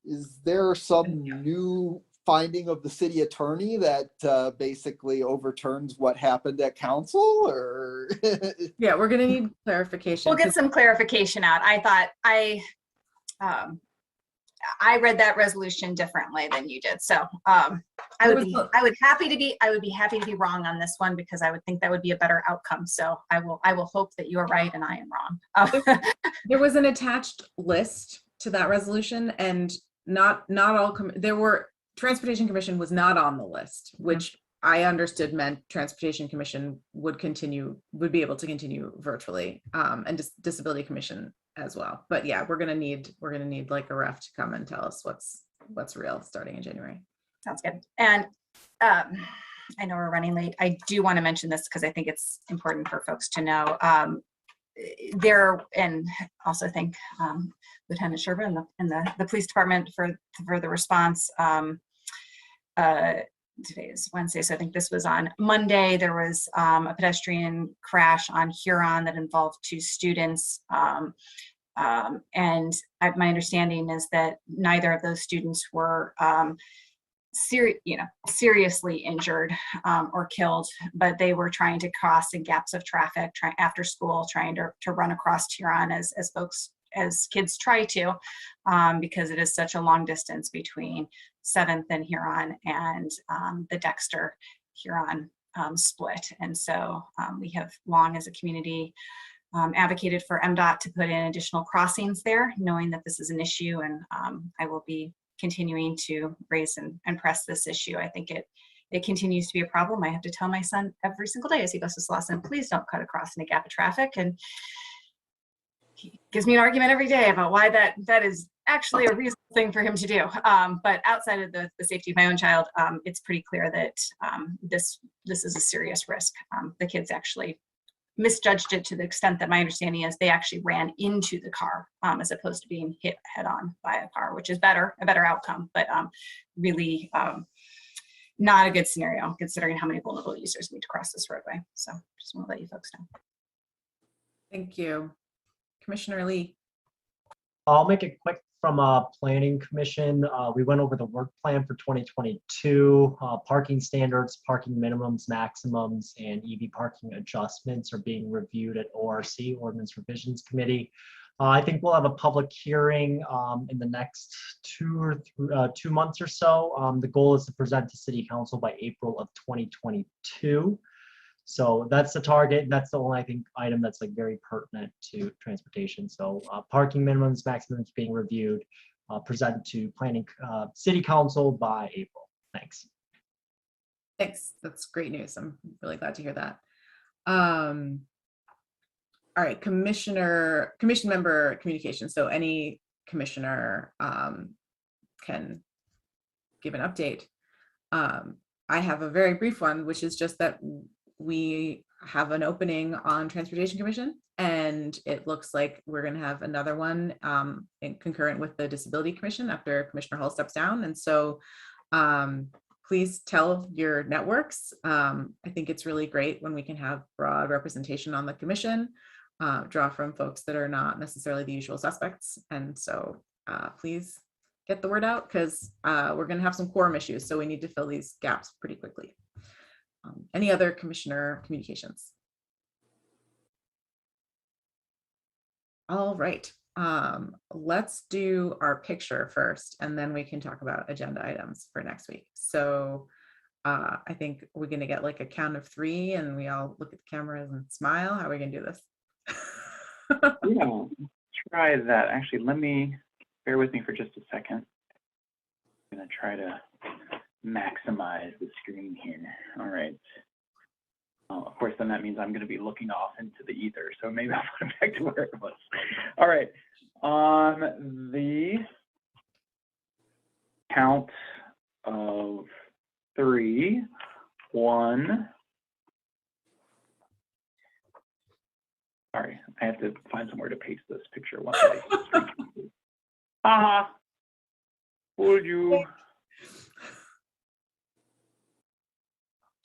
is there some new finding of the city attorney that basically overturns what happened at council, or? Yeah, we're gonna need clarification. We'll get some clarification out. I thought I read that resolution differently than you did. So I would be happy to be wrong on this one, because I would think that would be a better outcome. So I will hope that you are right and I am wrong. There was an attached list to that resolution, and not all, there were, Transportation Commission was not on the list, which I understood meant Transportation Commission would be able to continue virtually, and Disability Commission as well. But yeah, we're gonna need like a ref to come and tell us what's real starting in January. Sounds good. And I know we're running late. I do want to mention this because I think it's important for folks to know. And also thank Lieutenant Sherburne and the police department for the response. Today is Wednesday, so I think this was on Monday. There was a pedestrian crash on Huron that involved 2 students. And my understanding is that neither of those students were seriously injured or killed, but they were trying to cross in gaps of traffic after school, trying to run across Huron as kids try to, because it is such a long distance between 7th and Huron and the Dexter Huron split. And so we have long as a community advocated for MDOT to put in additional crossings there, knowing that this is an issue, and I will be continuing to raise and press this issue. I think it continues to be a problem. I have to tell my son every single day as he goes to Slauson, please don't cut across in a gap of traffic. And he gives me an argument every day about why that is actually a reasonable thing for him to do. But outside of the safety of my own child, it's pretty clear that this is a serious risk. The kids actually misjudged it to the extent that my understanding is they actually ran into the car as opposed to being hit head on by a car, which is a better outcome, but really not a good scenario considering how many vulnerable users need to cross this roadway. So just want to let you folks know. Thank you. Commissioner Lee. I'll make it quick from Planning Commission. We went over the work plan for 2022. Parking standards, parking minimums, maximums, and EV parking adjustments are being reviewed at ORC, Ordinance Revisions Committee. I think we'll have a public hearing in the next 2 months or so. The goal is to present to City Council by April of 2022. So that's the target. That's the only, I think, item that's like very pertinent to transportation. So parking minimums, maximums being reviewed, presented to planning City Council by April. Thanks. Thanks. That's great news. I'm really glad to hear that. All right, commission member communication. So any commissioner can give an update. I have a very brief one, which is just that we have an opening on Transportation Commission, and it looks like we're going to have another one concurrent with the Disability Commission after Commissioner Hull steps down. And so please tell your networks. I think it's really great when we can have broad representation on the commission, draw from folks that are not necessarily the usual suspects. And so please get the word out, because we're going to have some quorum issues, so we need to fill these gaps pretty quickly. Any other commissioner communications? All right, let's do our picture first, and then we can talk about agenda items for next week. So I think we're gonna get like a count of 3 and we all look at the cameras and smile. How are we gonna do this? Yeah, try that. Actually, bear with me for just a second. I'm gonna try to maximize the screen here. All right. Of course, then that means I'm going to be looking off into the ether. So maybe I'll put it back to where it was. All right. On the count of 3, 1. Sorry, I have to find somewhere to paste this picture. Fooled you.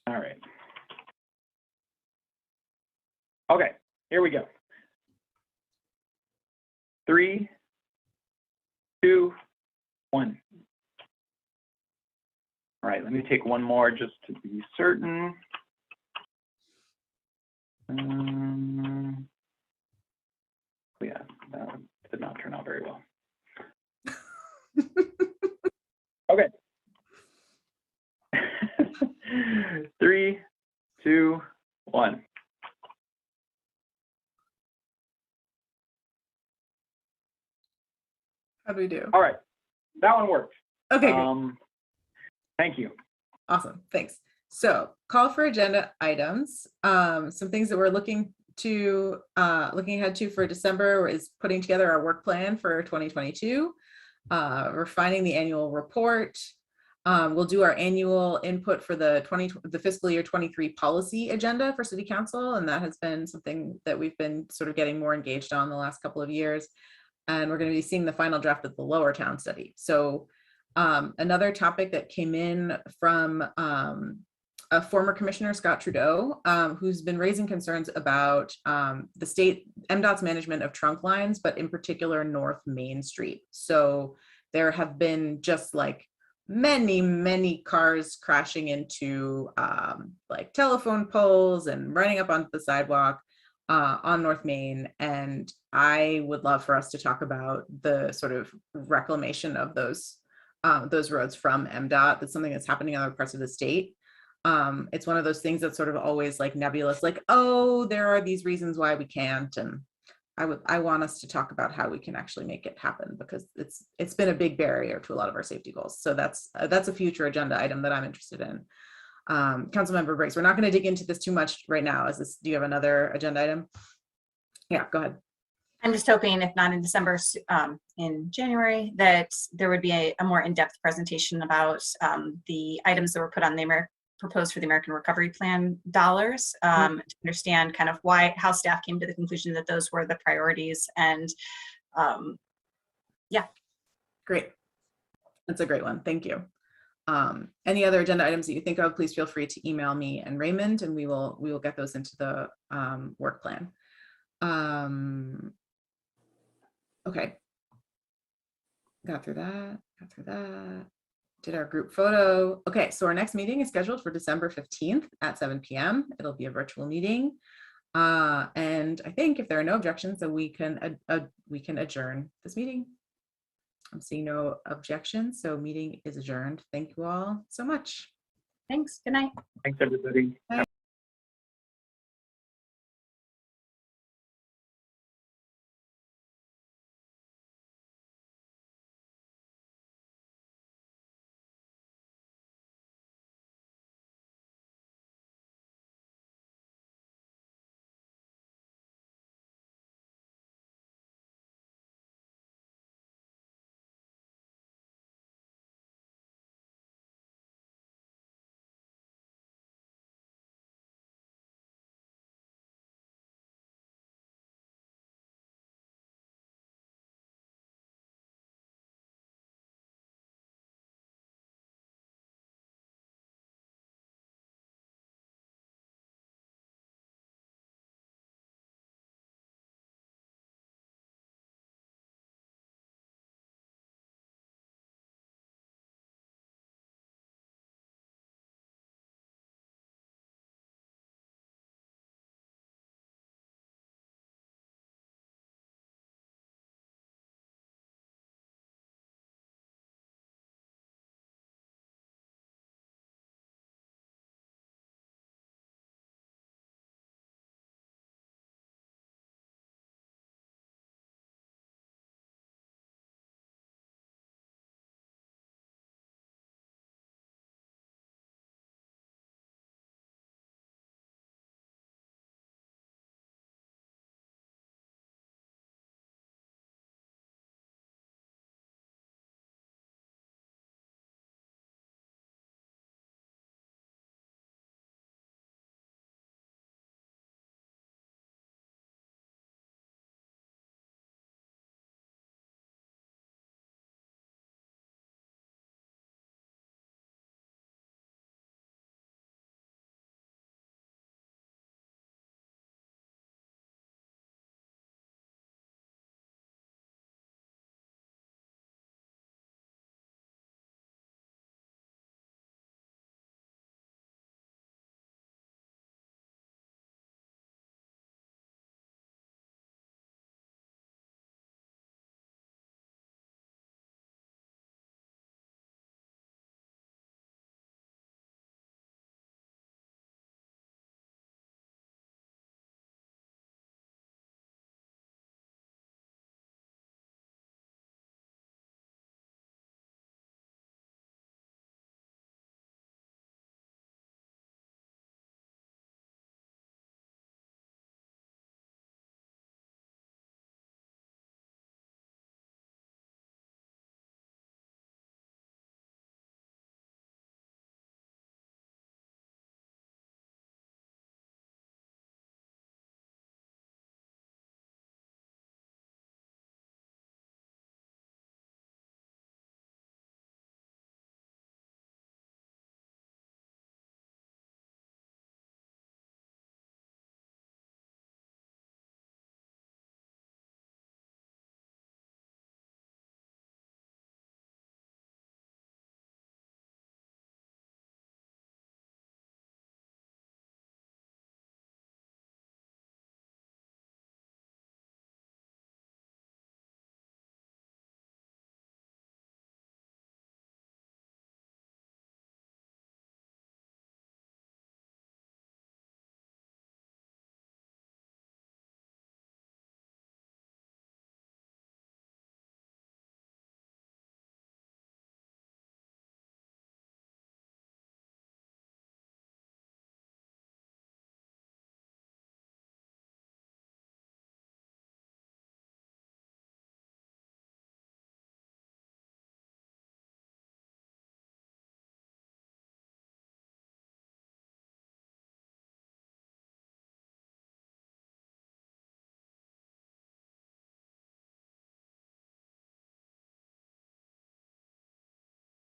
All right. Okay, here we go. 3, 2, 1. All right, let me take one more just to be certain. Yeah, that did not turn out very well. Okay. 3, 2, 1. How do we do? All right, that one worked. Okay, great. Thank you. Awesome, thanks. So call for agenda items. Some things that we're looking ahead to for December is putting together our work plan for 2022, refining the annual report. We'll do our annual input for the fiscal year 23 policy agenda for City Council, and that has been something that we've been sort of getting more engaged on the last couple of years. And we're going to be seeing the final draft of the Lower Town study. So another topic that came in from a former commissioner, Scott Trudeau, who's been raising concerns about the state MDOT's management of trunk lines, but in particular North Main Street. So there have been just like many cars crashing into like telephone poles and running up onto the sidewalk on North Main. And I would love for us to talk about the sort of reclamation of those roads from MDOT. That's something that's happening in other parts of the state. It's one of those things that's sort of always like nebulous, like, oh, there are these reasons why we can't. And I want us to talk about how we can actually make it happen, because it's been a big barrier to a lot of our safety goals. So that's a future agenda item that I'm interested in. Councilmember Briggs, we're not going to dig into this too much right now. Do you have another agenda item? Yeah, go ahead. I'm just hoping, if not in December, in January, that there would be a more in-depth presentation about the items that were put on the proposed for the American Recovery Plan dollars, to understand kind of how staff came to the conclusion that those were the priorities. And yeah. Great. That's a great one. Thank you. Any other agenda items that you think of, please feel free to email me and Raymond, and we will get those into the work plan. Okay. Got through that. Did our group photo. Okay, so our next meeting is scheduled for December 15th at 7 p.m. It'll be a virtual meeting. And I think if there are no objections, then we can adjourn this meeting. I'm seeing no objections, so meeting is adjourned. Thank you all so much. Thanks. Good night. Thanks, everybody. Bye.